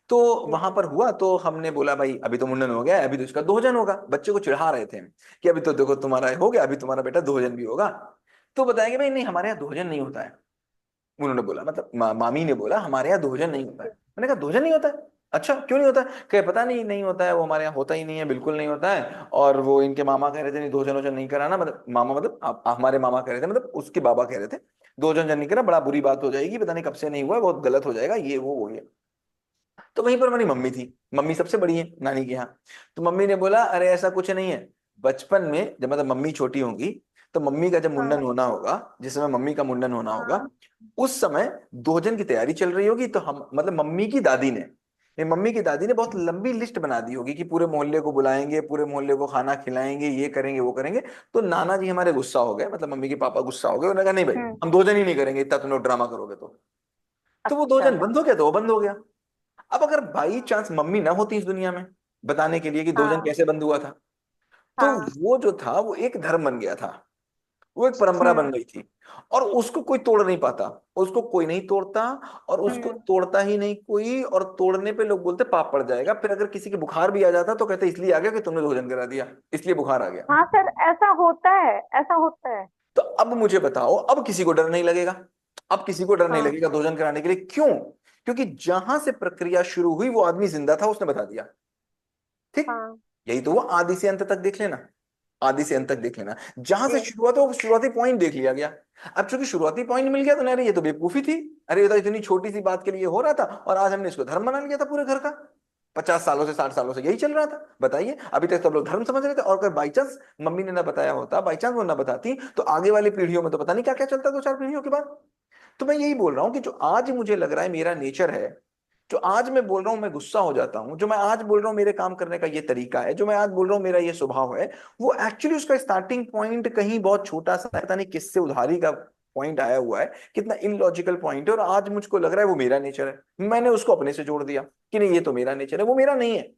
तो
जी
वहां पर हुआ, तो हमने बोला भाई अभी तो मुंडन हो गया है, अभी तो इसका दोहजन होगा। बच्चे को चिढ़ा रहे थे कि अभी तो देखो तुम्हारा हो गया, अभी तुम्हारा बेटा दोहजन भी होगा। तो बताएंगे भाई नहीं हमारे यहाँ दोहजन नहीं होता है। उन्होंने बोला, मतलब मामी ने बोला हमारे यहाँ दोहजन नहीं होता है।
जी
मैंने कहा दोहजन नहीं होता है? अच्छा क्यों नहीं होता है? कहे पता नहीं, नहीं होता है, वो हमारे यहाँ होता ही नहीं है, बिल्कुल नहीं होता है। और वो इनके मामा कह रहे थे नहीं दोहजन वोजन नहीं कराना, मतलब मामा मतलब हमारे मामा कह रहे थे, मतलब उसके बाबा कह रहे थे दोहजन जन नहीं करा, बड़ा बुरी बात हो जाएगी, पता नहीं कब से नहीं हुआ है, बहुत गलत हो जाएगा, ये वो ये। तो वहीं पर मेरी मम्मी थी, मम्मी सबसे बड़ी है नानी के यहाँ। तो मम्मी ने बोला अरे ऐसा कुछ नहीं है। बचपन में जब मतलब मम्मी छोटी होंगी, तो मम्मी का जब मुंडन
हाँ
होना होगा, जिस समय मम्मी का मुंडन होना होगा,
हाँ।
उस समय दोहजन की तैयारी चल रही होगी। तो हम मतलब मम्मी की दादी ने बहुत लंबी लिस्ट बना दी होगी कि पूरे मोहल्ले को बुलाएंगे, पूरे मोहल्ले को खाना खिलाएंगे, ये करेंगे वो करेंगे। तो नाना जी हमारे गुस्सा हो गए, मतलब मम्मी के पापा गुस्सा हो गए, उन्होंने कहा नहीं भाई
हम्म।
हम दोहजन ही नहीं करेंगे, इतना तुम लोग ड्रामा करोगे तो वो
अच्छा।
दोहजन बंद हो गया, तो वो बंद हो गया। अब अगर बाई चांस मम्मी ना होती इस दुनिया में बताने के लिए कि दोहजन
हाँ
कैसे बंद हुआ था, तो
हाँ।
वो जो था वो एक धर्म बन गया था। वो एक परंपरा बन गई थी और उसको कोई तोड़ नहीं पाता, उसको कोई नहीं तोड़ता, और उसको तोड़ता ही नहीं कोई, और तोड़ने पे लोग बोलते पाप पड़ जाएगा। फिर अगर किसी के बुखार भी आ जाता तो कहते इसलिए आ गया कि तुमने भोजन करा दिया, इसलिए बुखार आ गया।
हाँ सर, ऐसा होता है, ऐसा होता है।
तो अब मुझे बताओ, अब किसी को डर नहीं लगेगा? अब किसी को डर नहीं
हाँ
लगेगा भोजन कराने के लिए, क्यों? क्योंकि जहां से प्रक्रिया शुरू हुई वो आदमी जिंदा था, उसने बता दिया। ठीक,
हाँ
यही तो वो आदि से अंत तक देख लेना, आदि से अंत तक देख लेना, जहां से
यस।
शुरुआत हो शुरुआती पॉइंट देख लिया गया। अब चूंकि शुरुआती पॉइंट मिल गया तो नहीं, अरे ये तो बेवकूफी थी, अरे ये तो इतनी छोटी सी बात के लिए हो रहा था और आज हमने इसको धर्म बना लिया था पूरे घर का। 50 सालों से 60 सालों से यही चल रहा था, बताइए। अभी तक सब लोग धर्म समझ रहे थे, और अगर बाई चांस मम्मी ने ना बताया होता, बाई चांस वो ना बताती, तो आगे वाली पीढ़ियों में तो पता नहीं क्या क्या चलता 2-4 पीढ़ियों के बाद। तो मैं यही बोल रहा हूं कि जो आज मुझे लग रहा है मेरा नेचर है, जो आज मैं बोल रहा हूं मैं गुस्सा हो जाता हूं, जो मैं आज बोल रहा हूं मेरे काम करने का ये तरीका है, जो मैं आज बोल रहा हूं मेरा ये स्वभाव है, वो एक्चुअली उसका स्टार्टिंग पॉइंट कहीं बहुत छोटा सा है, पता नहीं किससे उधारी का पॉइंट आया हुआ है, कितना इलॉजिकल पॉइंट है, और आज मुझको लग रहा है वो मेरा नेचर है, मैंने उसको अपने से जोड़ दिया कि नहीं ये तो मेरा नेचर है, वो मेरा नहीं है।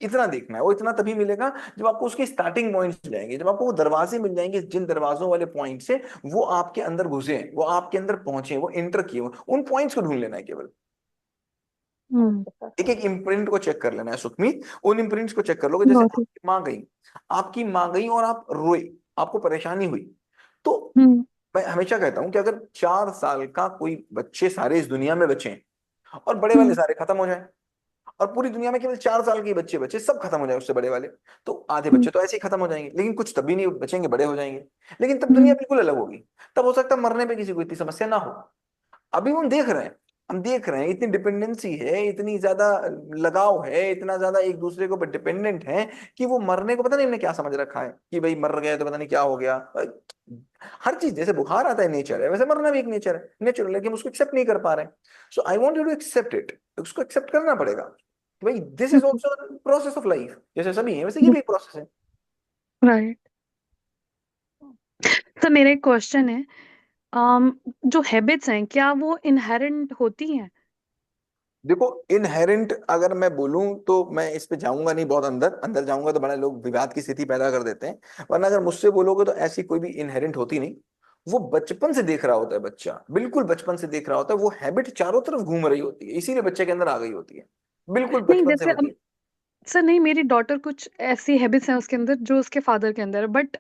इतना देखना है, वो इतना तभी मिलेगा जब आपको उसके स्टार्टिंग पॉइंट्स मिल जाएंगे, जब आपको वो दरवाजे मिल जाएंगे, जिन दरवाजों वाले पॉइंट से वो आपके अंदर घुसे हैं, वो आपके अंदर पहुंचे हैं, वो एंटर किए हुए, उन पॉइंट्स को ढूंढ लेना है केवल। एक एक इम्प्रिंट को चेक कर लेना है सुखमीत, उन इम्प्रिंट्स को चेक कर लोगे। जैसे
बहुत ही
आपकी माँ गई, आपकी माँ गई और आप रोए, आपको परेशानी हुई, तो मैं हमेशा कहता हूं कि अगर 4 साल का कोई बच्चे सारे इस दुनिया में बचे और बड़े वाले सारे खत्म हो जाए, और पूरी दुनिया में केवल 4 साल के बच्चे बचे, सब खत्म हो जाए उससे बड़े वाले, तो आधे बच्चे तो ऐसे ही खत्म हो जाएंगे, लेकिन कुछ तभी नहीं बचेंगे, बड़े हो जाएंगे, लेकिन तब दुनिया बिल्कुल अलग होगी। तब हो सकता है मरने पे किसी को इतनी समस्या ना हो। अभी हम देख रहे हैं, हम देख रहे हैं इतनी डिपेंडेंसी है, इतनी ज्यादा लगाव है, इतना ज्यादा एक दूसरे के ऊपर डिपेंडेंट है, कि वो मरने को पता नहीं हमने क्या समझ रखा है कि भाई मर गए तो पता नहीं क्या हो गया। हर चीज जैसे बुखार आता है नेचर है, वैसे मरना भी एक नेचर है, नेचुरल, लेकिन हम उसको एक्सेप्ट नहीं कर पा रहे हैं। So I want you to accept it, उसको एक्सेप्ट करना पड़ेगा कि भाई this is also process of life, जैसे सभी है वैसे ये भी एक प्रोसेस है।
राइट। तो मेरा एक क्वेश्चन है, जो हैबिट्स हैं क्या वो इनहेरेंट होती हैं?
देखो इनहेरेंट अगर मैं बोलूं तो मैं इस पे जाऊंगा नहीं, बहुत अंदर अंदर जाऊंगा तो बड़े लोग विवाद की स्थिति पैदा कर देते हैं, वरना अगर मुझसे बोलोगे तो ऐसी कोई भी इनहेरेंट होती नहीं। वो बचपन से देख रहा होता है बच्चा, बिल्कुल बचपन से देख रहा होता है, वो हैबिट चारों तरफ घूम रही होती है, इसीलिए बच्चे के अंदर आ गई होती है, बिल्कुल
नहीं
बचपन से
जैसे
होती है।
सर नहीं, मेरी डॉटर कुछ ऐसी हैबिट्स हैं उसके अंदर जो उसके फादर के अंदर है, बट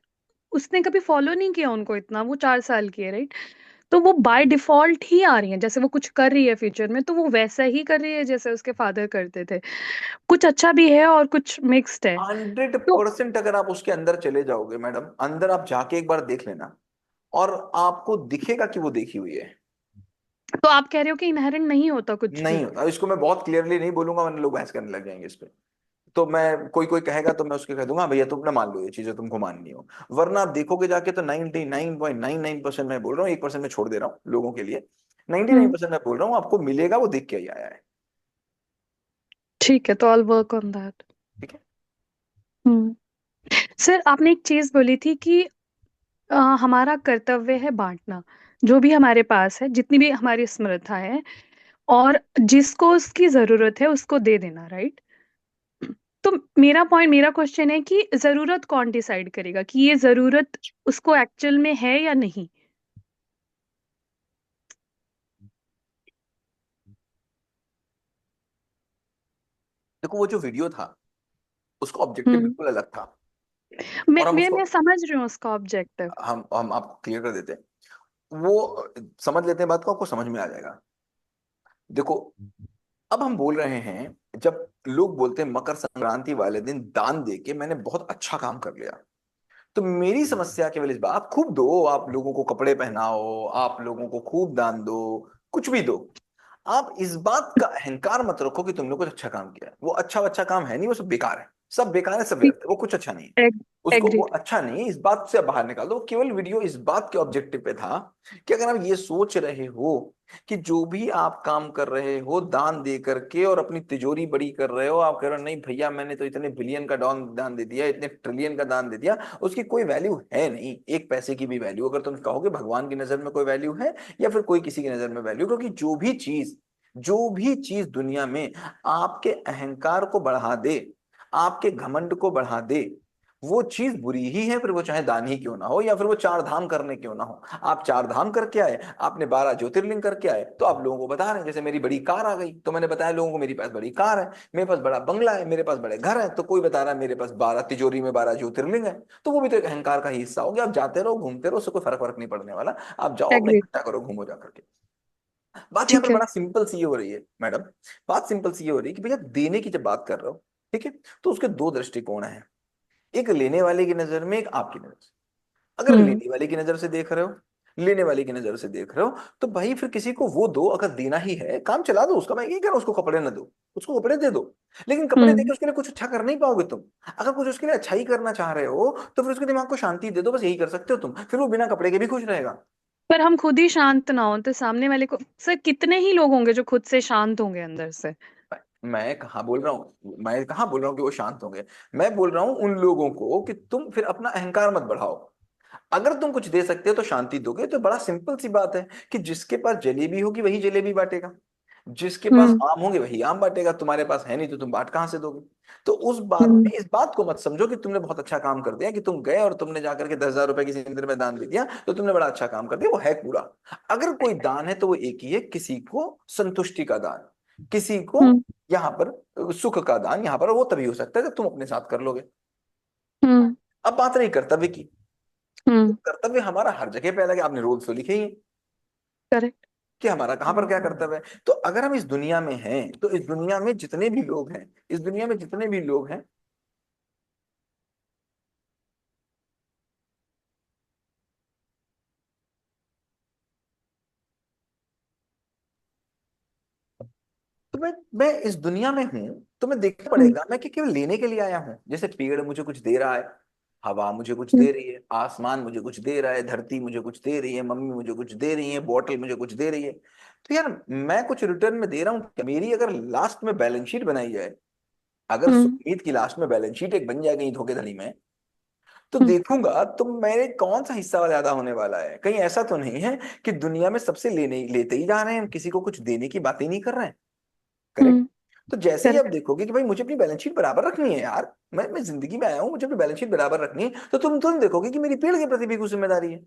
उसने कभी फॉलो नहीं किया उनको, इतना वो 4 साल की है, राइट? तो वो बाय डिफॉल्ट ही आ रही हैं, जैसे वो कुछ कर रही है फ्यूचर में तो वो वैसा ही कर रही है जैसे उसके फादर करते थे। कुछ अच्छा भी है और कुछ मिक्स्ड है।
हंड्रेड
तो
परसेंट अगर आप उसके अंदर चले जाओगे मैडम, अंदर आप जाके एक बार देख लेना, और आपको दिखेगा कि वो देखी हुई है।
तो आप कह रहे हो कि इनहेरेंट नहीं होता कुछ भी?
नहीं होता, इसको मैं बहुत क्लियरली नहीं बोलूंगा वरना लोग बहस करने लग जाएंगे इस पे। तो मैं कोई कोई कहेगा तो मैं उसके कह दूंगा भैया तुम ना मान लो ये चीजें तुमको माननी हो, वरना आप देखोगे जाके तो 99.99% मैं बोल रहा हूँ, 1% मैं छोड़ दे रहा हूँ लोगों के लिए, 99% मैं बोल रहा हूँ आपको मिलेगा, वो देख के ही आया है।
ठीक है, तो आई वर्क ऑन दैट।
ठीक है।
हम्म। सर आपने एक चीज बोली थी कि हमारा कर्तव्य है बांटना जो भी हमारे पास है, जितनी भी हमारी समर्था है, और जिसको उसकी जरूरत है उसको दे देना, राइट? तो मेरा क्वेश्चन है कि जरूरत कौन डिसाइड करेगा कि ये जरूरत उसको एक्चुअल में है या नहीं?
देखो वो जो वीडियो था उसका ऑब्जेक्टिव बिल्कुल अलग था, और हम उसको
मैं समझ रही हूँ उसका ऑब्जेक्टिव।
हम आपको क्लियर कर देते हैं, वो समझ लेते हैं बात को, आपको समझ में आ जाएगा। देखो अब हम बोल रहे हैं, जब लोग बोलते हैं मकर संक्रांति वाले दिन दान दे के मैंने बहुत अच्छा काम कर लिया, तो मेरी समस्या केवल इस बात, आप खूब दो, आप लोगों को कपड़े पहनाओ, आप लोगों को खूब दान दो, कुछ भी दो, आप इस बात का अहंकार मत रखो कि तुमने कुछ अच्छा काम किया है। वो अच्छा काम है नहीं, वो सब बेकार है, सब बेकार है, सब व्यर्थ है, वो कुछ अच्छा नहीं है, उसको वो
एग्रीड।
अच्छा नहीं है, इस बात से बाहर निकाल दो। केवल वीडियो इस बात के ऑब्जेक्टिव पे था कि अगर आप ये सोच रहे हो कि जो भी आप काम कर रहे हो दान दे करके और अपनी तिजोरी बड़ी कर रहे हो, आप कह रहे हो नहीं भैया मैंने तो इतने बिलियन का दान दे दिया, इतने ट्रिलियन का दान दे दिया, उसकी कोई वैल्यू है नहीं, एक पैसे की भी वैल्यू, अगर तुम कहोगे भगवान की नजर में कोई वैल्यू है या फिर कोई किसी की नजर में वैल्यू, क्योंकि जो भी चीज दुनिया में आपके अहंकार को बढ़ा दे, आपके घमंड को बढ़ा दे, वो चीज बुरी ही है, फिर वो चाहे दान ही क्यों ना हो, या फिर वो चार धाम करने क्यों ना हो। आप चार धाम करके आए, आपने 12 ज्योतिर्लिंग करके आए, तो आप लोगों को बता रहे हैं। जैसे मेरी बड़ी कार आ गई, तो मैंने बताया लोगों को मेरे पास बड़ी कार है, मेरे पास बड़ा बंगला है, मेरे पास बड़े घर है, तो कोई बता रहा है मेरे पास 12 तिजोरी में 12 ज्योतिर्लिंग है। तो वो भी तो एक अहंकार का ही हिस्सा हो गया। आप जाते रहो, घूमते रहो, उससे कोई फर्क नहीं पड़ने वाला। आप जाओ, अपना
एग्री।
इकट्ठा करो, घूमो जा करके। बात यहाँ पे
ठीक है।
बड़ा सिंपल सी ये हो रही है मैडम, बात सिंपल सी ये हो रही है कि भैया देने की जब बात कर रहे हो, ठीक है, तो उसके दो दृष्टिकोण हैं, एक लेने वाले की नजर में, एक आपकी नजर से। अगर
हम्म।
लेने वाले की नजर से देख रहे हो, लेने वाले की नजर से देख रहे हो, तो भाई फिर किसी को वो दो, अगर देना ही है काम चला दो उसका। मैं ये कह रहा हूं उसको कपड़े ना दो, उसको कपड़े दे दो, लेकिन कपड़े देके
हम्म।
उसके लिए कुछ अच्छा कर नहीं पाओगे तुम। अगर कुछ उसके लिए अच्छा ही करना चाह रहे हो, तो फिर उसके दिमाग को शांति दे दो, बस यही कर सकते हो तुम, फिर वो बिना कपड़े के भी खुश रहेगा।
पर हम खुद ही शांत ना हो तो सामने वाले को, सर कितने ही लोग होंगे जो खुद से शांत होंगे अंदर से।
मैं कहाँ बोल रहा हूँ, मैं कहाँ बोल रहा हूँ कि वो शांत होंगे। मैं बोल रहा हूँ उन लोगों को कि तुम फिर अपना अहंकार मत बढ़ाओ। अगर तुम कुछ दे सकते हो तो शांति दोगे, तो बड़ा सिंपल सी बात है कि जिसके पास जलेबी होगी वही जलेबी बांटेगा, जिसके पास
हम्म।
आम होंगे वही आम बांटेगा। तुम्हारे पास है नहीं तो तुम बांट कहाँ से दोगे। तो उस बात
हम्म।
में इस बात को मत समझो कि तुमने बहुत अच्छा काम कर दिया, कि तुम गए और तुमने जाकर के 10,000 रुपए किसी मंदिर में दान दे दिया तो तुमने बड़ा अच्छा काम कर दिया। वो है कूड़ा। अगर कोई दान है तो वो एक ही है, किसी को संतुष्टि का दान, किसी को
हम्म।
यहाँ पर सुख का दान। यहाँ पर वो तभी हो सकता है जब तुम अपने साथ कर लोगे।
हम्म।
अब बात रही कर्तव्य की, तो
हम्म।
कर्तव्य हमारा हर जगह पे अलग है। आपने रूल्स तो लिखे ही हैं
करेक्ट।
कि हमारा कहाँ पर क्या कर्तव्य है। तो अगर हम इस दुनिया में हैं, तो इस दुनिया में जितने भी लोग हैं, इस दुनिया में जितने भी लोग हैं, तो मैं इस दुनिया में हूं, तो मैं देखना
हम्म।
पड़ेगा मैं कि केवल लेने के लिए आया हूं। जैसे पेड़ मुझे कुछ दे रहा है, हवा मुझे कुछ
हम्म।
दे रही है, आसमान मुझे कुछ दे रहा है, धरती मुझे कुछ दे रही है, मम्मी मुझे कुछ दे रही है, बॉटल मुझे कुछ दे रही है। तो यार मैं कुछ रिटर्न में दे रहा हूँ। मेरी अगर लास्ट में बैलेंस शीट बनाई जाए, अगर
हम्म।
सुमीत की लास्ट में बैलेंस शीट एक बन जाए कहीं धोखेधड़ी में, तो
हम्म।
देखूंगा तो मेरे कौन सा हिस्सा ज्यादा होने वाला है। कहीं ऐसा तो नहीं है कि दुनिया में सबसे लेने लेते ही जा रहे हैं, किसी को कुछ देने की बात ही नहीं कर रहे हैं। करेक्ट।
हम्म।
तो जैसे ही आप
करेक्ट।
देखोगे कि भाई मुझे अपनी बैलेंस शीट बराबर रखनी है यार, मैं जिंदगी में आया हूँ, मुझे अपनी बैलेंस शीट बराबर रखनी है, तो तुम तुरंत देखोगे कि मेरी पेड़ के प्रति भी कुछ जिम्मेदारी है।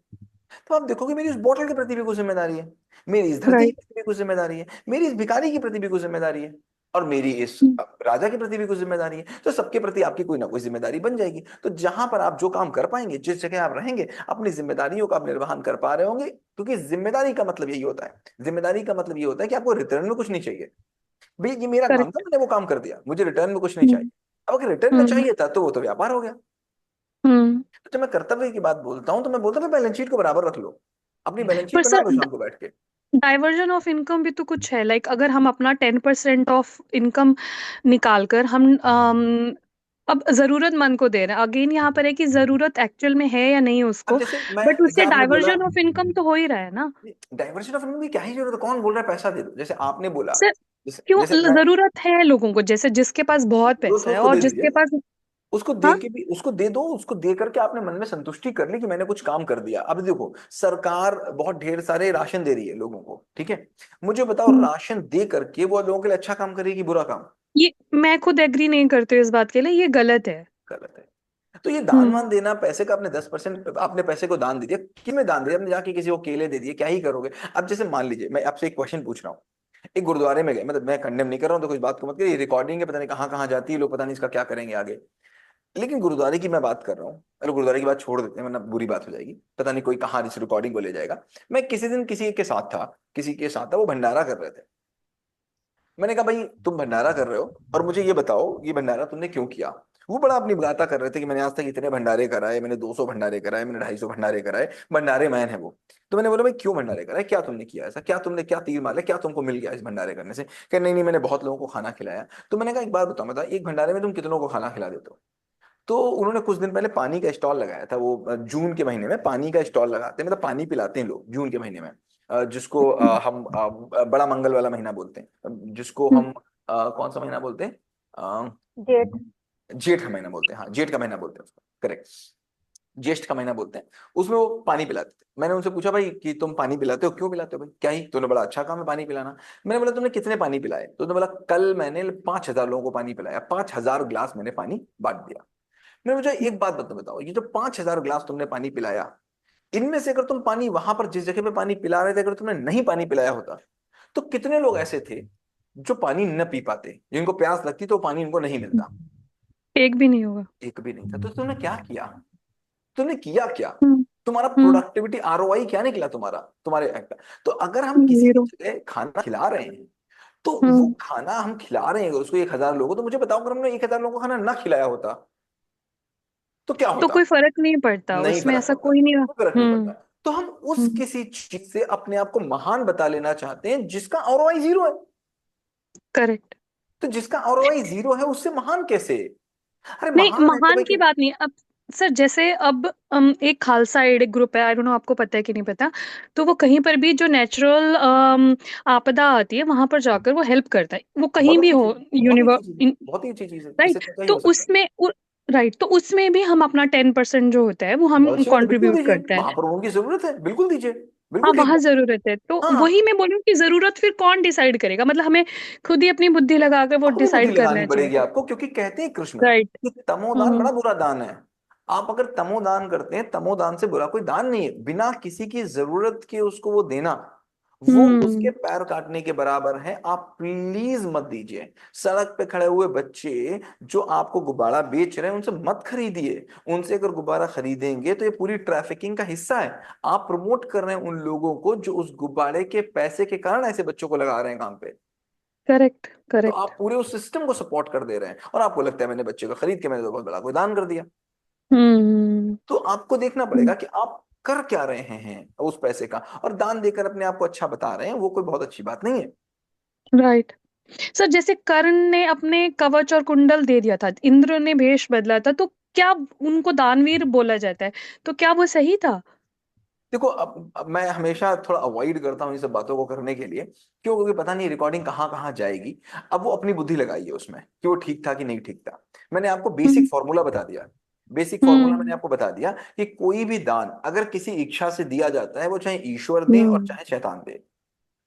तो आप देखोगे मेरी उस बोतल के प्रति भी कुछ जिम्मेदारी है, मेरी इस धरती के
राइट।
प्रति भी कुछ जिम्मेदारी है, मेरी इस भिखारी के प्रति भी कुछ जिम्मेदारी है, और मेरी इस
हम्म।
राजा के प्रति भी कुछ जिम्मेदारी है। तो सबके प्रति आपकी कोई ना कोई जिम्मेदारी बन जाएगी। तो जहां पर आप जो काम कर पाएंगे, जिस जगह आप रहेंगे, अपनी जिम्मेदारियों का आप निर्वहन कर पा रहे होंगे। क्योंकि जिम्मेदारी का मतलब यही होता है, जिम्मेदारी का मतलब ये होता है कि आपको रिटर्न में कुछ नहीं चाहिए। भाई ये मेरा काम था,
करेक्ट।
मैंने वो काम कर दिया, मुझे रिटर्न में कुछ नहीं चाहिए।
हम्म।
अब अगर रिटर्न में
हम्म।
चाहिए था तो वो तो व्यापार हो गया।
हम्म।
तो जब मैं कर्तव्य की बात बोलता हूँ तो मैं बोलता हूँ बैलेंस शीट को बराबर रख लो, अपनी बैलेंस शीट
पर
बना
सर
लो शाम को बैठ के।
डाइवर्जन ऑफ इनकम भी तो कुछ है, लाइक अगर हम अपना 10% ऑफ इनकम निकाल कर हम अब जरूरतमंद को दे रहे हैं, अगेन यहाँ पर है कि जरूरत एक्चुअल में है या नहीं
अब
उसको,
जैसे मैं,
बट
जैसे
उससे
आपने बोला
डाइवर्जन ऑफ इनकम तो हो ही रहा है ना।
डाइवर्शन ऑफ इनकम की क्या ही जरूरत है, कौन बोल रहा है पैसा दे दो, जैसे आपने बोला।
सर
जैसे
क्यों
जैसे मैं,
जरूरत है लोगों को, जैसे जिसके पास बहुत
जरूरत
पैसा
है
है
उसको
और
दे
जिसके
दीजिए,
पास।
उसको दे
हाँ।
के भी उसको दे दो, उसको दे करके आपने मन में संतुष्टि कर ली कि मैंने कुछ काम कर दिया। अब देखो सरकार बहुत ढेर सारे राशन दे रही है लोगों को, ठीक है, मुझे बताओ
हम्म।
राशन दे करके वो लोगों के लिए अच्छा काम करेगी बुरा काम?
ये मैं खुद एग्री नहीं करती हूँ इस बात के लिए, ये गलत है।
गलत है। तो ये दान
हम्म।
वान देना, पैसे का आपने 10% आपने पैसे को दान दे दिया, किसमें दान दिया आपने, जाके किसी को केले दे दिए, क्या ही करोगे। अब जैसे मान लीजिए मैं आपसे एक क्वेश्चन पूछ रहा हूँ, एक गुरुद्वारे में गए, मतलब मैं कंडेम नहीं कर रहा हूँ तो कुछ बात को मत करिए, रिकॉर्डिंग है, पता नहीं कहाँ कहाँ जाती है, लोग पता नहीं इसका क्या करेंगे आगे। लेकिन गुरुद्वारे की मैं बात कर रहा हूँ, अरे गुरुद्वारे की बात छोड़ देते हैं वरना बुरी बात हो जाएगी, पता नहीं कोई कहाँ इस रिकॉर्डिंग को ले जाएगा। मैं किसी दिन किसी के साथ था, किसी के साथ था, वो भंडारा कर रहे थे। मैंने कहा भाई तुम भंडारा कर रहे हो और मुझे ये बताओ ये भंडारा तुमने क्यों किया। वो बड़ा अपनी गाता कर रहे थे कि मैंने आज तक इतने भंडारे कराए, मैंने 200 भंडारे कराए, मैंने 250 भंडारे कराए, भंडारे मैन है वो। तो मैंने बोला भाई क्यों भंडारे कराए, क्या तुमने किया ऐसा, क्या तुमने क्या तीर मारे, क्या तुमको मिल गया इस भंडारे करने से। कह नहीं नहीं मैंने बहुत लोगों को खाना खिलाया। तो मैंने कहा एक बात बताओ, बता एक भंडारे में तुम कितनों को खाना खिला देते हो। तो उन्होंने कुछ दिन पहले पानी का स्टॉल लगाया था, वो जून के महीने में पानी का स्टॉल लगाते हैं, मतलब पानी पिलाते हैं लोग जून के महीने में, जिसको हम बड़ा मंगल वाला महीना बोलते हैं, जिसको
हम्म।
हम कौन सा महीना बोलते हैं,
जेठ।
जेठ का महीना बोलते हैं, हाँ जेठ का महीना बोलते हैं उसको, करेक्ट, ज्येष्ठ का महीना बोलते हैं। उसमें वो पानी पिलाते थे। मैंने उनसे पूछा भाई कि तुम पानी पिलाते हो, क्यों पिलाते हो भाई, क्या ही तूने बड़ा अच्छा काम है पानी पिलाना। मैंने बोला तुमने कितने पानी पिलाए, तो उन्होंने बोला कल मैंने 5,000 लोगों को पानी पिलाया, 5,000 गिलास मैंने पानी बांट दिया। मैं मुझे एक बात बताओ, ये जो 5,000 गिलास तुमने पानी पिलाया, इनमें से अगर तुम पानी वहां पर जिस जगह पे पानी पिला रहे थे, अगर तुमने नहीं पानी पिलाया होता, तो कितने लोग ऐसे थे जो पानी न पी पाते, जिनको प्यास लगती तो पानी इनको नहीं मिलता?
एक भी नहीं होगा।
एक भी नहीं था। तो तुमने क्या किया? तुमने किया क्या?
हम्म।
तुम्हारा
हम्म।
प्रोडक्टिविटी आरओआई क्या निकला तुम्हारा, तुम्हारे एक्ट का? तो अगर हम किसी की
0।
जगह खाना खिला रहे हैं, तो वो
हम्म।
खाना हम खिला रहे हैं अगर उसको 1,000 लोगों, तो मुझे बताओ अगर हमने 1,000 लोगों को खाना ना खिलाया होता तो क्या
तो
होता?
कोई फर्क नहीं पड़ता,
नहीं
उसमें
फर्क
ऐसा
पड़ता,
कोई नहीं।
कोई फर्क नहीं पड़ता।
हम्म।
तो हम उस
हम्म।
किसी चीज से अपने आप को महान बता लेना चाहते हैं जिसका आरओआई 0 है।
करेक्ट।
तो जिसका आरओआई 0 है उससे महान कैसे? अरे
नहीं,
महान है तो
महान
भाई
की बात नहीं अब। सर जैसे अब एक खालसा एड ग्रुप है, आई डोंट नो आपको पता है कि नहीं पता। तो वो कहीं पर भी जो नेचुरल आपदा आती है वहां पर जाकर वो हेल्प करता है, वो कहीं
बहुत
भी
अच्छी
हो
चीज है, बहुत ही अच्छी चीज है,
यूनिवर्स।
बहुत ही अच्छी चीज है, इससे
राइट।
अच्छा क्या ही
तो
हो सकता है?
उसमें राइट, तो उसमें भी हम अपना 10% जो होता है वो
बहुत
हम
अच्छी बात है, बिल्कुल
कंट्रीब्यूट
दीजिए,
करते हैं।
वहां पर उनकी जरूरत है, बिल्कुल दीजिए,
हाँ,
बिल्कुल ठीक
वहां
है।
जरूरत है, तो
हाँ,
वही मैं बोल रही हूँ कि जरूरत फिर कौन डिसाइड करेगा, मतलब हमें खुद ही अपनी बुद्धि लगाकर वो
अपनी बुद्धि
डिसाइड
लगानी
करना
पड़ेगी
चाहिए।
आपको, क्योंकि कहते हैं कृष्ण
राइट।
कि तमोदान
हम्म।
बड़ा बुरा दान है। आप अगर तमोदान करते हैं, तमोदान से बुरा कोई दान नहीं है। बिना किसी की जरूरत के उसको वो देना, वो उसके
हम्म।
पैर काटने के बराबर है। आप प्लीज मत दीजिए। सड़क पे खड़े हुए बच्चे जो आपको गुब्बारा बेच रहे हैं, उनसे मत खरीदिए। उनसे अगर गुब्बारा खरीदेंगे तो ये पूरी ट्रैफिकिंग का हिस्सा है। आप प्रमोट कर रहे हैं उन लोगों को जो उस गुब्बारे के पैसे के कारण ऐसे बच्चों को लगा रहे हैं काम पे।
करेक्ट।
तो
करेक्ट।
आप पूरे उस सिस्टम को सपोर्ट कर दे रहे हैं, और आपको लगता है मैंने बच्चे को खरीद के मैंने तो बहुत बड़ा कोई दान कर दिया।
हम्म।
तो आपको देखना पड़ेगा कि आप कर क्या रहे हैं उस पैसे का। और दान देकर अपने आप को अच्छा बता रहे हैं, वो कोई बहुत अच्छी बात नहीं है।
राइट। सर जैसे कर्ण ने अपने कवच और कुंडल दे दिया था, इंद्र ने भेष बदला था, तो क्या उनको दानवीर बोला जाता है? तो क्या वो सही था?
देखो, अब मैं हमेशा थोड़ा अवॉइड करता हूँ इन सब बातों को करने के लिए। क्यों? क्योंकि पता नहीं रिकॉर्डिंग कहाँ कहाँ जाएगी। अब वो अपनी बुद्धि लगाइए उसमें कि वो ठीक था कि नहीं ठीक था। मैंने आपको बेसिक
हम्म।
फॉर्मूला बता दिया। बेसिक फॉर्मूला मैंने
हम्म।
आपको बता दिया कि कोई भी दान अगर किसी इच्छा से दिया जाता है, वो चाहे ईश्वर दे और
हम्म।
चाहे शैतान दे।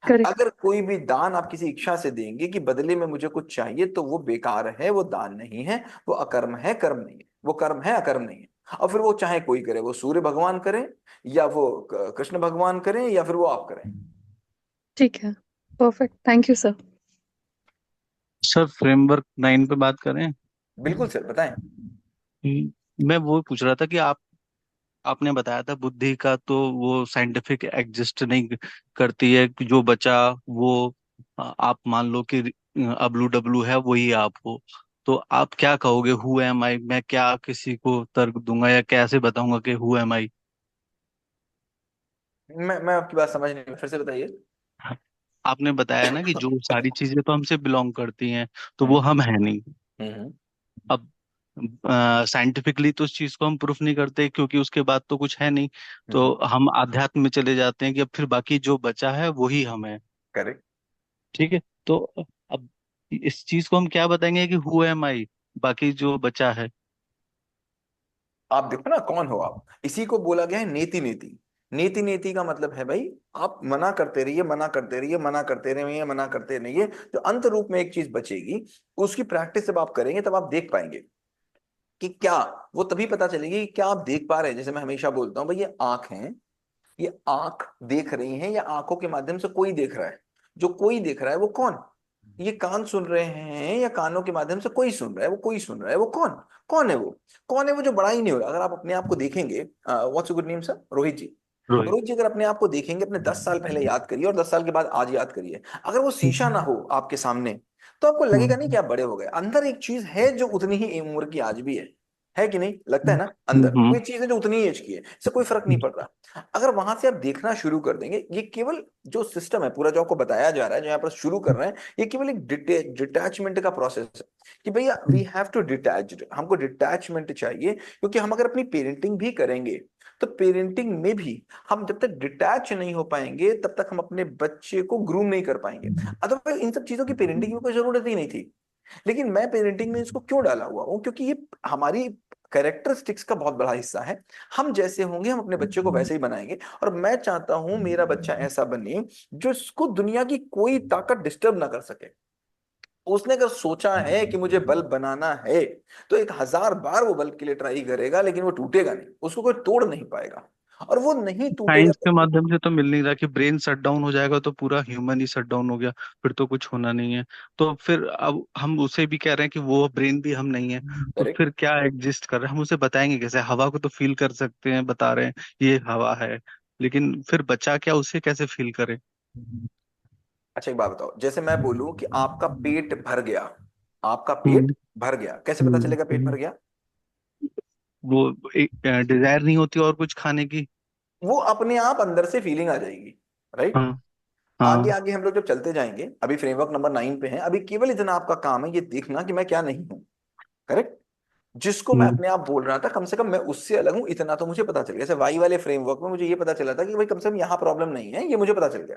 करेक्ट।
अगर कोई भी दान आप किसी इच्छा से देंगे कि बदले में मुझे कुछ चाहिए, तो वो बेकार है, वो दान नहीं है, वो अकर्म है, कर्म नहीं है। वो कर्म है, अकर्म नहीं है। और फिर वो चाहे कोई करे, वो सूर्य भगवान करे, या वो कृष्ण भगवान करें, या फिर वो आप करें।
ठीक है। Perfect, thank you sir.
Sir framework 9 पे बात करें।
बिल्कुल सर, बताएं।
मैं वो पूछ रहा था कि आपने बताया था बुद्धि का तो वो साइंटिफिक एग्जिस्ट नहीं करती है, कि जो बचा वो आप मान लो कि अबलू डब्लू है वही आप हो। तो आप क्या कहोगे, हु एम आई? मैं क्या किसी को तर्क दूंगा या कैसे बताऊंगा कि हु एम आई?
मैं आपकी बात समझ नहीं, फिर से बताइए।
आपने बताया ना कि जो सारी चीजें तो हमसे बिलोंग करती हैं, तो वो
हम्म।
हम है नहीं।
हम्म।
अब साइंटिफिकली तो उस चीज को हम प्रूफ नहीं करते क्योंकि उसके बाद तो कुछ है नहीं। तो
हम्म।
हम आध्यात्म में चले जाते हैं कि अब फिर बाकी जो बचा है वही हम है।
करेक्ट।
ठीक है। तो अब इस चीज को हम क्या बताएंगे कि हु एम आई, बाकी जो बचा है?
आप देखो ना, कौन हो आप? इसी को बोला गया है नेति नेति। नेति नेति का मतलब है भाई, आप मना करते रहिए, मना करते रहिए, मना करते रहिए, मना करते रहिए। जो अंत रूप में एक चीज बचेगी, उसकी प्रैक्टिस जब आप करेंगे तब आप देख पाएंगे कि क्या। वो तभी पता चलेगी कि क्या आप देख पा रहे हैं। जैसे मैं हमेशा बोलता हूँ भाई, ये आंख है, ये आंख देख रही है, या आंखों के माध्यम से कोई देख रहा है। जो कोई देख रहा है वो कौन? ये कान सुन रहे हैं, या कानों के माध्यम से कोई सुन रहा है, वो कोई सुन रहा है, वो कौन? कौन है वो? कौन है वो जो बड़ा ही नहीं हो रहा? अगर आप अपने आप को देखेंगे, what's good name sir? Rohit ji.
Rohit.
Rohit ji, अगर अपने आप को देखेंगे, अपने 10 साल पहले याद करिए, और 10 साल के बाद आज याद करिए। अगर वो शीशा ना हो आपके सामने, तो आपको लगेगा नहीं कि आप बड़े हो गए। अंदर एक चीज है जो उतनी ही उम्र की आज भी है कि नहीं? लगता है ना? अंदर कोई चीज है जो उतनी ही एज की है, इससे कोई फर्क नहीं पड़ रहा। अगर वहां से आप देखना शुरू कर देंगे, ये केवल जो सिस्टम है पूरा जो आपको बताया जा रहा है, जो यहाँ पर शुरू कर रहे हैं, ये केवल एक डिटैचमेंट का प्रोसेस है। कि भैया वी हैव टू डिटैच, हमको डिटैचमेंट चाहिए। क्योंकि हम अगर अपनी पेरेंटिंग भी करेंगे, तो पेरेंटिंग में भी हम जब तक डिटैच नहीं हो पाएंगे, तब तक हम अपने बच्चे को ग्रूम नहीं कर पाएंगे। अदरवाइज इन सब चीजों की पेरेंटिंग में कोई जरूरत ही नहीं थी। लेकिन मैं पेरेंटिंग में इसको क्यों डाला हुआ हूँ? क्योंकि ये हमारी कैरेक्टरिस्टिक्स का बहुत बड़ा हिस्सा है। हम जैसे होंगे, हम अपने बच्चे को वैसे ही बनाएंगे। और मैं चाहता हूं मेरा बच्चा ऐसा बने जो इसको दुनिया की कोई ताकत डिस्टर्ब ना कर सके। उसने अगर सोचा है कि मुझे बल्ब बनाना है तो 1000 बार वो बल्ब के लिए ट्राई करेगा, लेकिन वो टूटेगा नहीं, उसको कोई तोड़ नहीं पाएगा। और वो नहीं टूटेगा
साइंस के
तो
माध्यम से तो मिल नहीं रहा कि ब्रेन शट डाउन हो जाएगा तो पूरा ह्यूमन ही शट डाउन हो गया, फिर तो कुछ होना नहीं है। तो फिर अब हम उसे भी कह रहे हैं कि वो ब्रेन भी हम नहीं है, तो
करेक्ट।
फिर क्या एग्जिस्ट कर रहे हैं? हम उसे बताएंगे कैसे? हवा को तो फील कर सकते हैं, बता रहे हैं ये हवा है, लेकिन फिर बचा क्या, उसे कैसे फील करे?
अच्छा एक बात बताओ, जैसे मैं बोलूं कि आपका पेट भर गया, आपका पेट
हम्म।
भर गया, कैसे पता चलेगा पेट भर गया?
वो एक डिजायर नहीं होती और कुछ खाने की?
वो अपने आप अंदर से फीलिंग आ जाएगी, राइट।
हाँ।
आगे
हाँ।
आगे हम लोग जब चलते जाएंगे, अभी फ्रेमवर्क नंबर 9 पे हैं, अभी केवल इतना आपका काम है ये देखना कि मैं क्या नहीं हूं। करेक्ट। जिसको मैं
हम्म।
अपने आप बोल रहा था कम से कम मैं उससे अलग हूं, इतना तो मुझे पता चल गया। जैसे वाई वाले फ्रेमवर्क में मुझे ये पता चला था कि भाई कम से कम यहाँ प्रॉब्लम नहीं है, ये मुझे पता चल गया।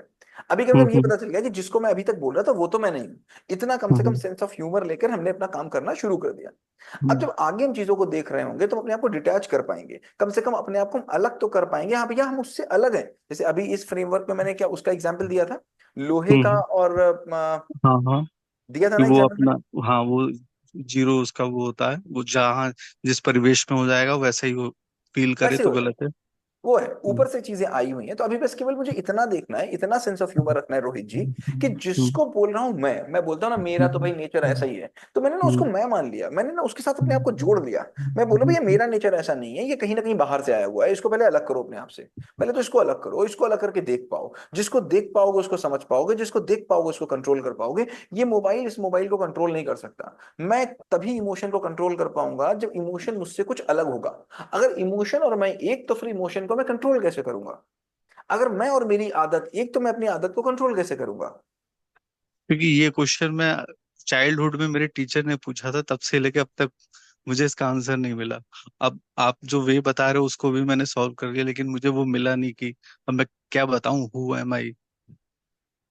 अभी कम से कम ये
हम्म।
पता चल गया कि जिसको मैं अभी तक बोल रहा था वो तो मैं नहीं हूं। इतना कम से कम
हम्म।
सेंस ऑफ ह्यूमर लेकर हमने अपना काम करना शुरू कर दिया। अब
हम्म।
जब आगे हम चीजों को देख रहे होंगे तो हम अपने आप को डिटैच कर पाएंगे, कम से कम अपने आप को हम अलग तो कर पाएंगे, हाँ भैया हम उससे अलग हैं। जैसे अभी इस फ्रेमवर्क में मैंने क्या उसका एग्जाम्पल दिया था, लोहे का,
हम्म।
और
हाँ हाँ।
दिया था
कि
ना
वो
एग्जाम्पल।
अपना, हाँ वो जीरो उसका वो होता है, वो जहाँ जिस परिवेश में हो जाएगा वैसा ही वो फील करे
वैसे
तो
हो जाए,
गलत है।
वो है
हम्म।
ऊपर से चीजें आई हुई हैं। तो अभी बस केवल मुझे इतना देखना है, इतना सेंस ऑफ ह्यूमर रखना है रोहित जी, कि
हम्म।
जिसको बोल रहा हूं मैं बोलता हूं ना मेरा तो भाई नेचर ऐसा ही है, तो मैंने ना उसको
हम्म।
मैं मान लिया, मैंने ना उसके साथ अपने आप को जोड़ लिया। मैं बोला भैया मेरा नेचर ऐसा नहीं है, ये कहीं ना कहीं बाहर से आया हुआ है, इसको पहले अलग करो अपने आप से। पहले तो इसको अलग करो, इसको अलग करके देख पाओ, जिसको देख पाओगे उसको समझ पाओगे, जिसको देख पाओगे उसको कंट्रोल कर पाओगे। ये मोबाइल इस मोबाइल को कंट्रोल नहीं कर सकता। मैं तभी इमोशन को कंट्रोल कर पाऊंगा जब इमोशन मुझसे कुछ अलग होगा। अगर इमोशन और मैं एक, तो फिर इमोशन को मैं कंट्रोल कैसे करूंगा? अगर मैं और मेरी आदत एक, तो मैं अपनी आदत को कंट्रोल कैसे करूंगा?
क्योंकि ये क्वेश्चन मैं चाइल्डहुड में मेरे टीचर ने पूछा था, तब से लेके अब तक मुझे इसका आंसर नहीं मिला। अब आप जो वे बता रहे हो उसको भी मैंने सॉल्व कर लिया, लेकिन मुझे वो मिला नहीं कि अब मैं क्या बताऊं, हु एम आई,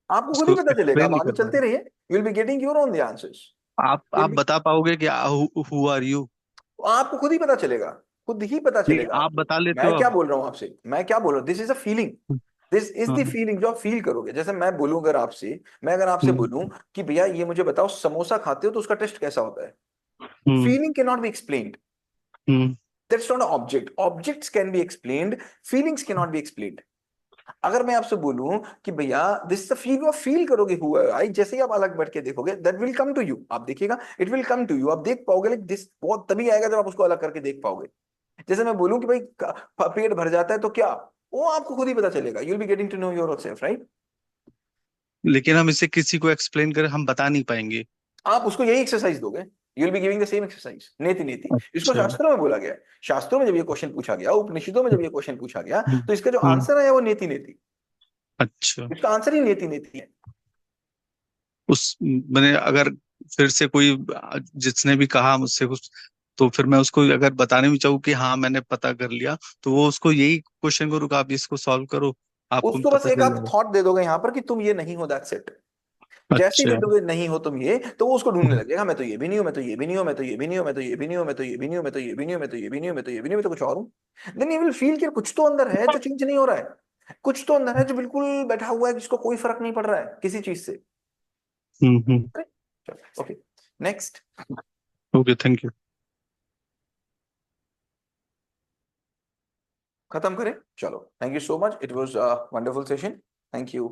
आपको खुद
उसको
ही पता चलेगा,
एक्सप्लेन
आप
नहीं
आगे
कर पा
चलते
रहा।
रहिए, you will be getting your own the answers.
आप बता पाओगे कि हु आर यू?
आपको खुद ही पता चलेगा, खुद ही पता
नहीं,
चलेगा
आप
आपको।
बता लेते हो
मैं क्या
अब।
बोल रहा हूँ आपसे, मैं क्या बोल रहा हूँ, this is a feeling. This is the
हाँ।
फीलिंग जो आप फील करोगे। जैसे मैं बोलूँ अगर आपसे, मैं अगर आपसे
हम्म।
बोलूं कि भैया ये मुझे बताओ समोसा खाते हो तो उसका टेस्ट कैसा होता है?
Hmm.
Feeling can not be explained.
Hmm.
That's not a object, objects can be explained, feelings can not be explained. अगर मैं आपसे बोलूं कि भैया दिस द फील, आप फील करोगे हुआ आई, जैसे ही आप अलग बैठ के देखोगे that will come to you, आप देखिएगा it will come to you, आप देख पाओगे। लाइक दिस बहुत तभी आएगा जब आप उसको अलग करके देख पाओगे। जैसे मैं बोलूं कि भाई पेट भर जाता है तो क्या, वो आपको खुद ही पता चलेगा, you will be getting to know yourself, right.
लेकिन हम इसे किसी को एक्सप्लेन करें, हम बता नहीं पाएंगे।
आप उसको यही एक्सरसाइज दोगे, you will be giving the same exercise, नेति नेति। इसको
अच्छा।
शास्त्रों में बोला गया है। शास्त्रों में जब ये क्वेश्चन पूछा गया, उपनिषदों में जब ये क्वेश्चन पूछा गया,
हम्म।
तो इसका जो
हम्म।
आंसर है वो नेति नेति।
अच्छा।
इसका आंसर ही नेति नेति है।
उस मैंने अगर फिर से कोई जिसने भी कहा मुझसे कुछ, तो फिर मैं उसको अगर बताने भी चाहूँ कि हाँ मैंने पता कर लिया, तो वो उसको यही क्वेश्चन को, रुका आप इसको सॉल्व करो, आपको
उसको बस
पता
एक
चल
आप
जाएगा।
थॉट दे दोगे यहाँ पर कि तुम ये नहीं हो, दैट्स इट। जैसे ही दे
अच्छा।
दोगे नहीं हो तुम ये, तो वो उसको ढूंढने लगेगा, मैं तो ये भी नहीं हूं, मैं तो ये भी नहीं हूं, मैं तो ये भी नहीं हूं, मैं तो ये भी नहीं हूं, मैं तो ये भी नहीं हूं, मैं तो ये भी नहीं हूं, मैं तो ये भी नहीं हूं, मैं तो ये भी नहीं हूं, मैं तो कुछ और हूं। देन यू विल फील कि कुछ तो अंदर है जो चेंज नहीं हो रहा है, कुछ तो अंदर है जो बिल्कुल बैठा हुआ है, जिसको कोई फर्क नहीं पड़ रहा है किसी चीज से।
Hmm.
Okay, next.
Okay, thank you.
खत्म करें, चलो, thank you so much, it was wonderful session, thank you.